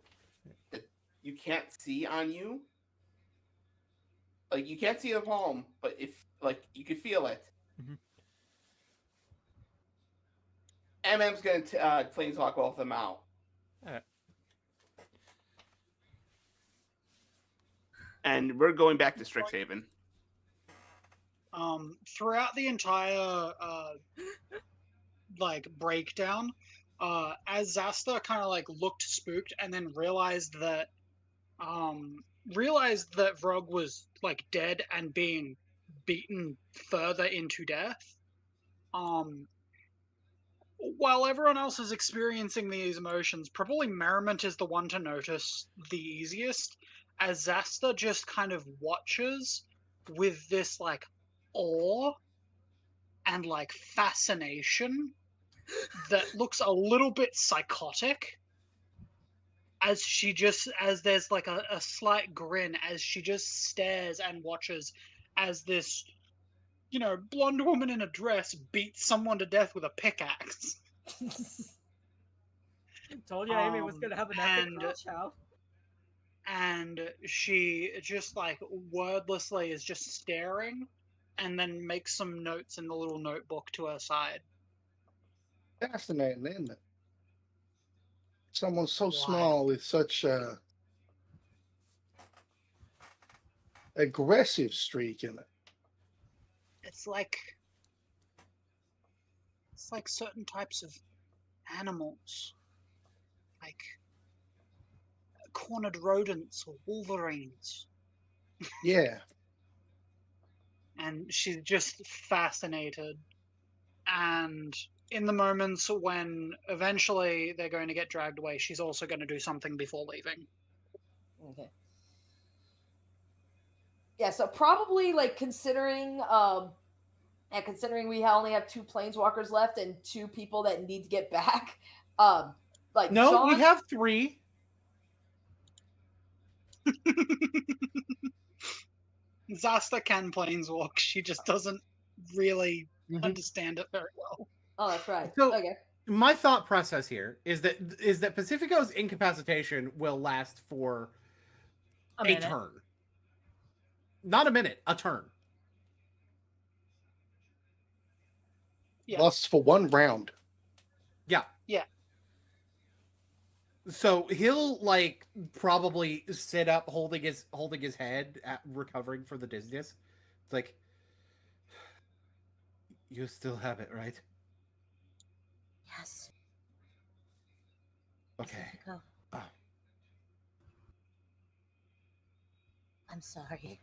that you can't see on you. Like you can't see the palm, but if like you can feel it. Mhm. MM's gonna planeswalk both of them out. And we're going back to Strixhaven. Throughout the entire like breakdown, as Zasta kind of like looked spooked and then realized that Vrog was like dead and being beaten further into death. While everyone else is experiencing these emotions, probably Merriment is the one to notice the easiest, as Zasta just kind of watches with this like awe and like fascination that looks a little bit psychotic, as there's like a slight grin as she just stares and watches as this, you know, blonde woman in a dress beats someone to death with a pickaxe. Told you Amy was gonna have an epic and crash out. and she just like wordlessly is just staring and then makes some notes in the little notebook to her side. Fascinating, isn't it? Someone so Wild. small with such a aggressive streak in it. It's like certain types of animals, like cornered rodents or wolverines. Yeah. And she's just fascinated. And in the moments when eventually they're going to get dragged away, she's also going to do something before leaving. Okay. Yeah, so probably like considering we only have 2 planeswalkers left and 2 people that need to get back, like No, John, we have 3. Zasta can planeswalk. She just doesn't really Mhm. understand it very well. Oh, that's right. So- Okay. My thought process here is that Pacifico's incapacitation will last for A a minute. turn. Not a minute, a turn. Yeah. Lasts for 1 round. Yeah. Yeah. So he'll like probably sit up holding his head, recovering from the dizziness. It's like, you still have it, right? Yes. Okay. Go. Oh. I'm sorry.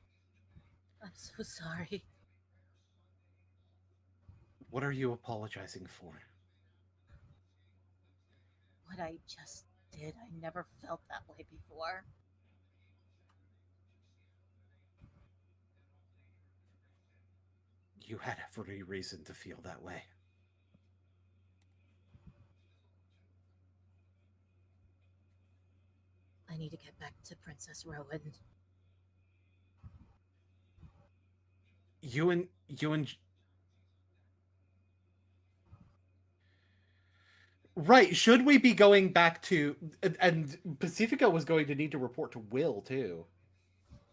I'm so sorry. What are you apologizing for? What I just did. I never felt that way before. You had every reason to feel that way. I need to get back to Princess Rowan. You and right, should we be going back to and Pacifico was going to need to report to Will too.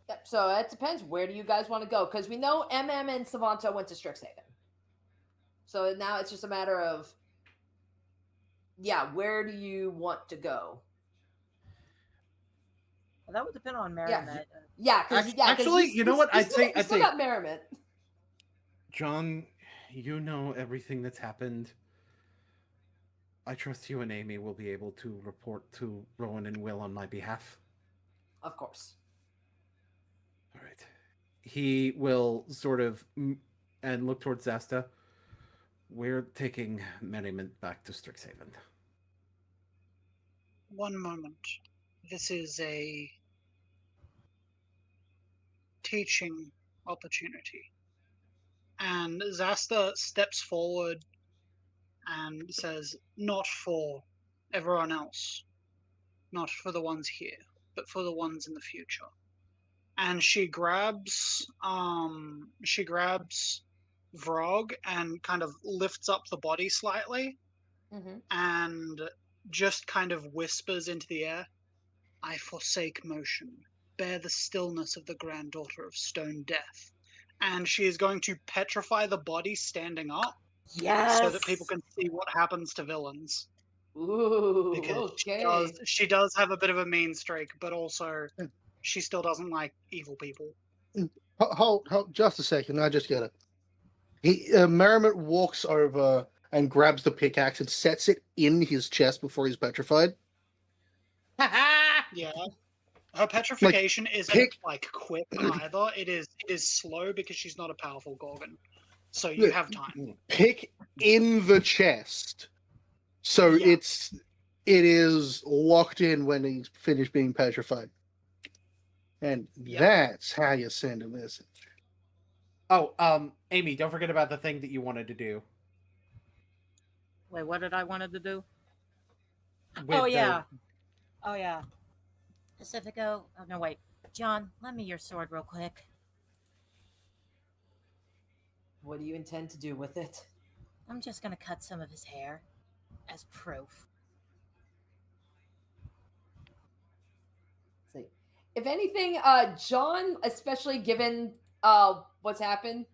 Yep, so it depends. Where do you guys want to go? Because we know MM and Savanto went to Strixhaven. So now it's just a matter of, yeah, where do you want to go? Well, that would depend on Merrimet. Yeah, because actually, you know what? I'd say still got Merrimet. John, you know everything that's happened. I trust you and Amy will be able to report to Rowan and Will on my behalf. Of course. All right. He will sort of and look towards Zasta. We're taking Merriment back to Strixhaven. One moment. This is a teaching opportunity. And Zasta steps forward and says, not for everyone else, not for the ones here, but for the ones in the future. And she grabs Vrog and kind of lifts up the body slightly and just kind of whispers into the air, I forsake motion, bear the stillness of the granddaughter of stone death. And she is going to petrify the body standing up. Yes. So that people can see what happens to villains. Ooh, Because okay. she does have a bit of a mean streak, but also she still doesn't like evil people. Hold, just a second. I just get it. Merriment walks over and grabs the pickaxe and sets it in his chest before he's petrified. Yeah. Her petrification isn't like quick either. It is slow because she's not a powerful Gorgon. So you have time. Pick in the chest. So it is locked in when he's finished being petrified. And that's how you send a message. Oh, Amy, don't forget about the thing that you wanted to do. Wait, what did I wanted to do? Oh, yeah. Pacifico. Oh, no, wait. John, lend me your sword real quick. What do you intend to do with it? I'm just going to cut some of his hair as proof. See. If anything, John, especially given what's happened,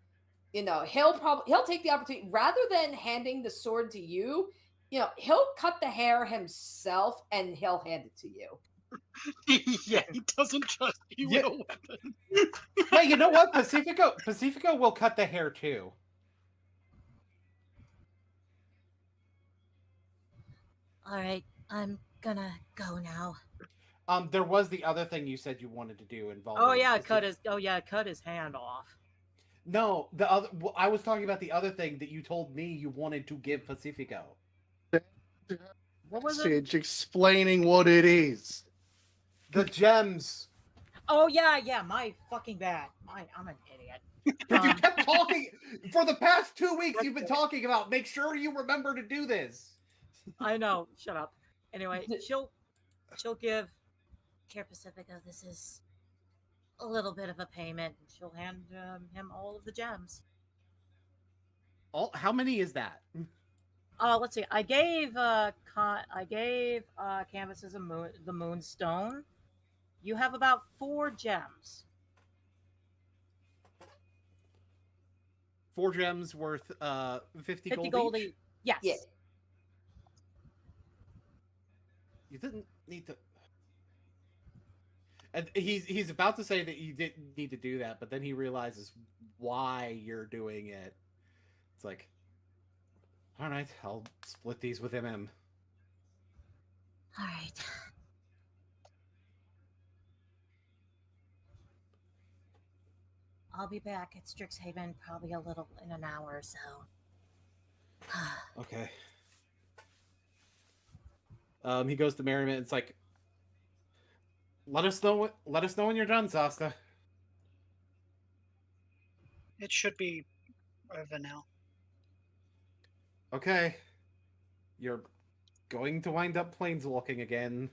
he'll take the opportunity rather than handing the sword to you. He'll cut the hair himself and he'll hand it to you. Yeah, he doesn't trust you with a weapon. Yeah, you know what? Pacifico will cut the hair too. All right, I'm gonna go now. There was the other thing you said you wanted to do involving. Cut his hand off. No, I was talking about the other thing that you told me you wanted to give Pacifico. What was it? Explaining what it is. The gems. Oh yeah, my fucking bad. I'm an idiot. You kept talking for the past 2 weeks. You've been talking about. Make sure you remember to do this. I know. Shut up. Anyway, she'll give Care Pacifico. This is a little bit of a payment. She'll hand him all of the gems. How many is that? Let's see. I gave Canvases the Moonstone. You have about 4 gems. 4 gems worth 50 gold each? Yes. Yeah. You didn't need to. And he's about to say that you didn't need to do that, but then he realizes why you're doing it. It's like, all right, I'll split these with MM. All right. I'll be back at Strixhaven probably in an hour or so. Okay. He goes to Merriment. It's like, let us know. Let us know when you're done, Zasta. It should be over now. Okay. You're going to wind up planeswalking again.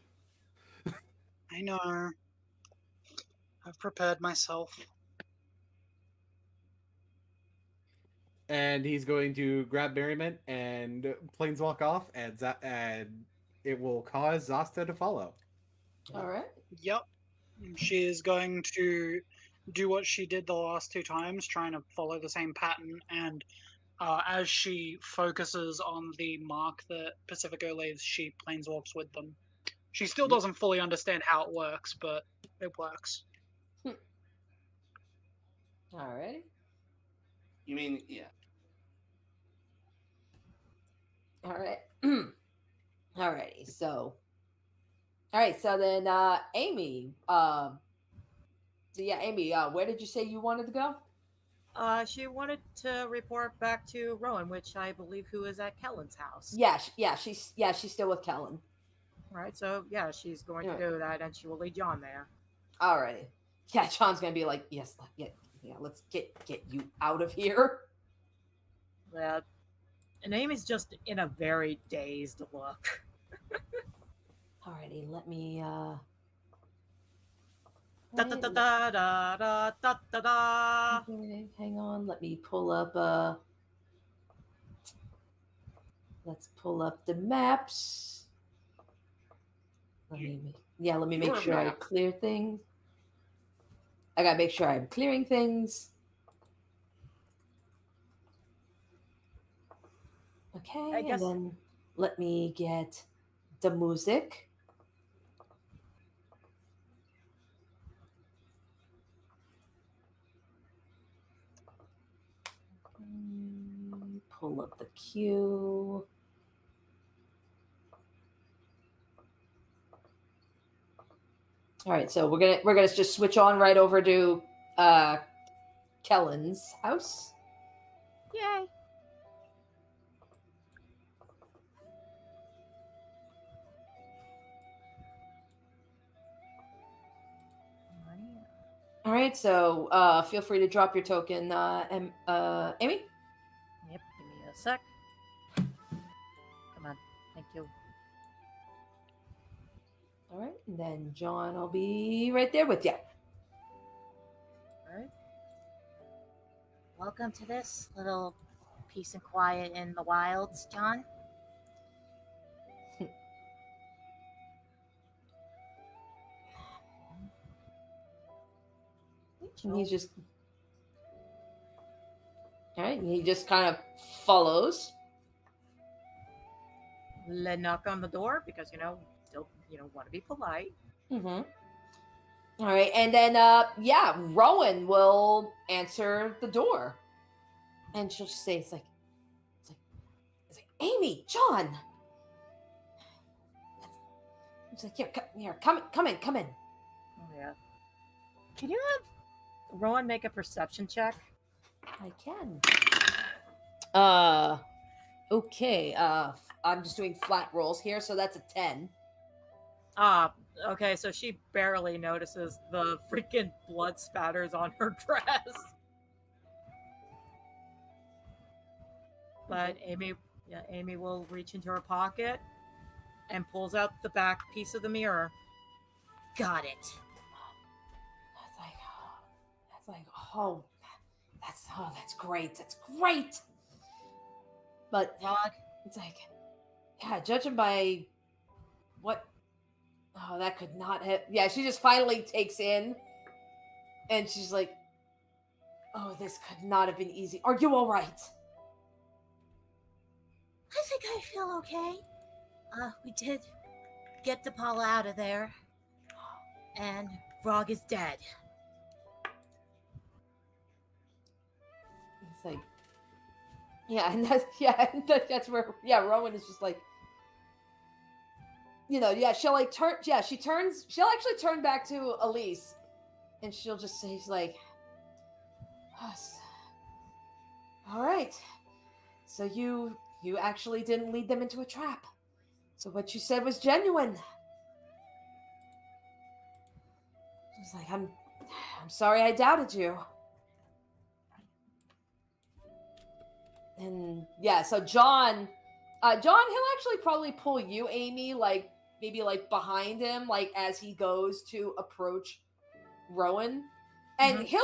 I know. I've prepared myself. And he's going to grab Merriment and planeswalk off, and it will cause Zasta to follow. All right. Yep. She is going to do what she did the last 2 times, trying to follow the same pattern. And as she focuses on the mark that Pacifico leaves, she planeswalks with them. She still doesn't fully understand how it works, but it works. All right. You mean, yeah. All right. Alrighty. So. All right. So then, Amy. So yeah, Amy. Where did you say you wanted to go? She wanted to report back to Rowan, which I believe who is at Kellen's house. Yeah. She's still with Kellen. Right. So yeah, she's going to do that, and she will lead John there. All right. Yeah, John's gonna be like, yes, yeah. Let's get you out of here. Yeah. And Amy's just in a very dazed look. Alrighty, let me Da da da da da da da da da. okay, hang on, let me pull up let's pull up the maps. Let me make sure I clear things. I gotta make sure I'm clearing things. Okay, and then let me get the music. Pull up the queue. All right, so we're gonna just switch on right over to Kellen's house. Yay! All right, so feel free to drop your token, Amy. Yep, give me a sec. Come on, thank you. All right, and then John, I'll be right there with you. All right. Welcome to this little peace and quiet in the wilds, John. And he's just all right. And he just kind of follows. Knock on the door because still want to be polite. Mm-hmm. All right, and then Rowan will answer the door, and she'll just say, "It's like, Amy, John." It's like, here, come in. Oh yeah. Can you have Rowan make a perception check? I can. Okay. I'm just doing flat rolls here, so that's a 10. Okay, so she barely notices the freaking blood spatters on her dress. But Amy will reach into her pocket and pulls out the back piece of the mirror. Got it. That's great. That's great. But Rog, it's like, yeah, judging by what, that could not have. Yeah, she just finally takes in, and she's like, oh, this could not have been easy. Are you all right? I think I feel okay. We did get DePaula out of there, and Rog is dead. It's like, and that's where Rowan is just like, she'll actually turn back to Elise, and she'll just say, she's like, all right, so you actually didn't lead them into a trap. So what you said was genuine. He's like, I'm sorry I doubted you. And yeah, so John, he'll actually probably pull you, Amy, like maybe like behind him, like as he goes to approach Rowan, and he'll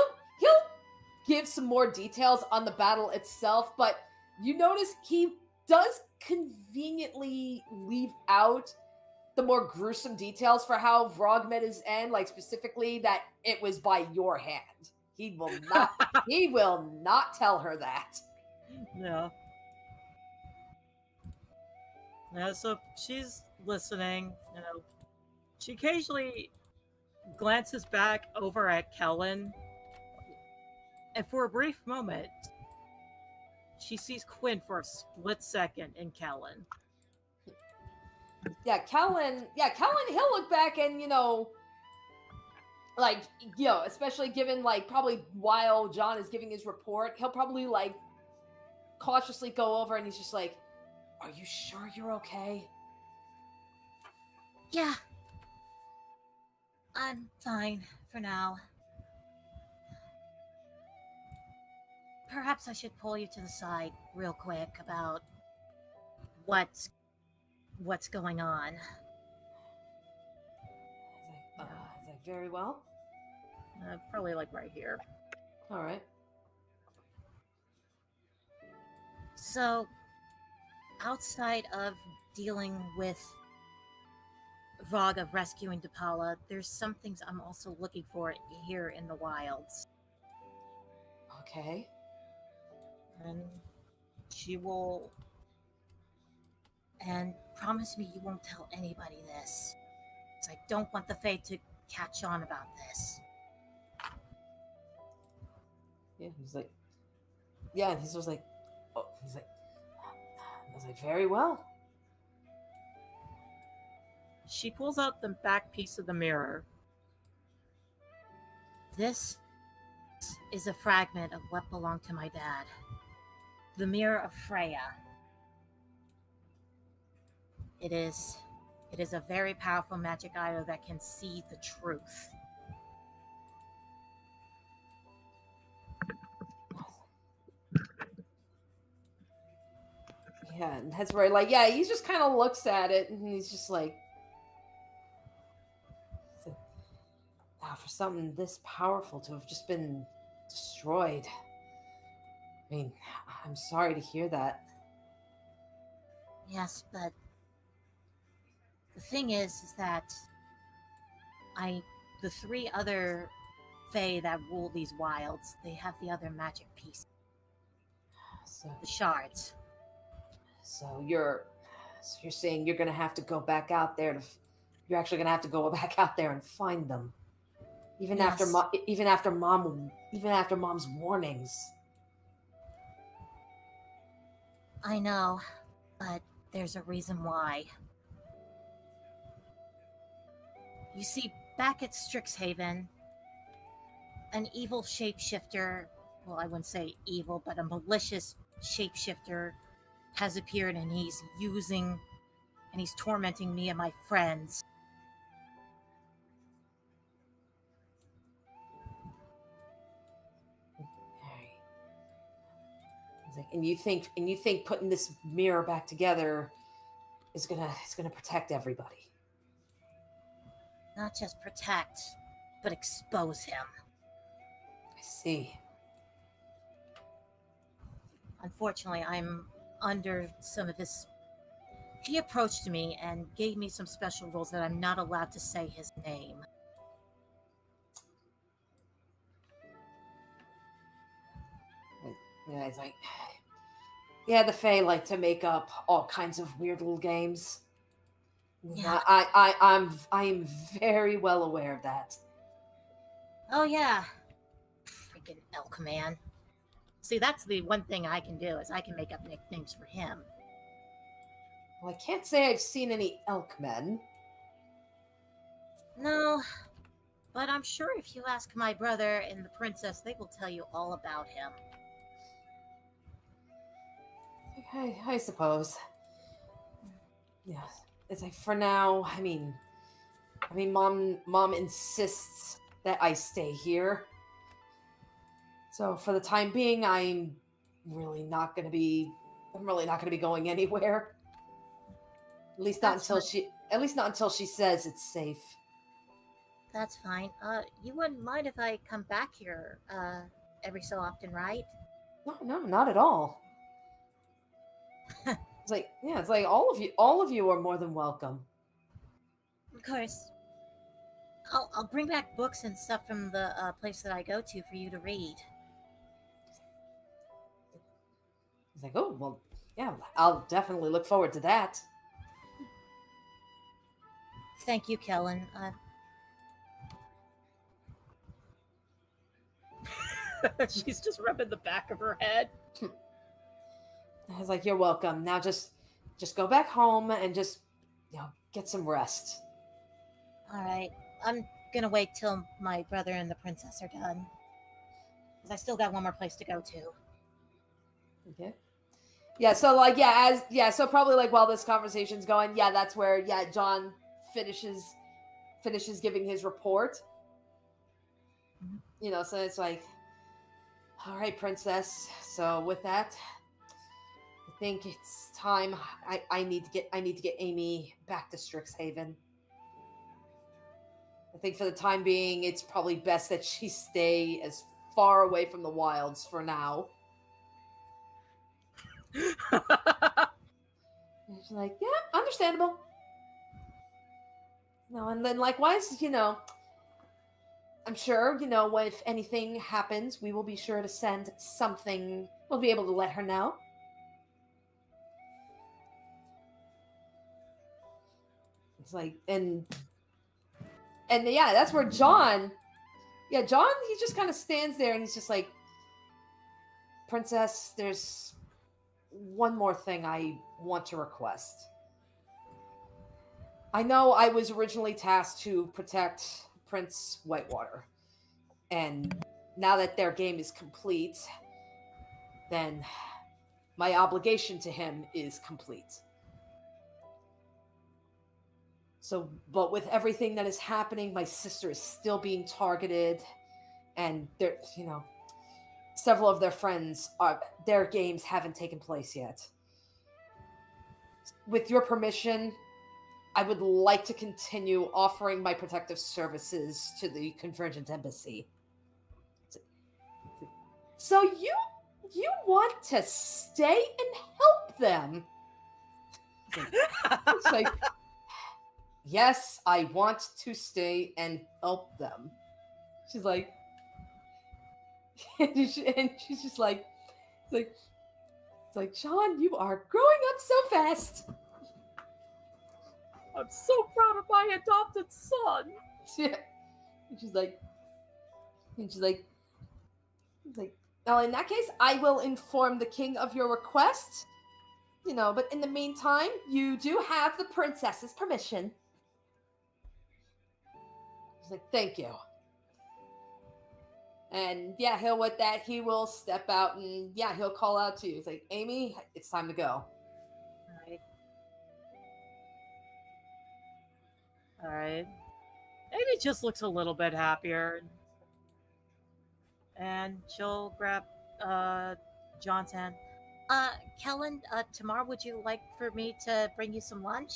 give some more details on the battle itself. But you notice he does conveniently leave out the more gruesome details for how Vrog met his end, like specifically that it was by your hand. He will not tell her that. Yeah. Yeah, so she's listening, you know. She occasionally glances back over at Kellen, and for a brief moment, she sees Quinn for a split second in Kellen. Yeah, Kellen, he'll look back and, like, especially given, like, probably while John is giving his report, he'll probably, like, cautiously go over and he's just like, are you sure you're okay? Yeah. I'm fine for now. Perhaps I should pull you to the side real quick about what's going on. Is that very well? Probably like right here. All right. So, outside of dealing with Vrog of rescuing Depala, there's some things I'm also looking for here in the wilds. Okay. And she will... And promise me you won't tell anybody this. Because I don't want the Fae to catch on about this. Yeah, he's like, yeah, and he's just like, oh, he's like, I was like, very well. She pulls out the back piece of the mirror. This is a fragment of what belonged to my dad. The Mirror of Freya. It is a very powerful magic item that can see the truth. Yeah, and that's where, like, yeah, he just kind of looks at it and he's just like, wow, for something this powerful to have just been destroyed. I mean, I'm sorry to hear that. Yes, but the thing is that the three other Fae that rule these wilds, they have the other magic piece. So, The shards. so you're saying you're gonna have to go back out there you're actually gonna have to go back out there and find them, even Yes. after mom's warnings. I know, but there's a reason why. You see, back at Strixhaven, an evil shapeshifter, well, I wouldn't say evil, but a malicious shapeshifter has appeared, and he's tormenting me and my friends. He's like, and you think putting this mirror back together is gonna protect everybody? Not just protect, but expose him. I see. Unfortunately, I'm under some of his... He approached me and gave me some special rules that I'm not allowed to say his name. Yeah, he's like, yeah, the Fae like to make up all kinds of weird little games. Yeah. I'm very well aware of that. Oh yeah. Freaking elk man. See, that's the one thing I can do, is I can make up nicknames for him. Well, I can't say I've seen any elk men. No, but I'm sure if you ask my brother and the princess, they will tell you all about him. I suppose. Yes. it's like for now. Mom insists that I stay here. So for the time being, I'm really not going to be going anywhere. At least not That's until she says it's safe. That's fine. You wouldn't mind if I come back here, every so often, right? No, not at all. It's like all of you are more than welcome. Of course. I'll bring back books and stuff from the place that I go to for you to read. He's like, oh, well, yeah, I'll definitely look forward to that. Thank you, Kellen. She's just rubbing the back of her head. I was like, you're welcome. Now just go back home and just, get some rest. All right. I'm gonna wait till my brother and the princess are done. Because I still got one more place to go to. Okay. Yeah, so so probably like while this conversation's going, that's where John finishes giving his report. So it's like, all right, princess. So with that, I think it's time. I need to get Amy back to Strixhaven. I think for the time being, it's probably best that she stay as far away from the wilds for now. And she's like, yeah, understandable. And then likewise, I'm sure, if anything happens, we will be sure to send something. We'll be able to let her know. It's like, and that's where John, he just kind of stands there and he's just like, Princess, there's one more thing I want to request. I know I was originally tasked to protect Prince Whitewater, and now that their game is complete, then my obligation to him is complete. So, but with everything that is happening, my sister is still being targeted, and several of their friends their games haven't taken place yet. With your permission, I would like to continue offering my protective services to the Convergent Embassy. So you want to stay and help them? It's like, yes, I want to stay and help them. She's like, and she's just like, it's like, John, you are growing up so fast. I'm so proud of my adopted son. Yeah. And she's like, well, in that case, I will inform the king of your request. But in the meantime, you do have the princess's permission. She's like, thank you. And he will step out and he'll call out to you. He's like, Amy, it's time to go. All right. Amy just looks a little bit happier. And she'll grab John's hand. Kellen, tomorrow would you like for me to bring you some lunch?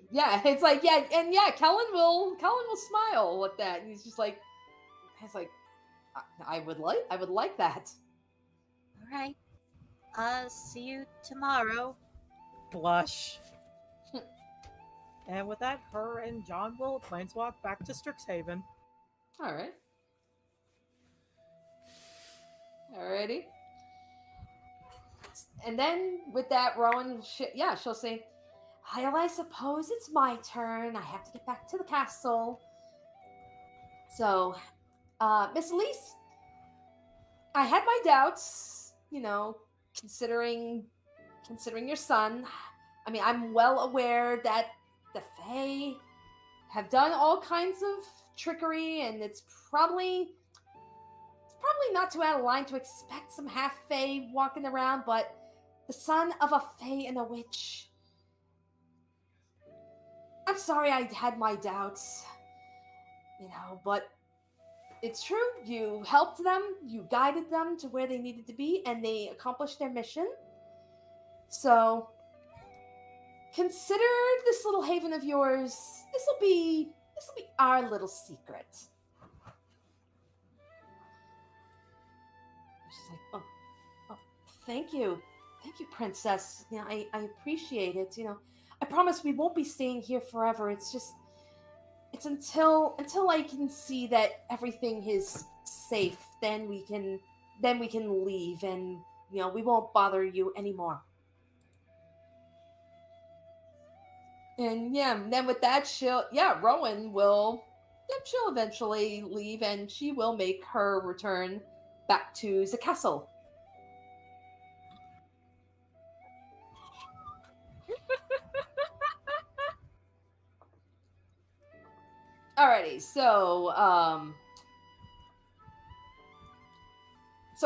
Yeah, it's like, Kellen will smile with that. And he's just like, I would like that. All right. See you tomorrow. Blush. And with that, her and John will planeswalk back to Strixhaven. All right. Alrighty. And then with that, Rowan, she'll say, well, I suppose it's my turn. I have to get back to the castle. So, Miss Elise, I had my doubts, considering your son. I mean, I'm well aware that the Fae have done all kinds of trickery, and it's probably not too out of line to expect some half Fae walking around, but the son of a fae and a witch. I'm sorry I had my doubts, but it's true. You helped them, you guided them to where they needed to be, and they accomplished their mission. So, consider this little haven of yours. This will be our little secret. She's like, oh, thank you, princess. I appreciate it. I promise we won't be staying here forever. It's until I can see that everything is safe. Then we can leave, and we won't bother you anymore. And then with that, Rowan will, she'll eventually leave, and she will make her return back to the castle. Alrighty, so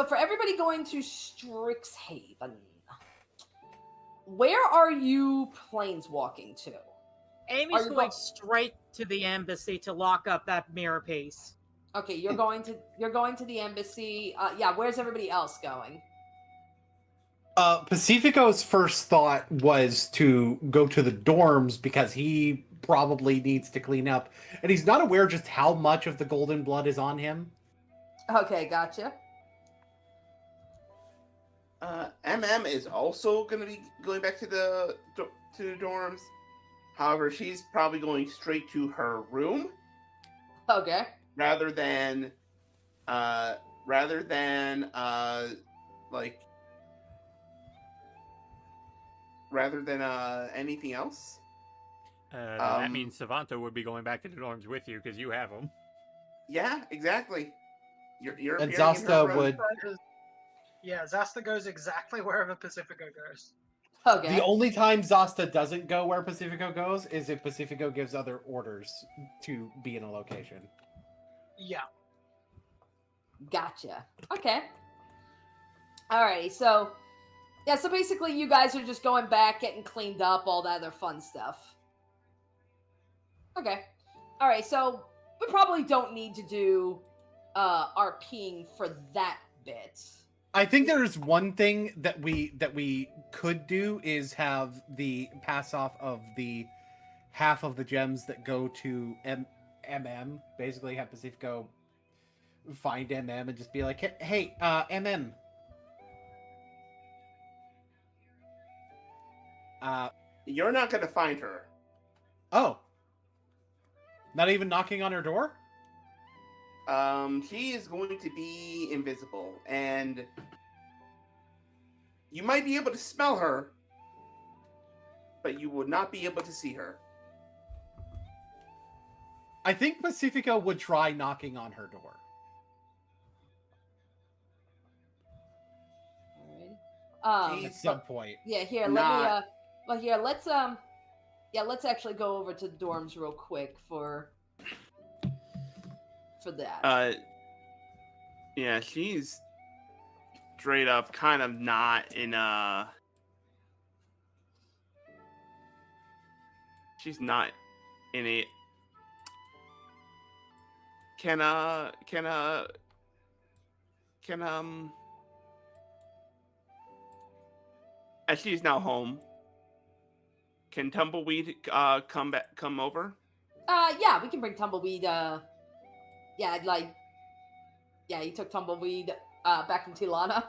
for everybody going to Strixhaven, where are you planeswalking to? Amy's going straight to the embassy to lock up that mirror piece. Okay, you're going to the embassy. Where's everybody else going? Pacifico's first thought was to go to the dorms because he probably needs to clean up, and he's not aware just how much of the golden blood is on him. Okay, gotcha. MM is also going to be going back to the dorms. However, she's probably going straight to her room. Okay. Rather than anything else. That means Savanto would be going back to the dorms with you because you have them. Yeah, exactly. You're And appearing in her Zasta room. would. Yeah, Zasta goes exactly wherever Pacifico goes. Okay. The only time Zasta doesn't go where Pacifico goes is if Pacifico gives other orders to be in a location. Yeah. Gotcha. Okay. Alrighty, so basically you guys are just going back, getting cleaned up, all that other fun stuff. Okay. Alright, so we probably don't need to do RPing for that bit. I think there's one thing that we could do is have the pass off of the half of the gems that go to MM. Basically, have Pacifico find MM and just be like, "Hey, MM." You're not going to find her. Oh, not even knocking on her door? She is going to be invisible, and you might be able to smell her, but you would not be able to see her. I think Pacifico would try knocking on her door. Alright. At some point. Yeah, here, let's actually go over to the dorms real quick for that. Yeah, she's straight up kind of not in a... She's not in a... As she's now home, can Tumbleweed come over? Yeah, we can bring Tumbleweed. He took Tumbleweed back from Tilana.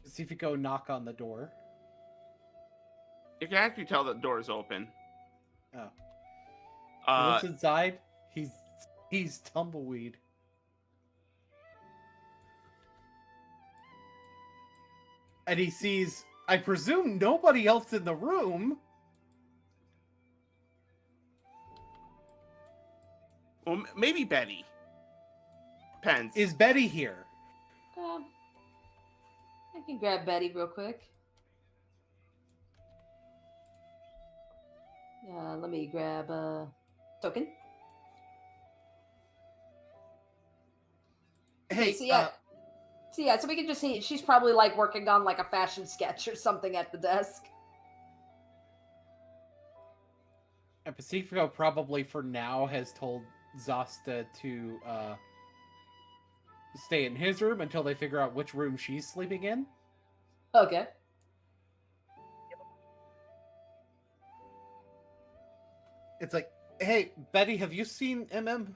Pacifico knock on the door. You can actually tell the door is open. Oh. He looks inside. He's Tumbleweed. And he sees, I presume, nobody else in the room. Well, maybe Betty. Depends. Is Betty here? I can grab Betty real quick. Let me grab a token. Hey, so So yeah, so we can just see she's probably like working on like a fashion sketch or something at the desk. And Pacifico probably for now has told Zasta to stay in his room until they figure out which room she's sleeping in. Okay. It's like, hey, Betty, have you seen MM?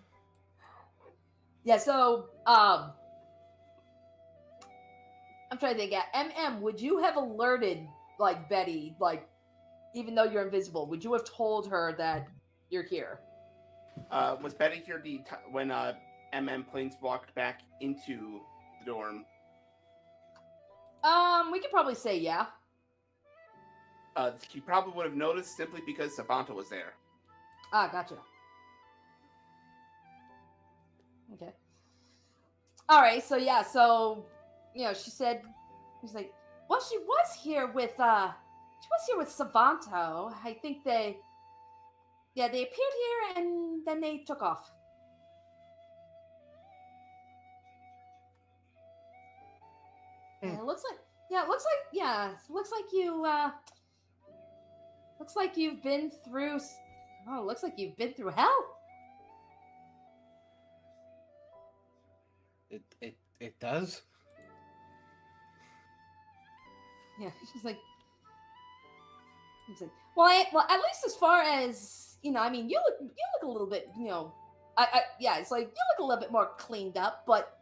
Yeah, so I'm trying to think. Yeah, would you have alerted like Betty, like even though you're invisible, would you have told her that you're here? Was Betty here when MM planeswalked back into the dorm? We could probably say yeah. She probably would have noticed simply because Savanto was there. Ah, gotcha. Okay. All right. So yeah. So she said, she's like, well, she was here with Savanto. I think they appeared here and then they took off. And it looks like you've been through. Oh, it looks like you've been through hell. It does. Yeah, she's like, well, at least as far as I mean, you look a little bit, it's like you look a little bit more cleaned up, but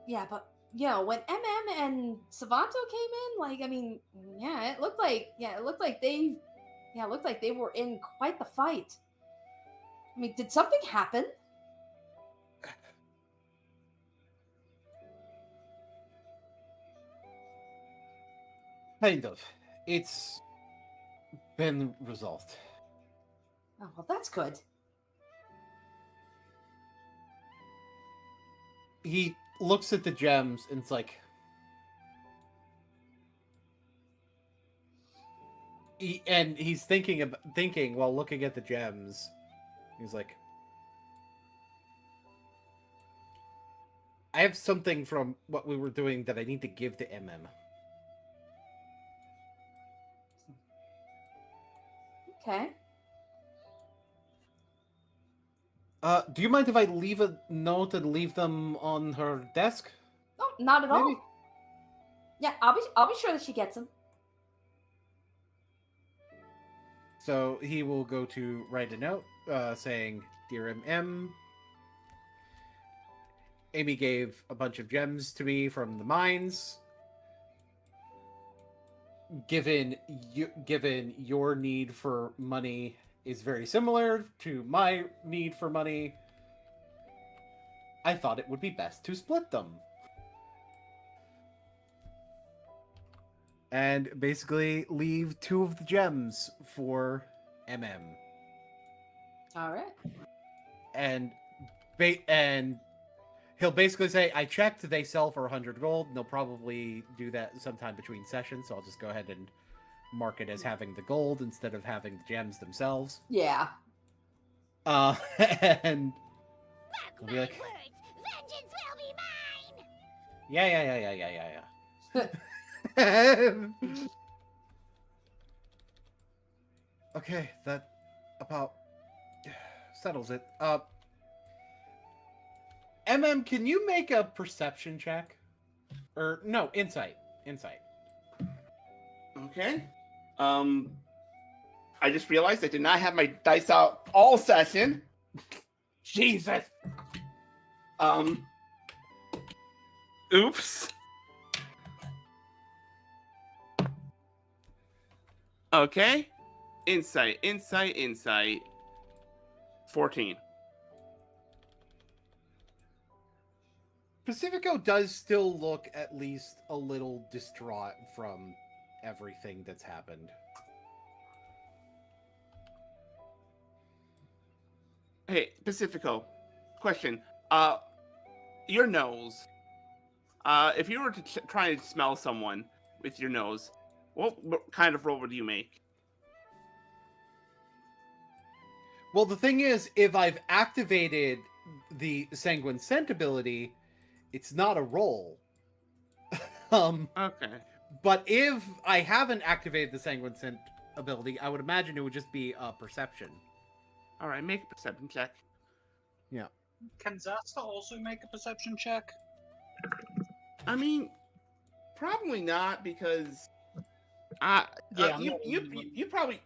when MM and Savanto came in, like, I mean, it looked like they were in quite the fight. I mean, did something happen? Kind of. It's been resolved. Oh, well, that's good. He looks at the gems and it's like, he's thinking while looking at the gems. He's like, I have something from what we were doing that I need to give to MM. Okay. Do you mind if I leave a note and leave them on her desk? Oh, not at Maybe? all. Yeah, I'll be sure that she gets them. So he will go to write a note saying, Dear MM, Amy gave a bunch of gems to me from the mines. Given your need for money is very similar to my need for money, I thought it would be best to split them. And basically leave 2 of the gems for MM. All right. And he'll basically say, I checked, they sell for 100 gold, and they'll probably do that sometime between sessions, so I'll just go ahead and mark it as having the gold instead of having the gems themselves. Yeah. And he'll be like, words, vengeance will be mine. yeah. Okay, that about settles it. MM, can you make a perception check? Or no, insight. Okay. I just realized I did not have my dice out all session. Jesus. Oops. Okay. Insight. 14. Pacifico does still look at least a little distraught from everything that's happened. Hey, Pacifico. Question. Your nose. If you were to try and smell someone with your nose, what kind of roll would you make? Well, the thing is, if I've activated the Sanguine Scent ability, it's not a roll. Okay. But if I haven't activated the Sanguine Scent ability, I would imagine it would just be perception. All right. Make a perception check. Yeah. Can Zasta also make a perception check? I mean, probably not because Yeah, I'm you not you really- you, you probably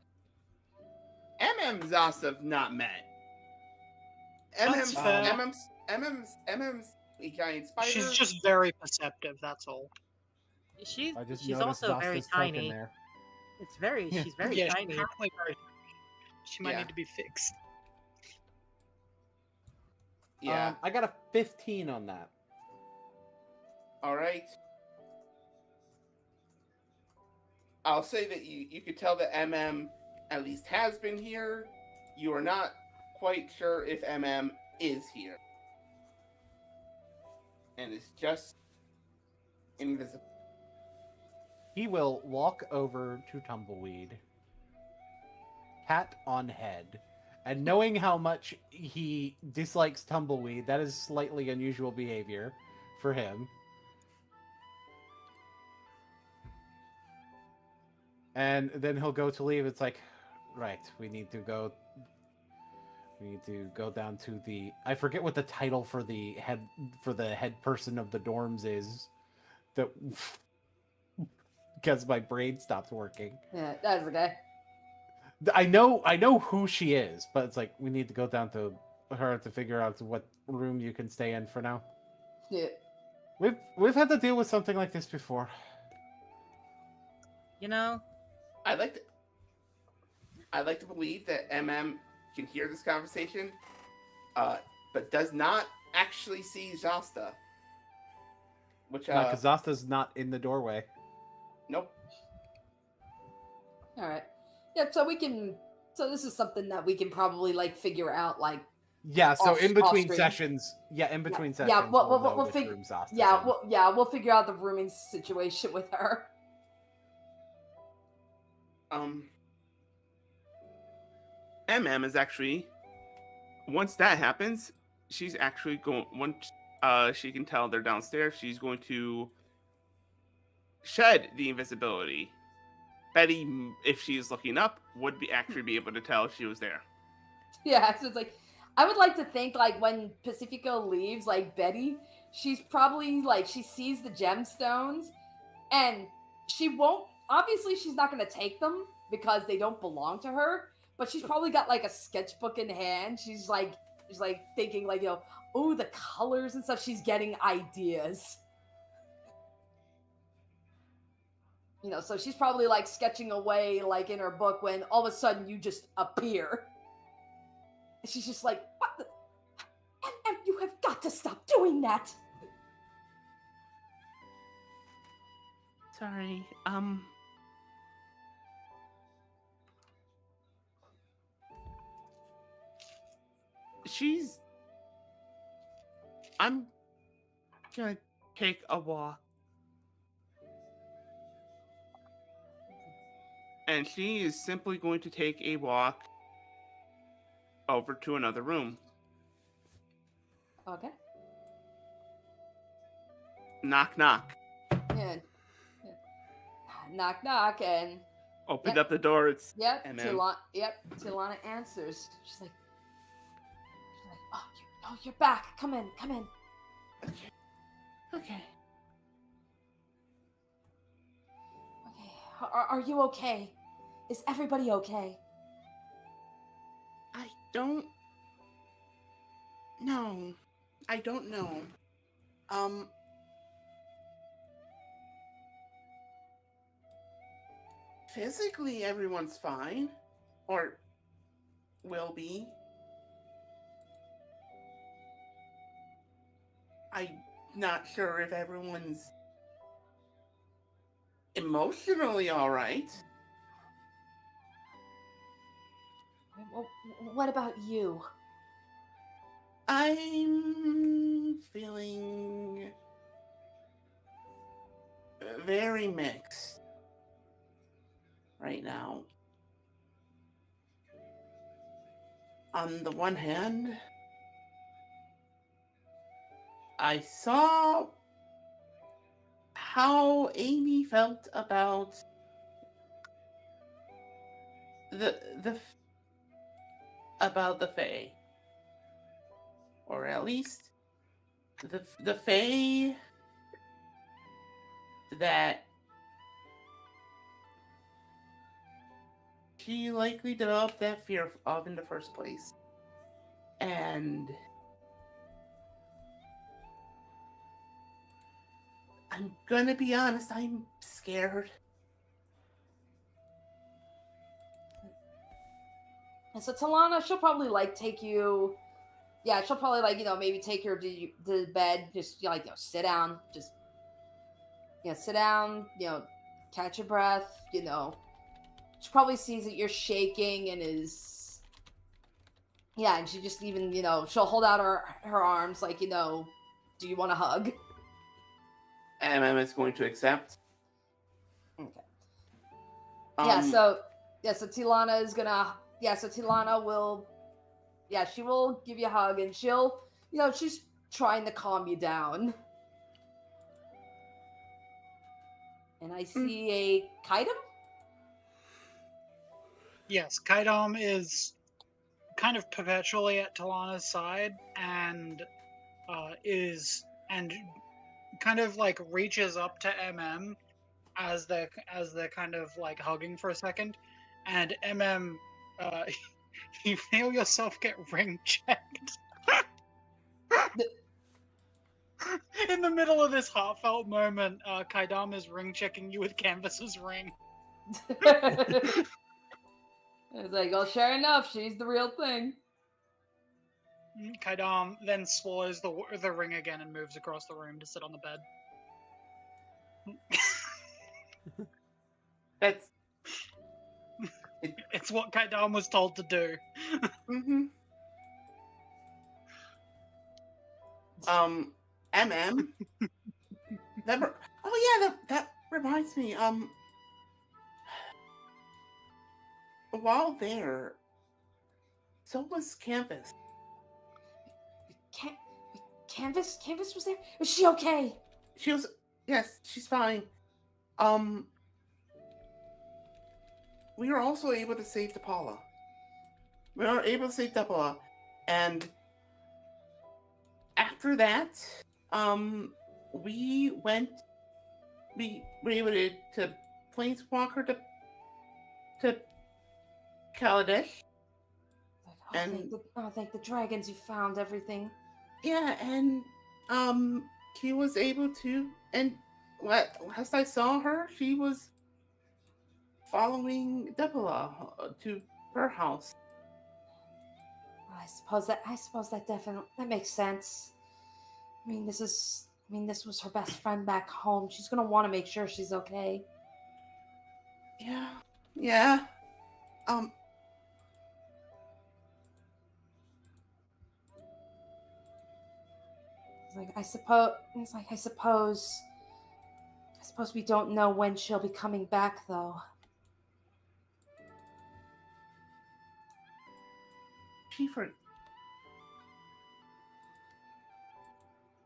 MM Zasa have not met. That's fair. MM's a giant spider. She's just very perceptive. That's all. She's I just she's noticed also very Zasta's token tiny. there. It's very Yeah. she's very Yeah, she's tiny. apparently very. She might Yeah. need to be fixed. Yeah. I got a 15 on that. All right. I'll say that you could tell that MM at least has been here. You are not quite sure if MM is here. And it's just invisible. He will walk over to Tumbleweed, hat on head, and knowing how much he dislikes Tumbleweed, that is slightly unusual behavior for him. And then he'll go to leave. It's like, right, we need to go down to the, I forget what the title for the head person of the dorms is. That because my brain stopped working. Yeah, that's okay. I know who she is, but it's like we need to go down to her to figure out what room you can stay in for now. Yeah. We've had to deal with something like this before. You know, I'd like to believe that MM can hear this conversation, but does not actually see Zasta. Which Because Zasta's not in the doorway. nope. All right. Yep. So we can. So this is something that we can probably like figure out. Like, Yeah, so in between Off-screen. sessions. Yeah, in between sessions. yeah. We'll know which figure. room Zasta's Yeah. in. We'll figure out the rooming situation with her. MM is actually, once that happens, she's actually going, once she can tell they're downstairs, she's going to shed the invisibility. Betty, if she's looking up, would actually be able to tell she was there. Yeah. So it's like, I would like to think like when Pacifico leaves, like Betty, she's probably like she sees the gemstones, and she won't. Obviously, she's not going to take them because they don't belong to her. But she's probably got like a sketchbook in hand. She's like thinking like, oh, the colors and stuff. She's getting ideas. So she's probably like sketching away like in her book when all of a sudden you just appear. And she's just like, what the? And you have got to stop doing that. Sorry, I'm gonna take a walk. And she is simply going to take a walk over to another room. Okay. Knock, knock. Yeah. Knock, knock, and Opened Yep. up the door. It's yep, MM. Tilana answers. She's like, oh, you're back. Come in. Okay. Okay. Are you okay? Is everybody okay? I don't know. I don't know. Physically, everyone's fine. Or will be. I'm not sure if everyone's emotionally alright. Well, what about you? I'm feeling very mixed right now. On the one hand, I saw how Amy felt about the about the Fae, or at least the Fae that she likely developed that fear of in the first place. And I'm gonna be honest, I'm scared. And so Talana, she'll probably like take you. Yeah, she'll probably like maybe take her to bed. Just like sit down. Just sit down. Catch your breath. She probably sees that you're shaking and is. Yeah, and she just even she'll hold out her arms like do you want a hug? MM is going to accept. Okay. So Tilana is gonna. So Tilana will. Yeah, she will give you a hug, and she'll. She's trying to calm you down. And I see a Kaidam. Yes, Kaidam is kind of perpetually at Talana's side and kind of like reaches up to MM as they're kind of like hugging for a second, and MM, you feel yourself get ring checked. In the middle of this heartfelt moment, Kaidam is ring checking you with Canvas's ring. It's like, well, sure enough, she's the real thing. Kaidam then swallows the ring again and moves across the room to sit on the bed. That's It's what Kaidam was told to do. mm-hmm. MM. That reminds me. While there, so was Canvas. Canvas was there. Was she okay? She was. Yes, she's fine. We were also able to save Dapala. We were able to save Dapala, and after that, we were able to planeswalker to Kaladesh. And thank the dragons you found everything. Yeah, and she was able to, and last I saw her, she was following Depala to her house. I suppose that definitely makes sense. I mean, this was her best friend back home. She's gonna want to make sure she's okay. Yeah. I suppose we don't know when she'll be coming back, though.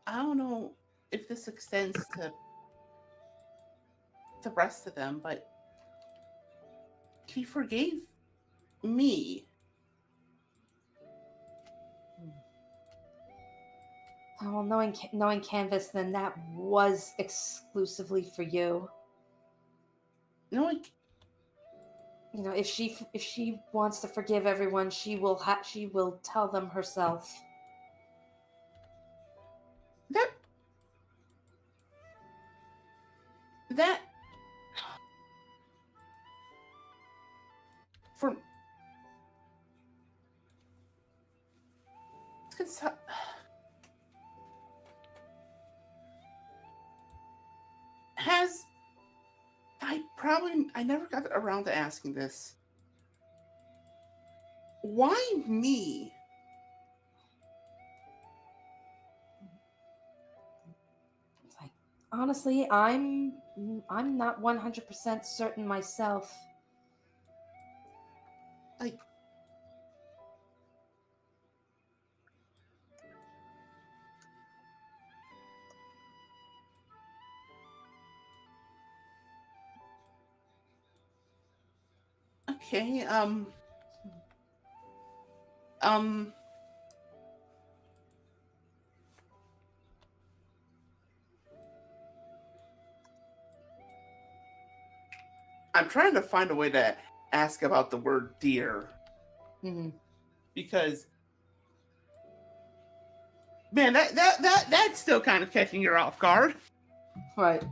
I don't know if this extends to the rest of them, but she forgave me. Well, knowing Canvas, then that was exclusively for you. If she wants to forgive everyone, she will tell them herself. That for I never got around to asking this. Why me? Honestly, I'm not 100% certain myself. Okay. Um. I'm trying to find a way to ask about the word deer Mhm. because, man, that's still kind of catching you off guard. Right.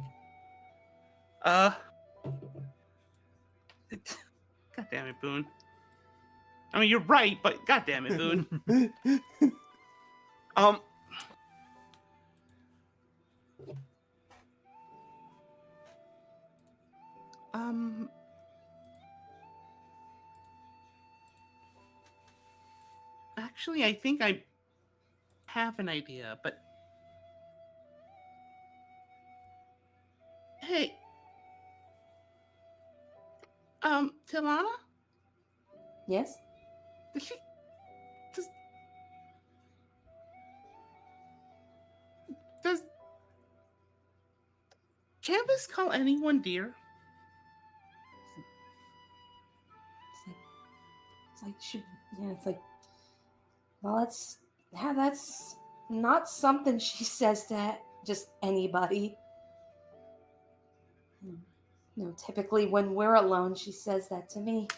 God damn it, Boone. I mean, you're right, but god damn it, Boone. um. Um. Actually, I think I have an idea, but hey, Tilana, Yes. does she does Canvas call anyone dear? It's like she. Yeah. It's like. Well, that's not something she says to just anybody. Typically when we're alone, she says that to me.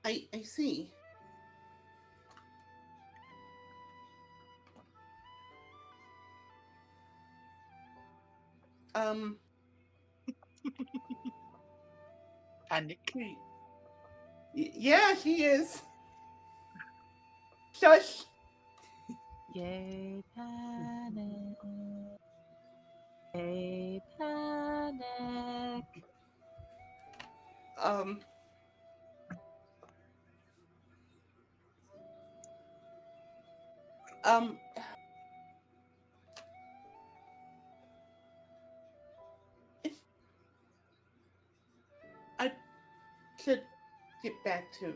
I I see. Um, Panic. yeah, she is. Shush. Yay, panic. Yay, panic. Um, um, if I should get back to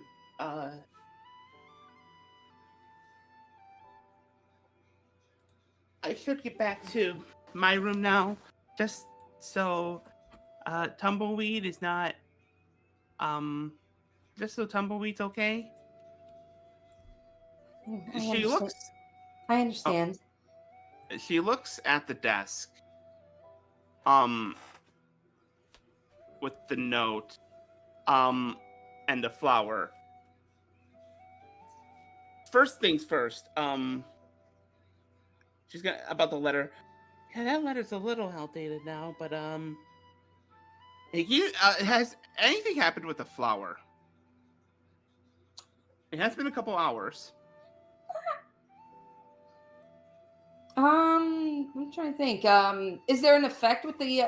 I should get back to my room now, just so Tumbleweed is not just so Tumbleweed's okay. I She understand. looks I understand. she looks at the desk with the note and the flower. First things first, she's got about the letter. Yeah, that letter's a little outdated now, but has anything happened with the flower? It has been a couple hours. I'm trying to think. Is there an effect with the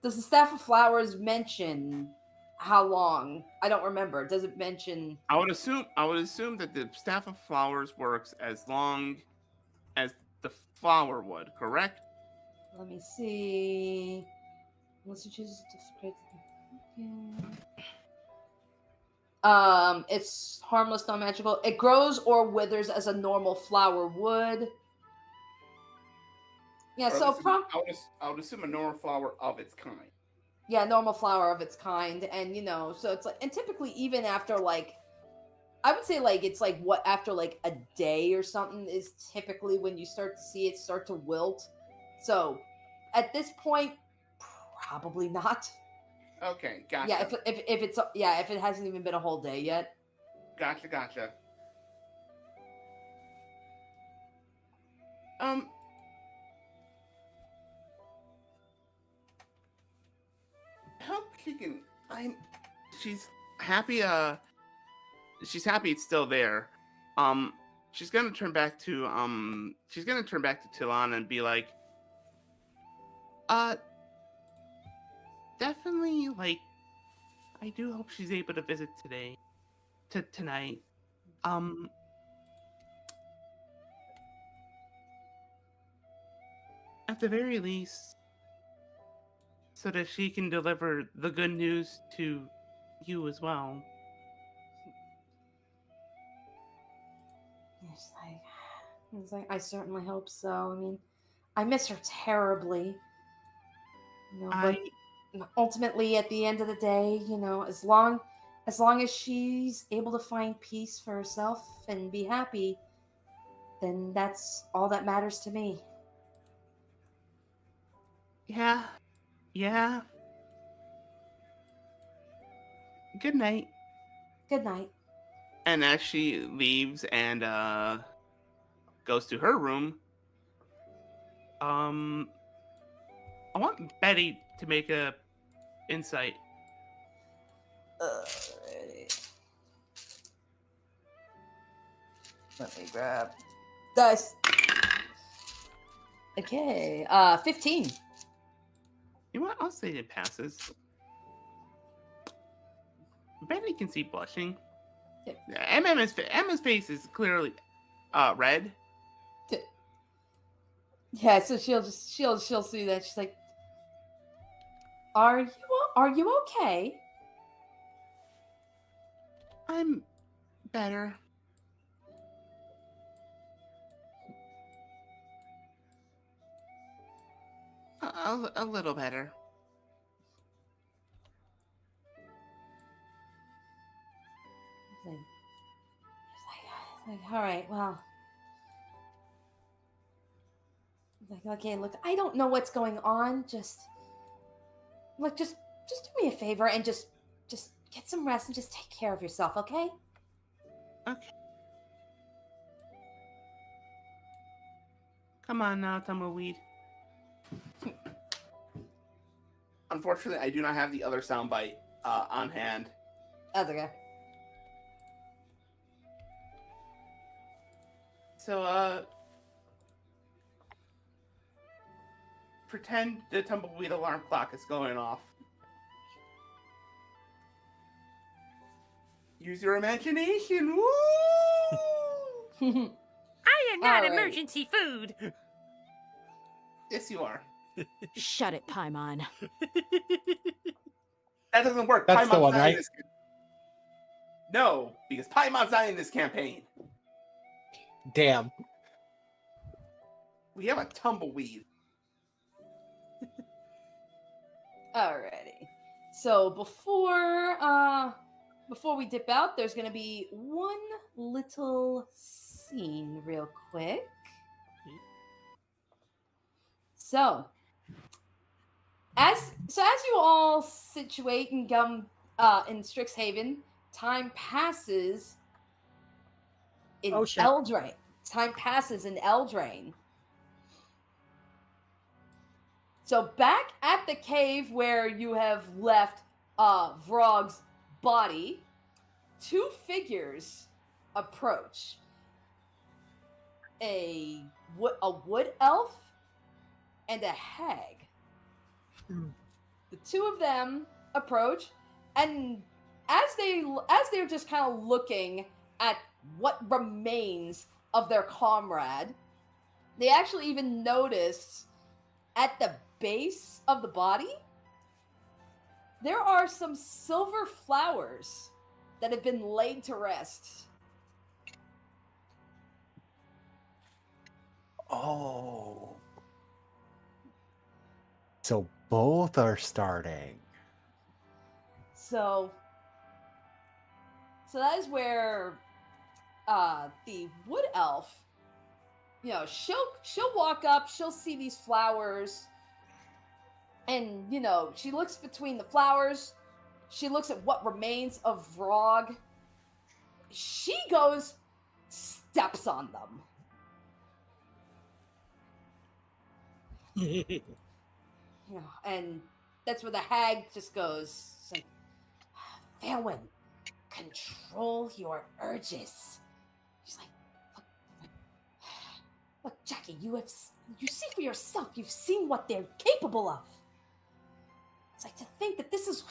does the staff of flowers mention how long? I don't remember. Does it mention? I would assume that the staff of flowers works as long as the flower would, correct? Let me see. Unless you choose to create. It's harmless, non-magical. It grows or withers as a normal flower would. Yeah, so I would assume a normal flower of its kind. yeah, normal flower of its kind, and so it's like, and typically even after like, I would say like it's like what after like a day or something is typically when you start to see it start to wilt. So at this point, probably not. Okay, gotcha. Yeah, if it hasn't even been a whole day yet. Gotcha. Help she can. She's happy. She's happy it's still there. She's gonna turn back to Tilana and be like, definitely like. I do hope she's able to visit tonight. At the very least, so that she can deliver the good news to you as well. He's like, I certainly hope so. I mean, I miss her terribly. But ultimately, at the end of the day, as long as she's able to find peace for herself and be happy, then that's all that matters to me. Yeah. Good night. Good night. And as she leaves and goes to her room, I want Betty to make a insight. Let me grab dice. Okay, 15. You know what? I'll say it passes. Betty can see blushing. Okay. Emma's face is clearly red. Yeah, so she'll see that. She's like, Are you okay? I'm better. A little better. He's like, all right, well. He's like, okay, look, I don't know what's going on. Just do me a favor and just get some rest and just take care of yourself, okay? Okay. Come on now, Tumbleweed. Unfortunately, I do not have the other soundbite on hand. That's okay. So, pretend the Tumbleweed alarm clock is going off. Use your imagination. Woo! I am not Alright. emergency food. Yes, you are. Shut it, Paimon. That doesn't work. That's the Paimon's one, not in right? this No, because Paimon's not in this campaign. Damn. We have a Tumbleweed. Alrighty. So before we dip out, there's gonna be one little scene real quick. So as you all situate and come in Strixhaven, time passes in Oh, shit. Eldraine. Time passes in Eldraine. So back at the cave where you have left Vrog's body, two figures approach. A wood elf and a hag. The two of them approach, and as they're just kind of looking at what remains of their comrade, they actually even notice at the base of the body there are some silver flowers that have been laid to rest. Oh. So both are starting. So that is where the wood elf, she'll walk up, she'll see these flowers, and she looks between the flowers, she looks at what remains of Vrog, she steps on them. And that's where the hag just goes, like, Fairwin, control your urges. She's like, look, Jackie, you see for yourself. You've seen what they're capable of. It's like to think that this is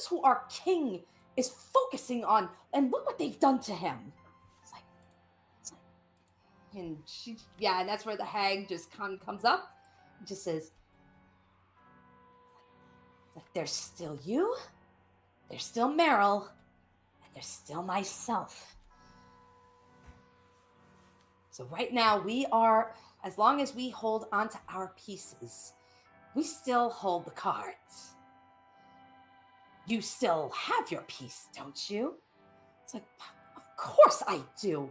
who our king is focusing on, and look what they've done to him. It's like, and that's where the hag just comes up, and just says, Like, there's still you, there's still Meryl, and there's still myself. So right now we are, as long as we hold onto our pieces, we still hold the cards. You still have your piece, don't you? It's like, of course I do.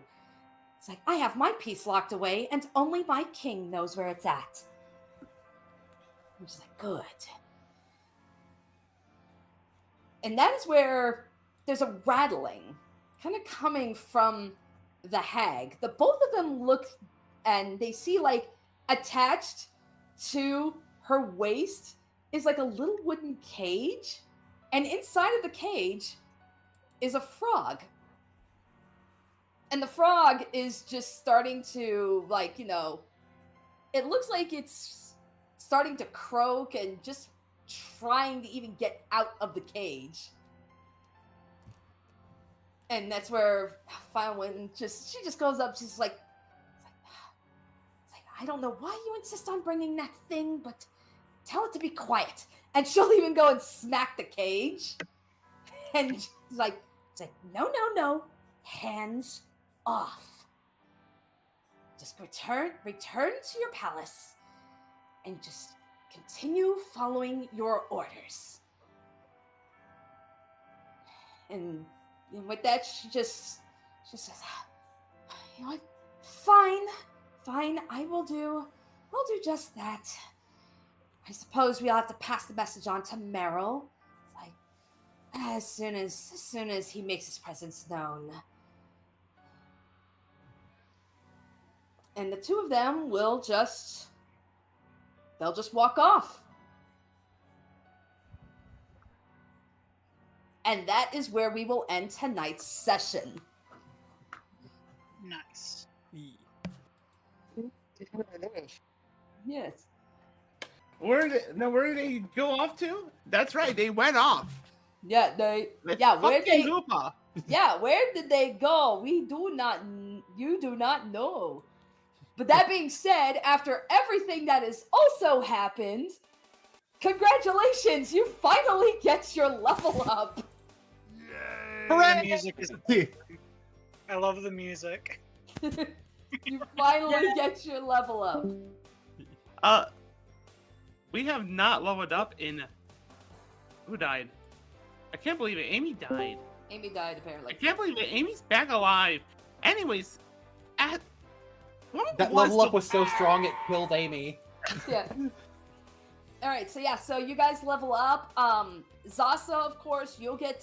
It's like, I have my piece locked away, and only my king knows where it's at. I'm just like, good. And that is where there's a rattling kind of coming from the hag. The both of them look and they see like attached to her waist is like a little wooden cage. And inside of the cage is a frog. And the frog is just starting to, like, it looks like it's starting to croak and just trying to even get out of the cage. And that's where Firewind she just goes up, she's like, I don't know why you insist on bringing that thing, but tell it to be quiet. And she'll even go and smack the cage. And it's like, no, hands off. Just return to your palace and just continue following your orders. And with that, she just says, you know what? Fine, I'll do just that. I suppose we'll have to pass the message on to Meryl. Like, as soon as he makes his presence known. And the two of them they'll just walk off. And that is where we will end tonight's session. Nice. Yes. Where did they go off to? That's right, they went off. Yeah, where did they go? You do not know. But that being said, after everything that has also happened, congratulations, you finally get your level up. The music is. I love the music. You finally get your level up. We have not leveled up in. Who died? I can't believe it. Amy died. Amy died, apparently. I can't believe it. Amy's back alive. Anyways, that level up was so strong it killed Amy. Yeah. All right, so you guys level up. Zasa, of course, you'll get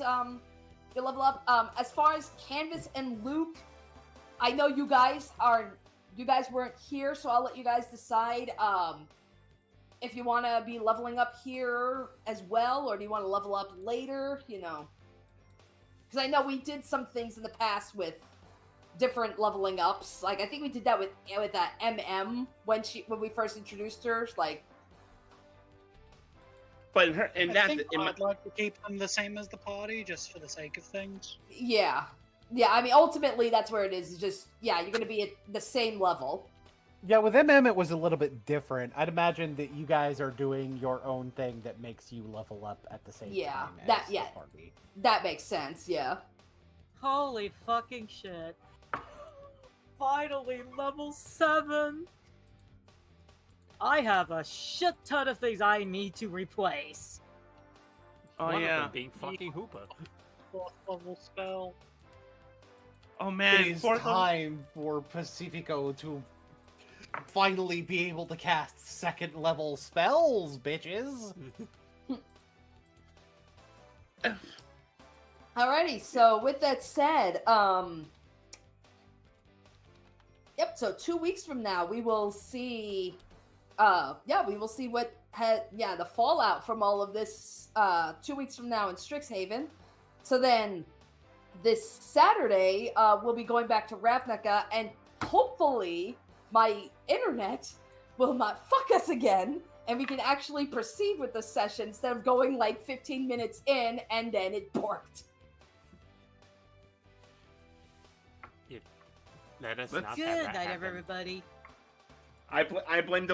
you'll level up. As far as Canvas and Luke, I know you guys weren't here, so I'll let you guys decide if you want to be leveling up here as well, or do you want to level up later, Because I know we did some things in the past with different leveling ups. Like, I think we did that with MM when we first introduced her, like. But I'd like to keep them the same as the party, just for the sake of things. Yeah. I mean, ultimately, that's where it is. It's just, you're going to be at the same level. Yeah, with MM, it was a little bit different. I'd imagine that you guys are doing your own thing that makes you level up at the same time as the party. That makes sense, yeah. Holy fucking shit. Finally, level 7! I have a shit ton of things I need to replace. Oh, One yeah. of them being fucking Hoopa. 4th level spell. Oh, man. It is time for Pacifico to finally be able to cast 2nd level spells, bitches. Alrighty, so with that said, so 2 weeks from now we will see what the fallout from all of this 2 weeks from now in Strixhaven. So then this Saturday we'll be going back to Ravnica, and hopefully my internet will not fuck us again and we can actually proceed with the session instead of going like 15 minutes in and then it borked. Let us Let's- not Good have that night, happen. everybody. I blame the